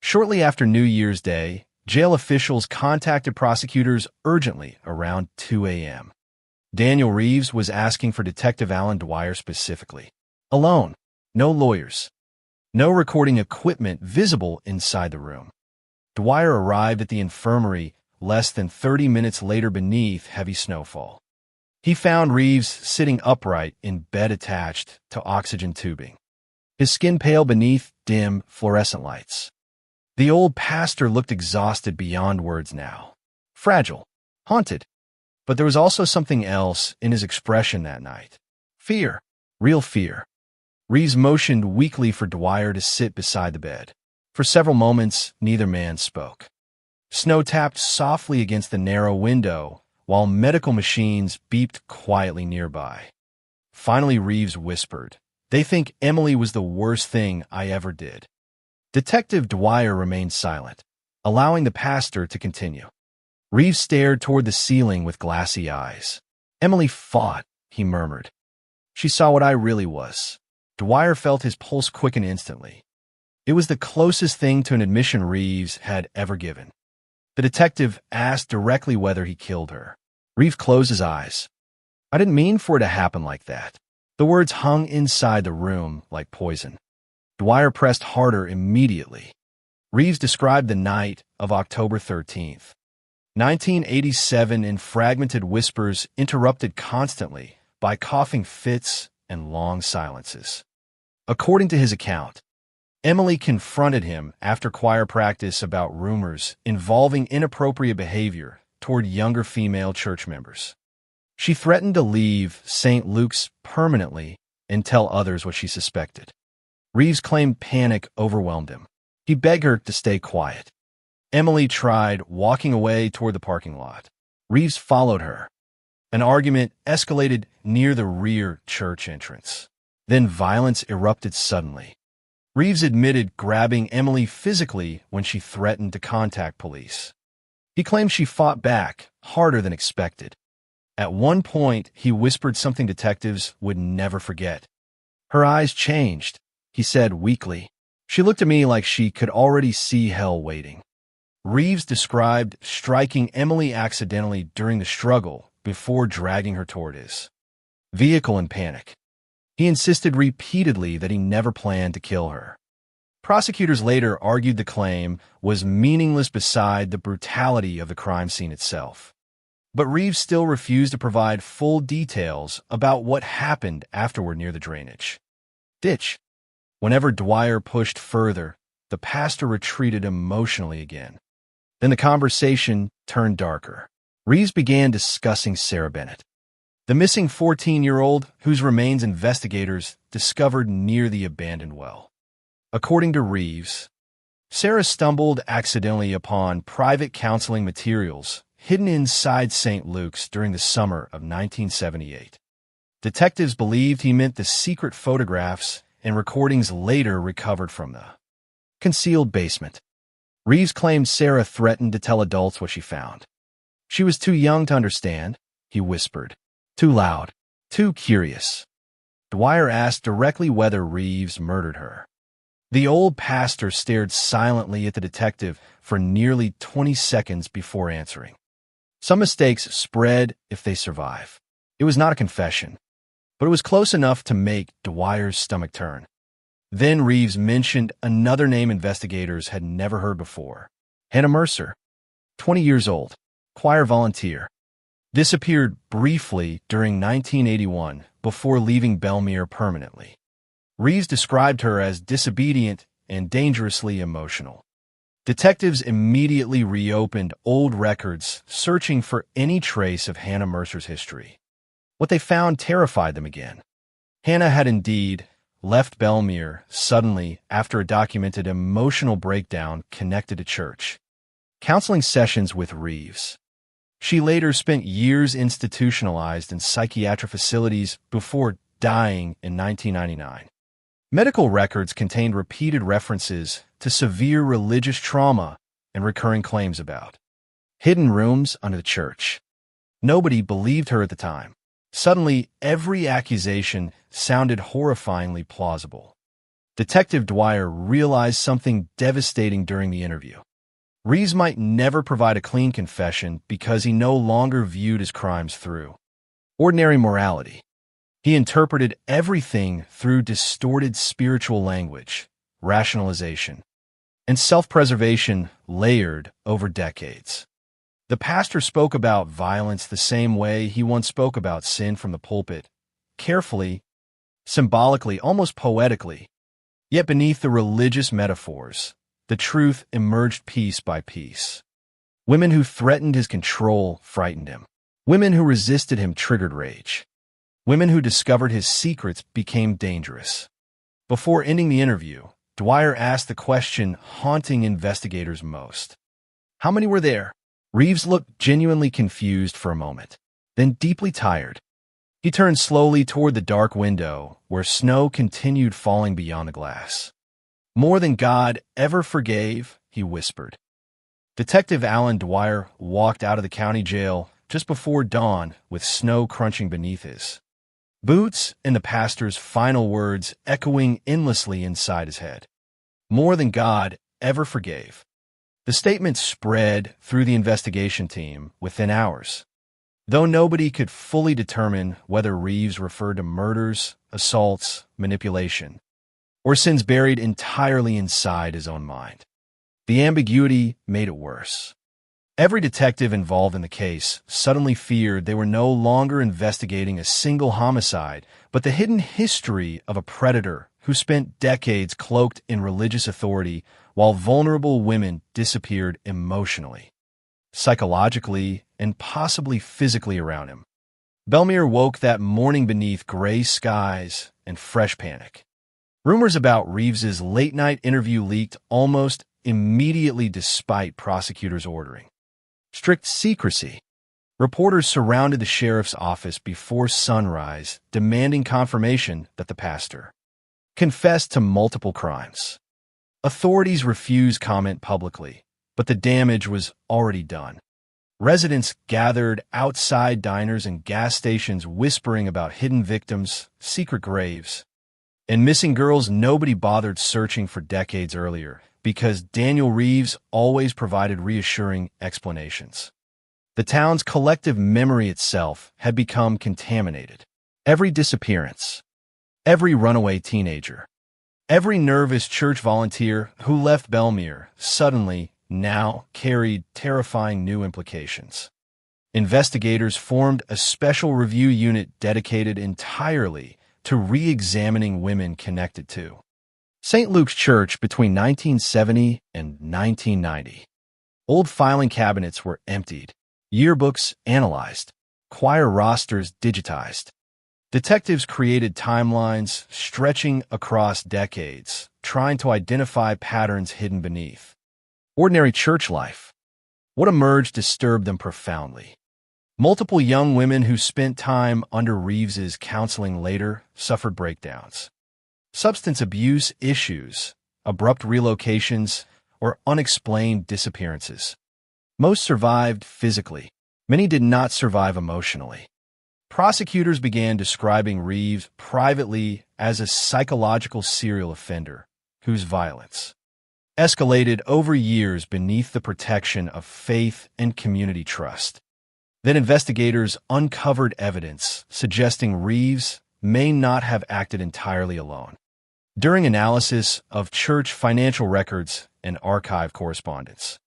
Shortly after New Year's Day, jail officials contacted prosecutors urgently around 2 a.m. Daniel Reeves was asking for Detective Alan Dwyer specifically. Alone. No lawyers. No recording equipment visible inside the room. Dwyer arrived at the infirmary less than 30 minutes later beneath heavy snowfall. He found Reeves sitting upright in bed attached to oxygen tubing. His skin pale beneath dim fluorescent lights. The old pastor looked exhausted beyond words now. Fragile. Haunted. But there was also something else in his expression that night. Fear. Real fear. Reeves motioned weakly for Dwyer to sit beside the bed. For several moments, neither man spoke. Snow tapped softly against the narrow window, while medical machines beeped quietly nearby. Finally, Reeves whispered, "They think Emily was the worst thing I ever did." Detective Dwyer remained silent, allowing the pastor to continue. Reeves stared toward the ceiling with glassy eyes. "Emily fought," he murmured. "She saw what I really was." Dwyer felt his pulse quicken instantly. It was the closest thing to an admission Reeves had ever given. The detective asked directly whether he killed her. Reeves closed his eyes. "I didn't mean for it to happen like that." The words hung inside the room like poison. Dwyer pressed harder immediately. Reeves described the night of October 13th. 1987 in fragmented whispers interrupted constantly by coughing fits and long silences. According to his account, Emily confronted him after choir practice about rumors involving inappropriate behavior toward younger female church members. She threatened to leave St. Luke's permanently and tell others what she suspected. Reeves claimed panic overwhelmed him. He begged her to stay quiet. Emily tried walking away toward the parking lot. Reeves followed her. An argument escalated near the rear church entrance. Then violence erupted suddenly. Reeves admitted grabbing Emily physically when she threatened to contact police. He claimed she fought back, harder than expected. At one point, he whispered something detectives would never forget. "Her eyes changed," he said weakly. "She looked at me like she could already see hell waiting." Reeves described striking Emily accidentally during the struggle before dragging her toward his vehicle in panic. He insisted repeatedly that he never planned to kill her. Prosecutors later argued the claim was meaningless beside the brutality of the crime scene itself. But Reeves still refused to provide full details about what happened afterward near the drainage ditch. Whenever Dwyer pushed further, the pastor retreated emotionally again. Then the conversation turned darker. Reeves began discussing Sarah Bennett, the missing 14-year-old whose remains investigators discovered near the abandoned well. According to Reeves, Sarah stumbled accidentally upon private counseling materials hidden inside St. Luke's during the summer of 1978. Detectives believed he meant the secret photographs and recordings later recovered from the concealed basement. Reeves claimed Sarah threatened to tell adults what she found. She was too young to understand, he whispered. Too loud. Too curious. Dwyer asked directly whether Reeves murdered her. The old pastor stared silently at the detective for nearly 20 seconds before answering. Some mistakes spread if they survive. It was not a confession, but it was close enough to make Dwyer's stomach turn. Then Reeves mentioned another name investigators had never heard before. Hannah Mercer, 20 years old, choir volunteer. Disappeared briefly during 1981 before leaving Belmere permanently. Reeves described her as disobedient and dangerously emotional. Detectives immediately reopened old records, searching for any trace of Hannah Mercer's history. What they found terrified them again. Hannah had indeed left Belmere suddenly after a documented emotional breakdown connected to church. Counseling sessions with Reeves. She later spent years institutionalized in psychiatric facilities before dying in 1999. Medical records contained repeated references to severe religious trauma and recurring claims about hidden rooms under the church. Nobody believed her at the time. Suddenly, every accusation sounded horrifyingly plausible. Detective Dwyer realized something devastating during the interview. Reeves might never provide a clean confession because he no longer viewed his crimes through ordinary morality. He interpreted everything through distorted spiritual language, rationalization, and self-preservation layered over decades. The pastor spoke about violence the same way he once spoke about sin from the pulpit, carefully, symbolically, almost poetically. Yet beneath the religious metaphors, the truth emerged piece by piece. Women who threatened his control frightened him. Women who resisted him triggered rage. Women who discovered his secrets became dangerous. Before ending the interview, Dwyer asked the question haunting investigators most. How many were there? Reeves looked genuinely confused for a moment, then deeply tired. He turned slowly toward the dark window where snow continued falling beyond the glass. More than God ever forgave, he whispered. Detective Alan Dwyer walked out of the county jail just before dawn with snow crunching beneath his boots and the pastor's final words echoing endlessly inside his head. More than God ever forgave. The statement spread through the investigation team within hours. Though nobody could fully determine whether Reeves referred to murders, assaults, manipulation, or sins buried entirely inside his own mind. The ambiguity made it worse. Every detective involved in the case suddenly feared they were no longer investigating a single homicide, but the hidden history of a predator who spent decades cloaked in religious authority while vulnerable women disappeared emotionally, psychologically, and possibly physically around him. Belmere woke that morning beneath gray skies and fresh panic. Rumors about Reeves's late-night interview leaked almost immediately despite prosecutors' ordering strict secrecy. Reporters surrounded the sheriff's office before sunrise, demanding confirmation that the pastor confessed to multiple crimes. Authorities refused comment publicly, but the damage was already done. Residents gathered outside diners and gas stations whispering about hidden victims, secret graves, and missing girls nobody bothered searching for decades earlier because Daniel Reeves always provided reassuring explanations. The town's collective memory itself had become contaminated. Every disappearance, every runaway teenager, every nervous church volunteer who left Belmere suddenly now carried terrifying new implications. Investigators formed a special review unit dedicated entirely to re-examining women connected to St. Luke's Church between 1970 and 1990. Old filing cabinets were emptied, yearbooks analyzed, choir rosters digitized. Detectives created timelines stretching across decades, trying to identify patterns hidden beneath ordinary church life. What emerged disturbed them profoundly. Multiple young women who spent time under Reeves's counseling later suffered breakdowns. Substance abuse issues, abrupt relocations, or unexplained disappearances. Most survived physically. Many did not survive emotionally. Prosecutors began describing Reeves privately as a psychological serial offender whose violence escalated over years beneath the protection of faith and community trust. Then investigators uncovered evidence suggesting Reeves may not have acted entirely alone. During analysis of church financial records and archive correspondence,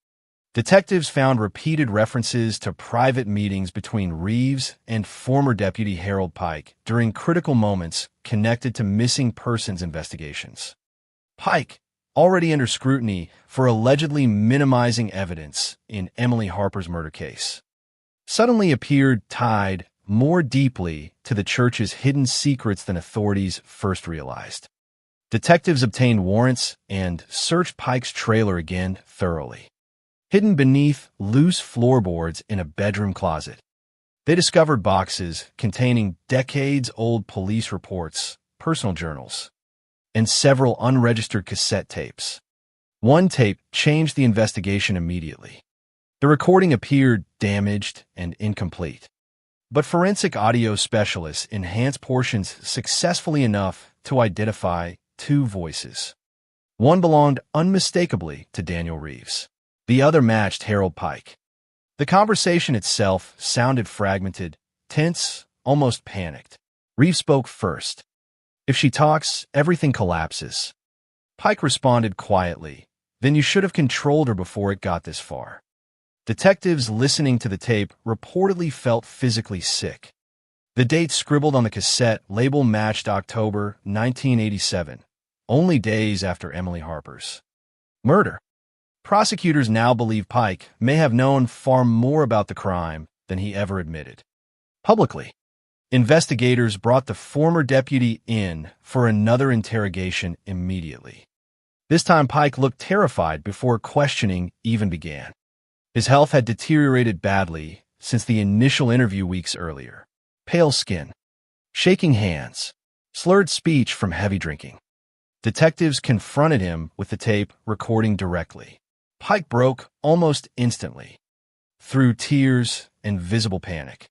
detectives found repeated references to private meetings between Reeves and former Deputy Harold Pike during critical moments connected to missing persons investigations. Pike, already under scrutiny for allegedly minimizing evidence in Emily Harper's murder case, suddenly appeared tied more deeply to the church's hidden secrets than authorities first realized. Detectives obtained warrants and searched Pike's trailer again thoroughly. Hidden beneath loose floorboards in a bedroom closet, they discovered boxes containing decades-old police reports, personal journals, and several unregistered cassette tapes. One tape changed the investigation immediately. The recording appeared damaged and incomplete, but forensic audio specialists enhanced portions successfully enough to identify two voices. One belonged unmistakably to Daniel Reeves. The other matched Harold Pike. The conversation itself sounded fragmented, tense, almost panicked. Reeves spoke first. "If she talks, everything collapses." Pike responded quietly, "Then you should have controlled her before it got this far." Detectives listening to the tape reportedly felt physically sick. The date scribbled on the cassette label matched October 1987, only days after Emily Harper's murder. Prosecutors now believe Pike may have known far more about the crime than he ever admitted publicly. Investigators brought the former deputy in for another interrogation immediately. This time Pike looked terrified before questioning even began. His health had deteriorated badly since the initial interview weeks earlier. Pale skin, shaking hands, slurred speech from heavy drinking. Detectives confronted him with the tape recording directly. Pike broke almost instantly, through tears and visible panic.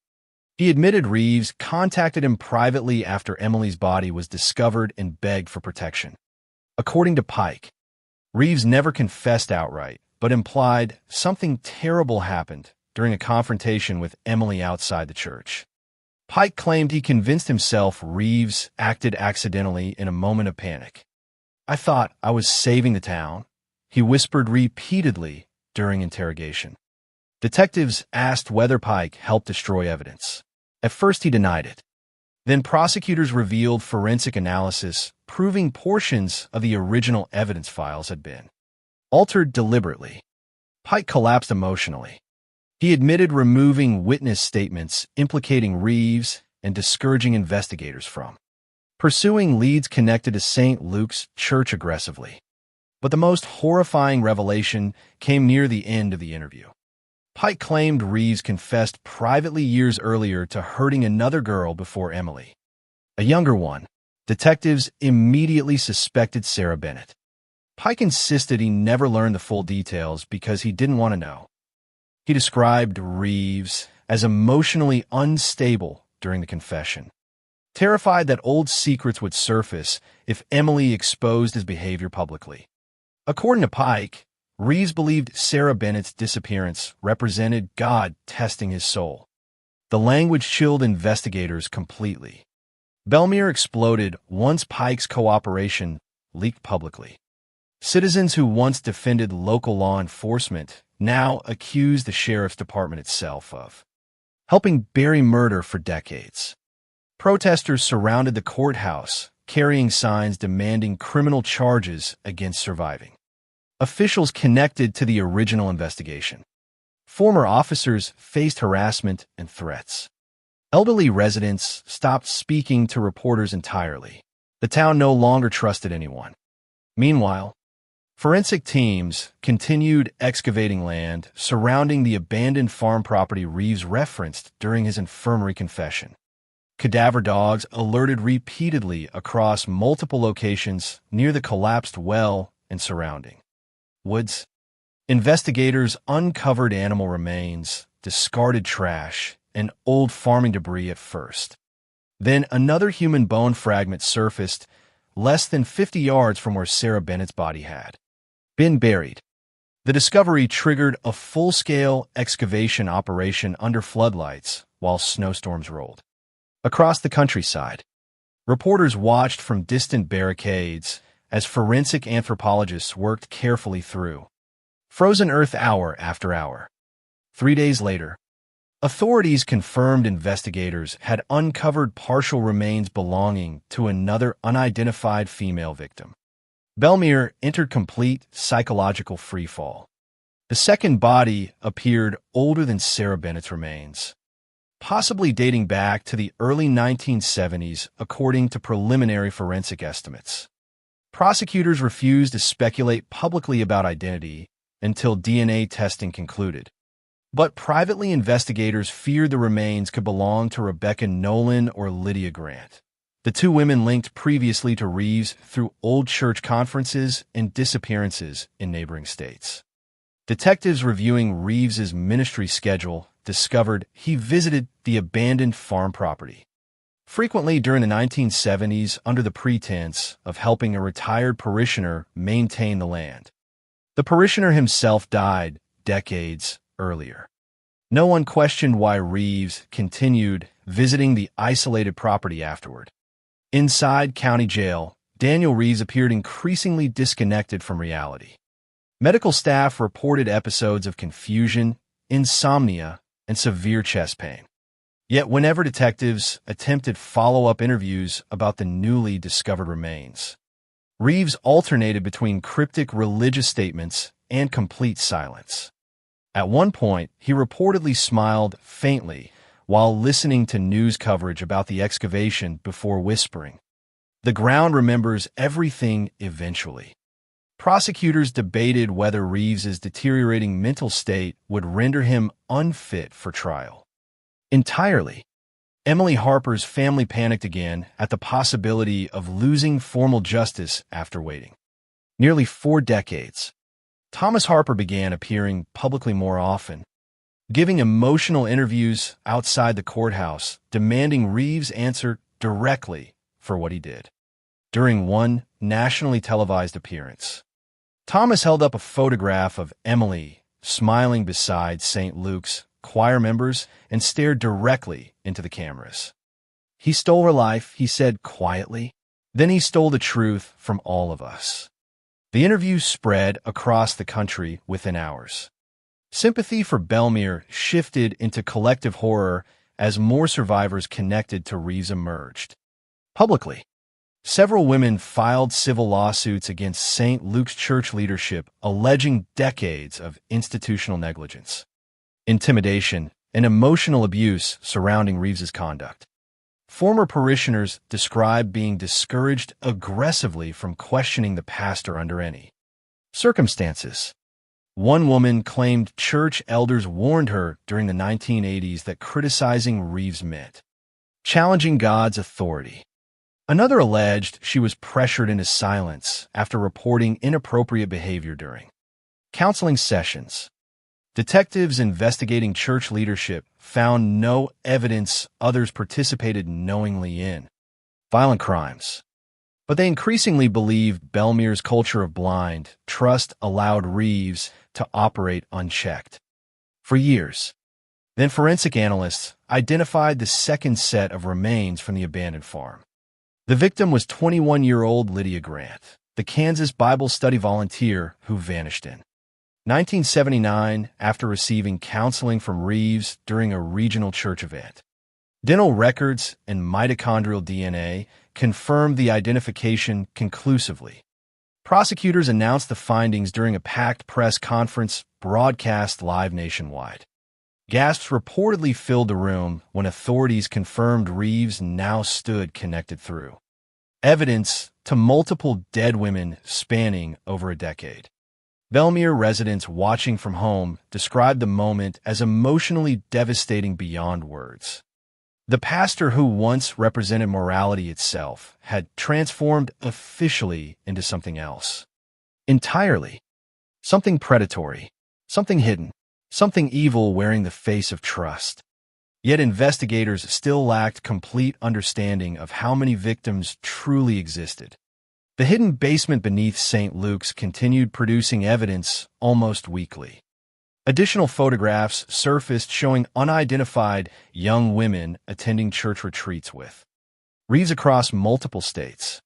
He admitted Reeves contacted him privately after Emily's body was discovered and begged for protection. According to Pike, Reeves never confessed outright, but implied something terrible happened during a confrontation with Emily outside the church. Pike claimed he convinced himself Reeves acted accidentally in a moment of panic. "I thought I was saving the town," he whispered repeatedly during interrogation. Detectives asked whether Pike helped destroy evidence. At first he denied it. Then prosecutors revealed forensic analysis proving portions of the original evidence files had been altered deliberately. Pike collapsed emotionally. He admitted removing witness statements implicating Reeves and discouraging investigators from pursuing leads connected to St. Luke's Church aggressively. But the most horrifying revelation came near the end of the interview. Pike claimed Reeves confessed privately years earlier to hurting another girl before Emily, a younger one. Detectives immediately suspected Sarah Bennett. Pike insisted he never learned the full details because he didn't want to know. He described Reeves as emotionally unstable during the confession, terrified that old secrets would surface if Emily exposed his behavior publicly. According to Pike, Reeves believed Sarah Bennett's disappearance represented God testing his soul. The language chilled investigators completely. Belmere exploded once Pike's cooperation leaked publicly. Citizens who once defended local law enforcement now accused the sheriff's department itself of helping bury murder for decades. Protesters surrounded the courthouse, carrying signs demanding criminal charges against surviving officials connected to the original investigation. Former officers faced harassment and threats. Elderly residents stopped speaking to reporters entirely. The town no longer trusted anyone. Meanwhile, forensic teams continued excavating land surrounding the abandoned farm property Reeves referenced during his infirmary confession. Cadaver dogs alerted repeatedly across multiple locations near the collapsed well and surrounding woods. Investigators uncovered animal remains, discarded trash, and old farming debris at first. Then another human bone fragment surfaced, less than 50 yards from where Sarah Bennett's body had been buried. The discovery triggered a full-scale excavation operation under floodlights while snowstorms rolled across the countryside. Reporters watched from distant barricades as forensic anthropologists worked carefully through frozen earth hour after hour. 3 days later, authorities confirmed investigators had uncovered partial remains belonging to another unidentified female victim. Bellmere entered complete psychological freefall. The second body appeared older than Sarah Bennett's remains, possibly dating back to the early 1970s, according to preliminary forensic estimates. Prosecutors refused to speculate publicly about identity until DNA testing concluded. But privately, investigators feared the remains could belong to Rebecca Nolan or Lydia Grant, the two women linked previously to Reeves through old church conferences and disappearances in neighboring states. Detectives reviewing Reeves's ministry schedule discovered he visited the abandoned farm property frequently during the 1970s under the pretense of helping a retired parishioner maintain the land. The parishioner himself died decades earlier. No one questioned why Reeves continued visiting the isolated property afterward. Inside county jail, Daniel Reeves appeared increasingly disconnected from reality. Medical staff reported episodes of confusion, insomnia, and severe chest pain. Yet whenever detectives attempted follow-up interviews about the newly discovered remains, Reeves alternated between cryptic religious statements and complete silence. At one point, he reportedly smiled faintly while listening to news coverage about the excavation before whispering, "The ground remembers everything eventually." Prosecutors debated whether Reeves's deteriorating mental state would render him unfit for trial. Entirely. Emily Harper's family panicked again at the possibility of losing formal justice after waiting nearly 4 decades. Thomas Harper began appearing publicly more often, giving emotional interviews outside the courthouse, demanding Reeves answer directly for what he did. During one nationally televised appearance, Thomas held up a photograph of Emily smiling beside St. Luke's choir members and stared directly into the cameras. "He stole her life," he said quietly. "Then he stole the truth from all of us." The interview spread across the country within hours. Sympathy for Bellmere shifted into collective horror as more survivors connected to Reeves emerged. Publicly, several women filed civil lawsuits against St. Luke's church leadership, alleging decades of institutional negligence, intimidation, and emotional abuse surrounding Reeves's conduct. Former parishioners described being discouraged aggressively from questioning the pastor under any circumstances. One woman claimed church elders warned her during the 1980s that criticizing Reeves meant challenging God's authority. Another alleged she was pressured into silence after reporting inappropriate behavior during counseling sessions. Detectives investigating church leadership found no evidence others participated knowingly in violent crimes. But they increasingly believed Bellmere's culture of blind trust allowed Reeves to operate unchecked. For years, then forensic analysts identified the second set of remains from the abandoned farm. The victim was 21-year-old Lydia Grant, the Kansas Bible study volunteer who vanished in 1979 after receiving counseling from Reeves during a regional church event. Dental records and mitochondrial DNA confirmed the identification conclusively. Prosecutors announced the findings during a packed press conference broadcast live nationwide. Gasps reportedly filled the room when authorities confirmed Reeves now stood connected through evidence to multiple dead women spanning over a decade. Bellmere residents watching from home described the moment as emotionally devastating beyond words. The pastor who once represented morality itself had transformed officially into something else. Entirely. Something predatory, something hidden, something evil wearing the face of trust. Yet investigators still lacked complete understanding of how many victims truly existed. The hidden basement beneath St. Luke's continued producing evidence almost weekly. Additional photographs surfaced showing unidentified young women attending church retreats with Reeves across multiple states.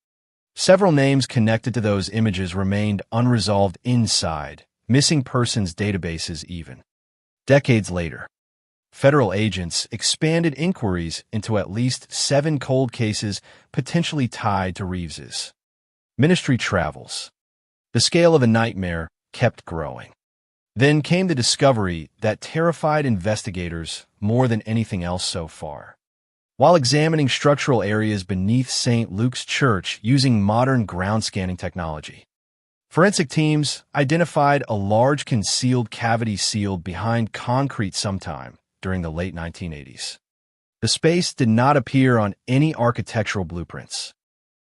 Several names connected to those images remained unresolved inside missing persons databases even. Decades later, federal agents expanded inquiries into at least 7 cold cases potentially tied to Reeves's ministry travels. The scale of a nightmare kept growing. Then came the discovery that terrified investigators more than anything else so far. While examining structural areas beneath St. Luke's Church using modern ground scanning technology, forensic teams identified a large concealed cavity sealed behind concrete sometime during the late 1980s. The space did not appear on any architectural blueprints.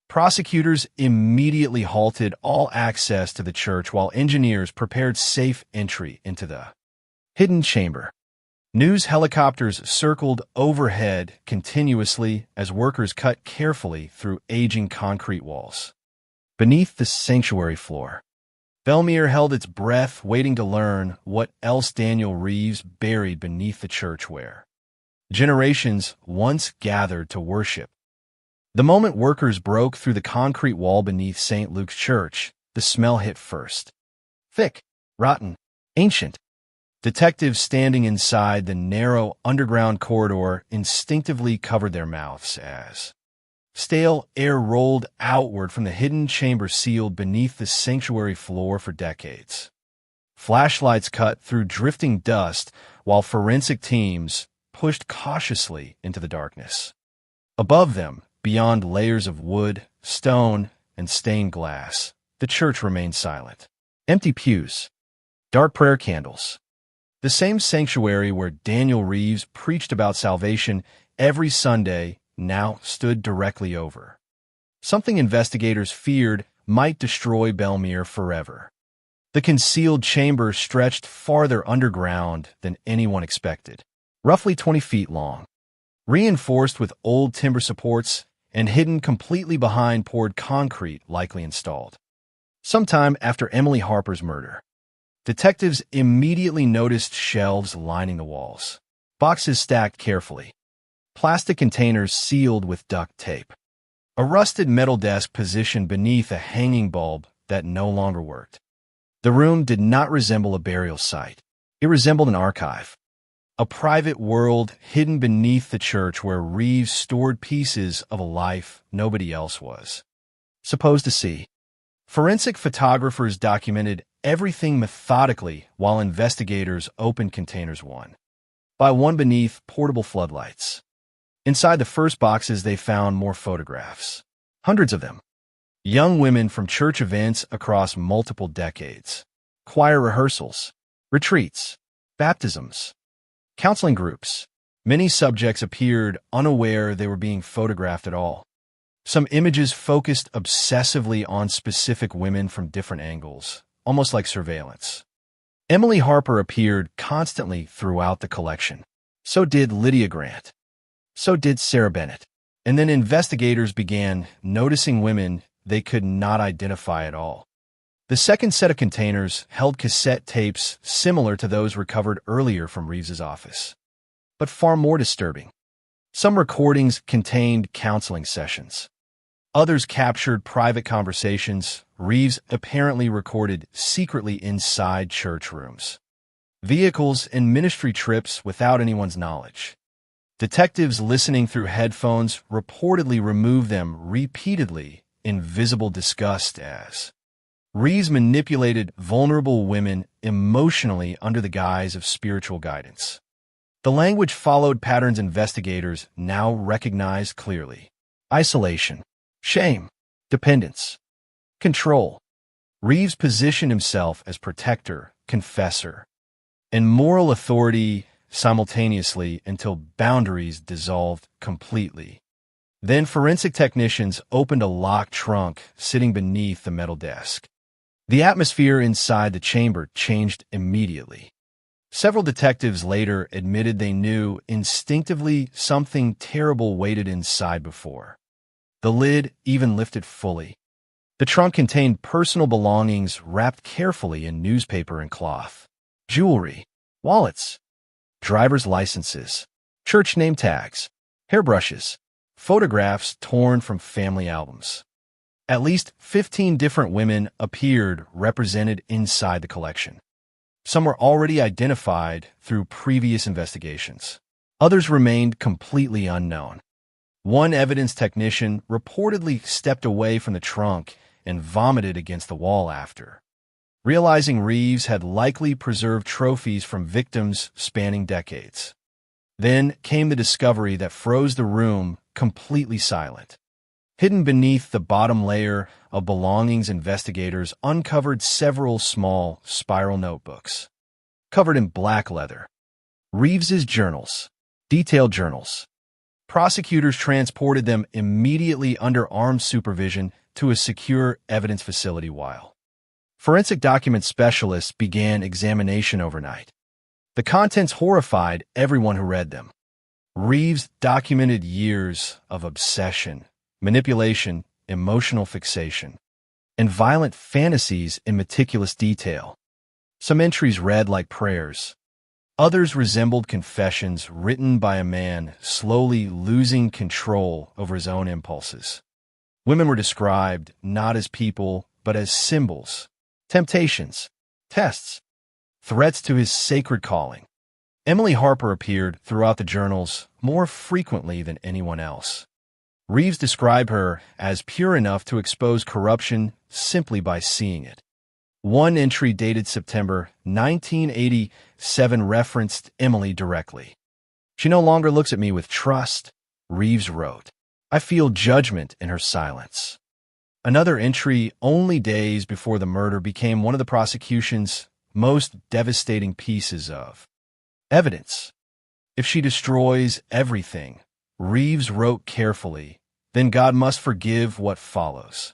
Prosecutors immediately halted all access to the church while engineers prepared safe entry into the hidden chamber. News helicopters circled overhead continuously as workers cut carefully through aging concrete walls. Beneath the sanctuary floor, Belmere held its breath, waiting to learn what else Daniel Reeves buried beneath the church where generations once gathered to worship. The moment workers broke through the concrete wall beneath St. Luke's Church, the smell hit first. Thick, rotten, ancient. Detectives standing inside the narrow underground corridor instinctively covered their mouths as stale air rolled outward from the hidden chamber sealed beneath the sanctuary floor for decades. Flashlights cut through drifting dust while forensic teams pushed cautiously into the darkness. Above them, beyond layers of wood, stone, and stained glass, the church remained silent. Empty pews, dark prayer candles. The same sanctuary where Daniel Reeves preached about salvation every Sunday now stood directly over. Something investigators feared might destroy Belmere forever. The concealed chamber stretched farther underground than anyone expected, roughly 20 feet long. Reinforced with old timber supports and hidden completely behind poured concrete likely installed. Sometime after Emily Harper's murder, detectives immediately noticed shelves lining the walls, boxes stacked carefully, plastic containers sealed with duct tape, a rusted metal desk positioned beneath a hanging bulb that no longer worked. The room did not resemble a burial site. It resembled an archive, a private world hidden beneath the church where Reeves stored pieces of a life nobody else was supposed to see. Forensic photographers documented everything methodically while investigators opened containers one by one beneath portable floodlights. Inside the first boxes, they found more photographs, hundreds of them. Young women from church events across multiple decades, choir rehearsals, retreats, baptisms, counseling groups. Many subjects appeared unaware they were being photographed at all. Some images focused obsessively on specific women from different angles, almost like surveillance. Emily Harper appeared constantly throughout the collection. So did Lydia Grant. So did Sarah Bennett. And then investigators began noticing women they could not identify at all. The second set of containers held cassette tapes similar to those recovered earlier from Reeves's office, but far more disturbing. Some recordings contained counseling sessions. Others captured private conversations Reeves apparently recorded secretly inside church rooms, vehicles, and ministry trips without anyone's knowledge. Detectives listening through headphones reportedly removed them repeatedly in visible disgust as Reeves manipulated vulnerable women emotionally under the guise of spiritual guidance. The language followed patterns investigators now recognized clearly: isolation, shame, dependence, control. Reeves positioned himself as protector, confessor, and moral authority simultaneously until boundaries dissolved completely. Then forensic technicians opened a locked trunk sitting beneath the metal desk. The atmosphere inside the chamber changed immediately. Several detectives later admitted they knew instinctively something terrible waited inside before the lid even lifted fully. The trunk contained personal belongings wrapped carefully in newspaper and cloth, jewelry, wallets, driver's licenses, church name tags, hairbrushes, photographs torn from family albums. At least 15 different women appeared represented inside the collection. Some were already identified through previous investigations. Others remained completely unknown. One evidence technician reportedly stepped away from the trunk and vomited against the wall after, realizing Reeves had likely preserved trophies from victims spanning decades. Then came the discovery that froze the room completely silent. Hidden beneath the bottom layer of belongings, investigators uncovered several small spiral notebooks, covered in black leather. Reeves's journals, detailed journals. Prosecutors transported them immediately under armed supervision to a secure evidence facility while forensic document specialists began examination overnight. The contents horrified everyone who read them. Reeves documented years of obsession, manipulation, emotional fixation, and violent fantasies in meticulous detail. Some entries read like prayers. Others resembled confessions written by a man slowly losing control over his own impulses. Women were described not as people, but as symbols, temptations, tests, threats to his sacred calling. Emily Harper appeared throughout the journals more frequently than anyone else. Reeves described her as pure enough to expose corruption simply by seeing it. One entry dated September 1987 referenced Emily directly. "She no longer looks at me with trust," Reeves wrote. "I feel judgment in her silence." Another entry only days before the murder became one of the prosecution's most devastating pieces of evidence. "If she destroys everything," Reeves wrote carefully, "then God must forgive what follows."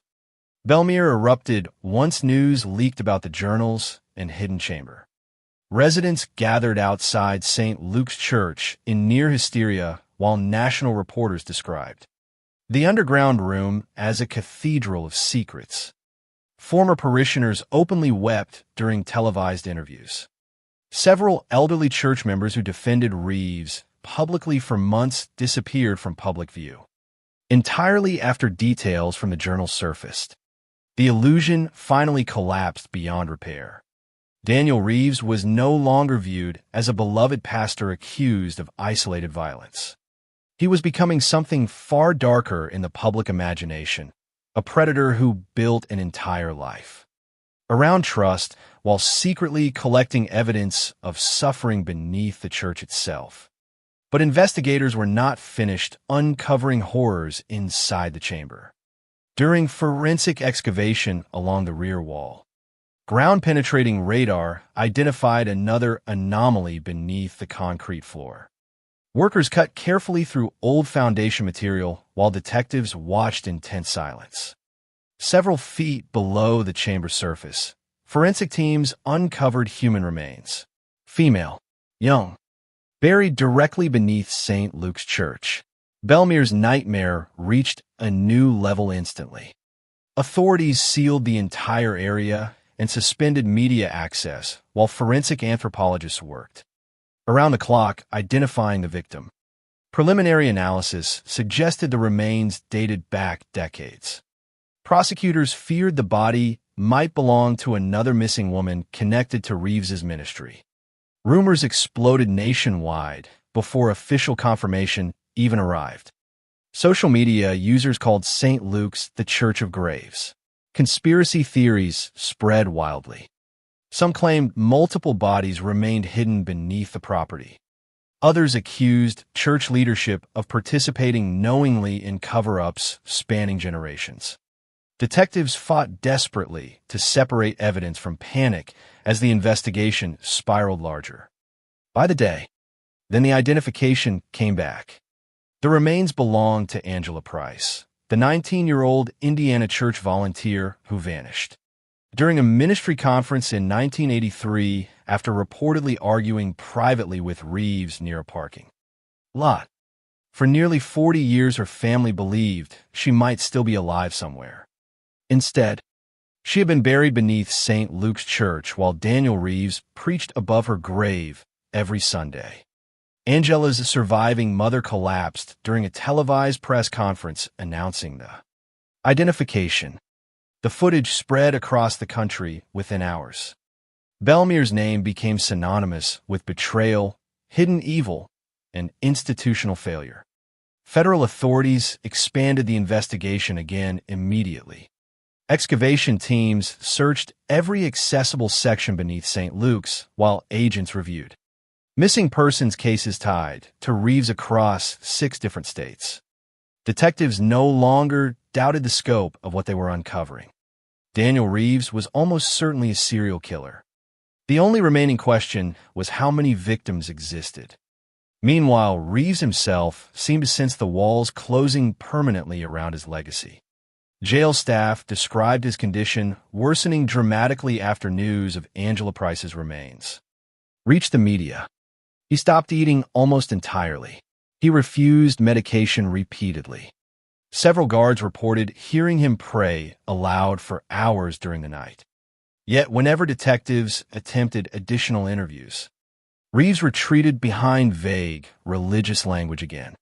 Belmere erupted once news leaked about the journals and hidden chamber. Residents gathered outside St. Luke's Church in near hysteria while national reporters described the underground room as a cathedral of secrets. Former parishioners openly wept during televised interviews. Several elderly church members who defended Reeves publicly for months disappeared from public view, entirely after details from the journal surfaced. The illusion finally collapsed beyond repair. Daniel Reeves was no longer viewed as a beloved pastor accused of isolated violence. He was becoming something far darker in the public imagination, a predator who built an entire life around trust while secretly collecting evidence of suffering beneath the church itself. But investigators were not finished uncovering horrors inside the chamber. During forensic excavation along the rear wall, ground-penetrating radar identified another anomaly beneath the concrete floor. Workers cut carefully through old foundation material while detectives watched in tense silence. Several feet below the chamber surface, forensic teams uncovered human remains, female, young, buried directly beneath St. Luke's Church. Belmere's nightmare reached a new level instantly. Authorities sealed the entire area and suspended media access while forensic anthropologists worked around the clock identifying the victim. Preliminary analysis suggested the remains dated back decades. Prosecutors feared the body might belong to another missing woman connected to Reeves's ministry. Rumors exploded nationwide before official confirmation even arrived. Social media users called St. Luke's the Church of Graves. Conspiracy theories spread wildly. Some claimed multiple bodies remained hidden beneath the property. Others accused church leadership of participating knowingly in cover-ups spanning generations. Detectives fought desperately to separate evidence from panic as the investigation spiraled larger. By the day, then the identification came back. The remains belonged to Angela Price, the 19-year-old Indiana church volunteer who vanished during a ministry conference in 1983 after reportedly arguing privately with Reeves near a parking lot. For nearly 40 years, her family believed she might still be alive somewhere. Instead, she had been buried beneath St. Luke's Church while Daniel Reeves preached above her grave every Sunday. Angela's surviving mother collapsed during a televised press conference announcing the identification. The footage spread across the country within hours. Bellemere's name became synonymous with betrayal, hidden evil, and institutional failure. Federal authorities expanded the investigation again immediately. Excavation teams searched every accessible section beneath St. Luke's while agents reviewed missing persons cases tied to Reeves across 6 different states. Detectives no longer doubted the scope of what they were uncovering. Daniel Reeves was almost certainly a serial killer. The only remaining question was how many victims existed. Meanwhile, Reeves himself seemed to sense the walls closing permanently around his legacy. Jail staff described his condition worsening dramatically after news of Angela Price's remains reached the media. He stopped eating almost entirely. He refused medication repeatedly. Several guards reported hearing him pray aloud for hours during the night. Yet whenever detectives attempted additional interviews, Reeves retreated behind vague, religious language again.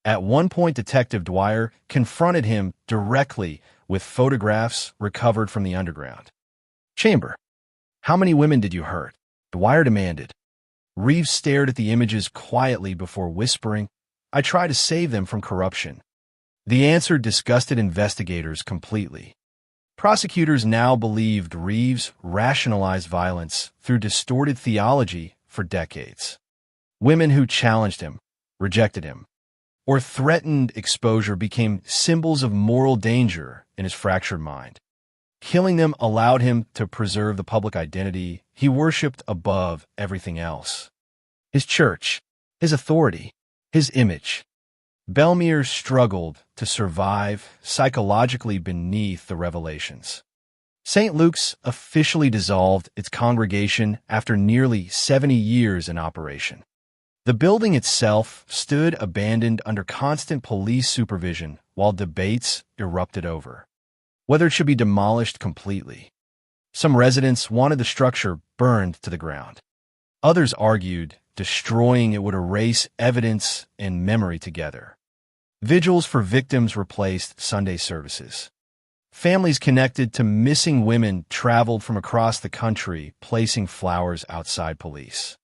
At one point, Detective Dwyer confronted him directly with photographs recovered from the underground chamber. "How many women did you hurt?" Dwyer demanded. Reeves stared at the images quietly before whispering, "I try to save them from corruption." The answer disgusted investigators completely. Prosecutors now believed Reeves rationalized violence through distorted theology for decades. Women who challenged him, rejected him, or threatened exposure became symbols of moral danger in his fractured mind. Killing them allowed him to preserve the public identity he worshipped above everything else. His church, his authority, his image. Bellemere struggled to survive psychologically beneath the revelations. St. Luke's officially dissolved its congregation after nearly 70 years in operation. The building itself stood abandoned under constant police supervision while debates erupted over whether it should be demolished completely. Some residents wanted the structure burned to the ground. Others argued destroying it would erase evidence and memory together. Vigils for victims replaced Sunday services. Families connected to missing women traveled from across the country, placing flowers outside police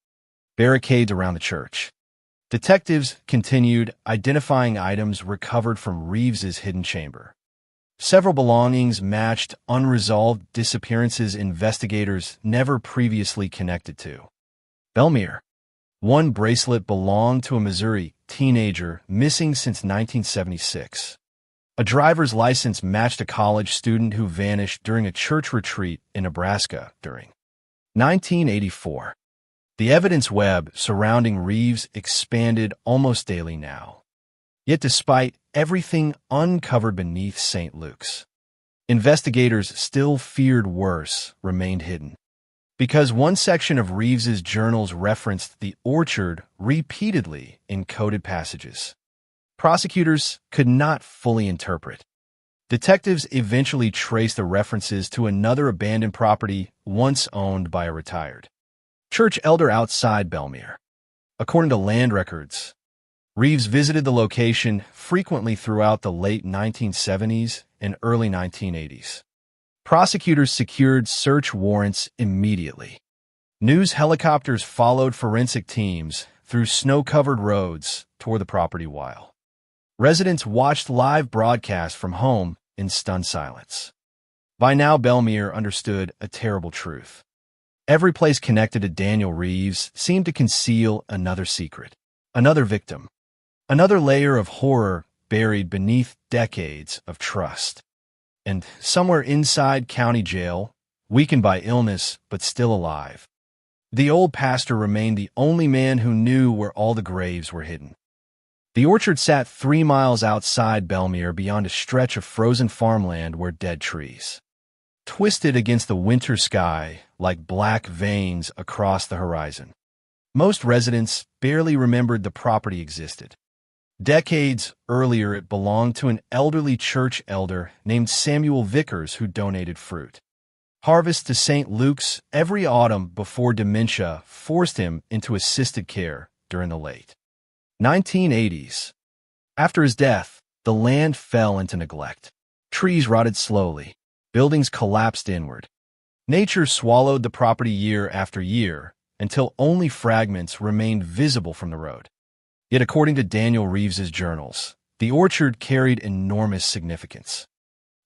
barricades around the church. Detectives continued identifying items recovered from Reeves's hidden chamber. Several belongings matched unresolved disappearances investigators never previously connected to. Bellemere. One bracelet belonged to a Missouri teenager missing since 1976. A driver's license matched a college student who vanished during a church retreat in Nebraska during 1984. The evidence web surrounding Reeves expanded almost daily now. Yet despite everything uncovered beneath St. Luke's, investigators still feared worse remained hidden. Because one section of Reeves's journals referenced the orchard repeatedly in coded passages, prosecutors could not fully interpret. Detectives eventually traced the references to another abandoned property once owned by a retired church elder outside Bellemere. According to land records, Reeves visited the location frequently throughout the late 1970s and early 1980s. Prosecutors secured search warrants immediately. News helicopters followed forensic teams through snow-covered roads toward the property while residents watched live broadcasts from home in stunned silence. By now, Bellemere understood a terrible truth. Every place connected to Daniel Reeves seemed to conceal another secret, another victim, another layer of horror buried beneath decades of trust. And somewhere inside county jail, weakened by illness but still alive, the old pastor remained the only man who knew where all the graves were hidden. The orchard sat 3 miles outside Bellemere beyond a stretch of frozen farmland where dead trees twisted against the winter sky like black veins across the horizon. Most residents barely remembered the property existed. Decades earlier, it belonged to an elderly church elder named Samuel Vickers who donated fruit. Harvest to St. Luke's every autumn before dementia forced him into assisted care during the late 1980s. After his death, the land fell into neglect. Trees rotted slowly. Buildings collapsed inward. Nature swallowed the property year after year until only fragments remained visible from the road. Yet according to Daniel Reeves's journals, the orchard carried enormous significance.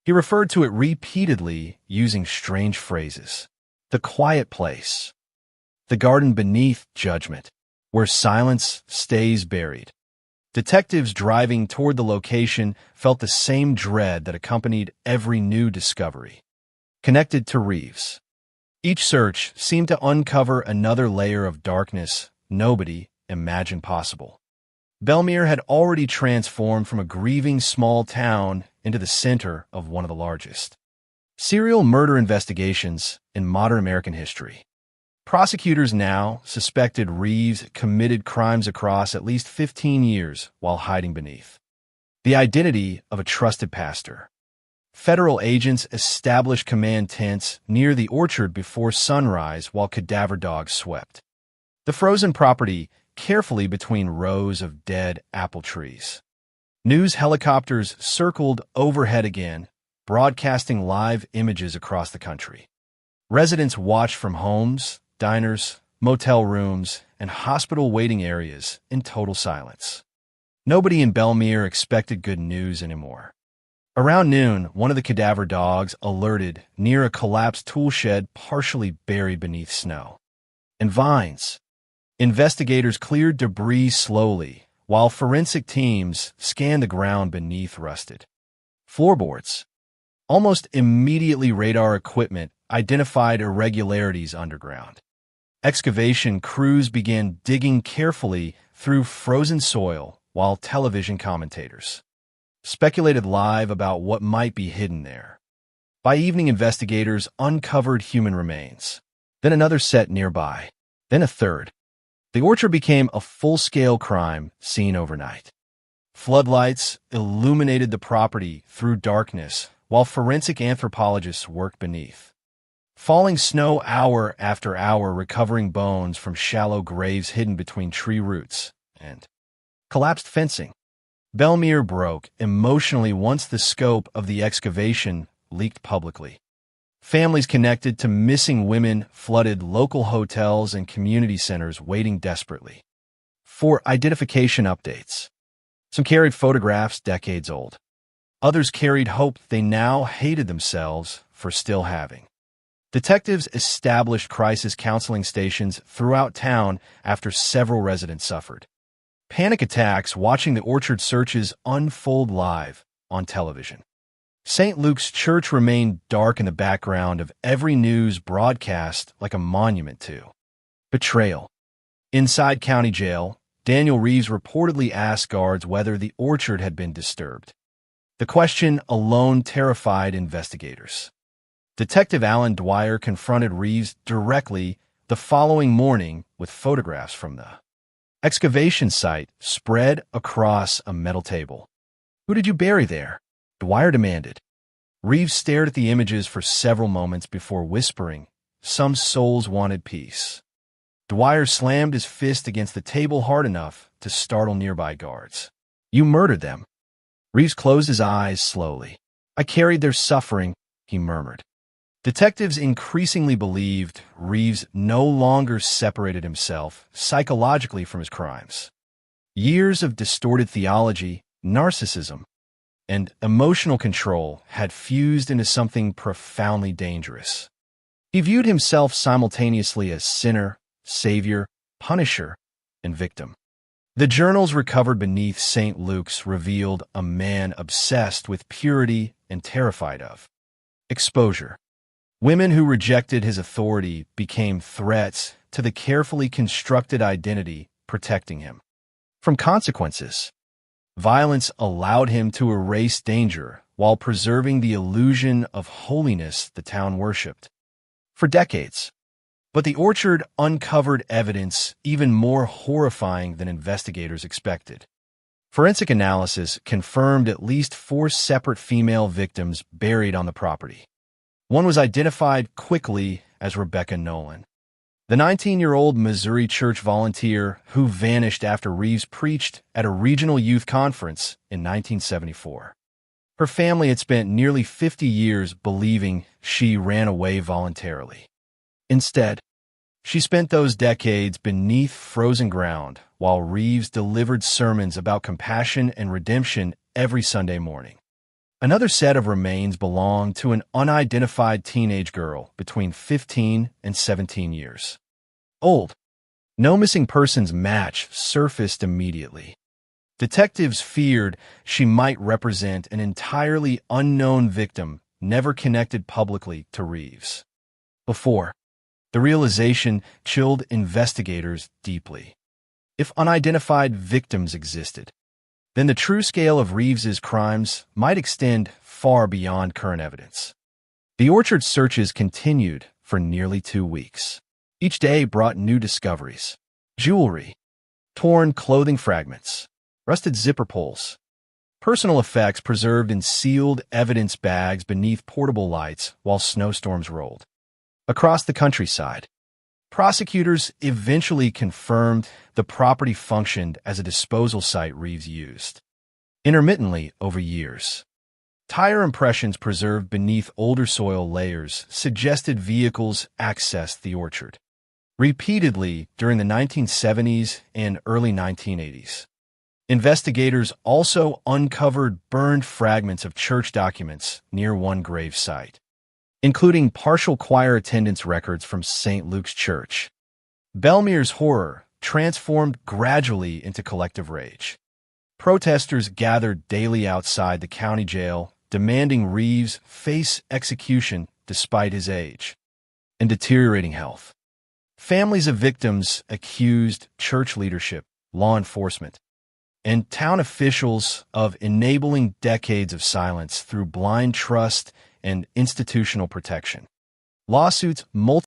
He referred to it repeatedly using strange phrases. The quiet place. The garden beneath judgment, where silence stays buried. Detectives driving toward the location felt the same dread that accompanied every new discovery. Connected to Reeves. Each search seemed to uncover another layer of darkness nobody imagined possible. Belmere had already transformed from a grieving small town into the center of one of the largest serial murder investigations in modern American history. Prosecutors now suspected Reeves committed crimes across at least 15 years while hiding beneath the identity of a trusted pastor. Federal agents established command tents near the orchard before sunrise while cadaver dogs swept the frozen property carefully between rows of dead apple trees. News helicopters circled overhead again, broadcasting live images across the country. Residents watched from homes, diners, motel rooms, and hospital waiting areas in total silence. Nobody in Belmere expected good news anymore. Around noon, one of the cadaver dogs alerted near a collapsed tool shed partially buried beneath snow and vines. Investigators cleared debris slowly, while forensic teams scanned the ground beneath rusted floorboards. Almost immediately, radar equipment identified irregularities underground. Excavation crews began digging carefully through frozen soil, while television commentators speculated live about what might be hidden there. By evening, investigators uncovered human remains, then another set nearby, then a third. The orchard became a full-scale crime scene overnight. Floodlights illuminated the property through darkness, while forensic anthropologists worked beneath. Falling snow hour after hour, recovering bones from shallow graves hidden between tree roots and collapsed fencing. Belmere broke emotionally once the scope of the excavation leaked publicly. Families connected to missing women flooded local hotels and community centers, waiting desperately for identification updates. Some carried photographs decades old. Others carried hope they now hated themselves for still having. Detectives established crisis counseling stations throughout town after several residents suffered panic attacks watching the orchard searches unfold live on television. St. Luke's Church remained dark in the background of every news broadcast, like a monument to betrayal. Inside county jail, Daniel Reeves reportedly asked guards whether the orchard had been disturbed. The question alone terrified investigators. Detective Alan Dwyer confronted Reeves directly the following morning with photographs from the excavation site spread across a metal table. "Who did you bury there?" Dwyer demanded. Reeves stared at the images for several moments before whispering, "Some souls wanted peace." Dwyer slammed his fist against the table hard enough to startle nearby guards. "You murdered them." Reeves closed his eyes slowly. "I carried their suffering," he murmured. Detectives increasingly believed Reeves no longer separated himself psychologically from his crimes. Years of distorted theology, narcissism, and emotional control had fused into something profoundly dangerous. He viewed himself simultaneously as sinner, savior, punisher, and victim. The journals recovered beneath St. Luke's revealed a man obsessed with purity and terrified of exposure. Women who rejected his authority became threats to the carefully constructed identity protecting him from consequences. Violence allowed him to erase danger while preserving the illusion of holiness the town worshipped for decades. But the orchard uncovered evidence even more horrifying than investigators expected. Forensic analysis confirmed at least 4 separate female victims buried on the property. One was identified quickly as Rebecca Nolan, the 19-year-old Missouri church volunteer who vanished after Reeves preached at a regional youth conference in 1974. Her family had spent nearly 50 years believing she ran away voluntarily. Instead, she spent those decades beneath frozen ground while Reeves delivered sermons about compassion and redemption every Sunday morning. Another set of remains belonged to an unidentified teenage girl between 15 and 17 years old. No missing persons match surfaced immediately. Detectives feared she might represent an entirely unknown victim never connected publicly to Reeves before. The realization chilled investigators deeply. If unidentified victims existed, then the true scale of Reeves's crimes might extend far beyond current evidence. The Orchard searches continued for nearly 2 weeks. Each day brought new discoveries: jewelry, torn clothing fragments, rusted zipper pulls, personal effects preserved in sealed evidence bags beneath portable lights while snowstorms rolled. Across the countryside, prosecutors eventually confirmed the property functioned as a disposal site Reeves used, intermittently over years. Tire impressions preserved beneath older soil layers suggested vehicles accessed the orchard repeatedly during the 1970s and early 1980s. Investigators also uncovered burned fragments of church documents near one grave site, including partial choir attendance records from St. Luke's Church. Belmere's horror transformed gradually into collective rage. Protesters gathered daily outside the county jail, demanding Reeves face execution despite his age and deteriorating health. Families of victims accused church leadership, law enforcement, and town officials of enabling decades of silence through blind trust and institutional protection. Lawsuits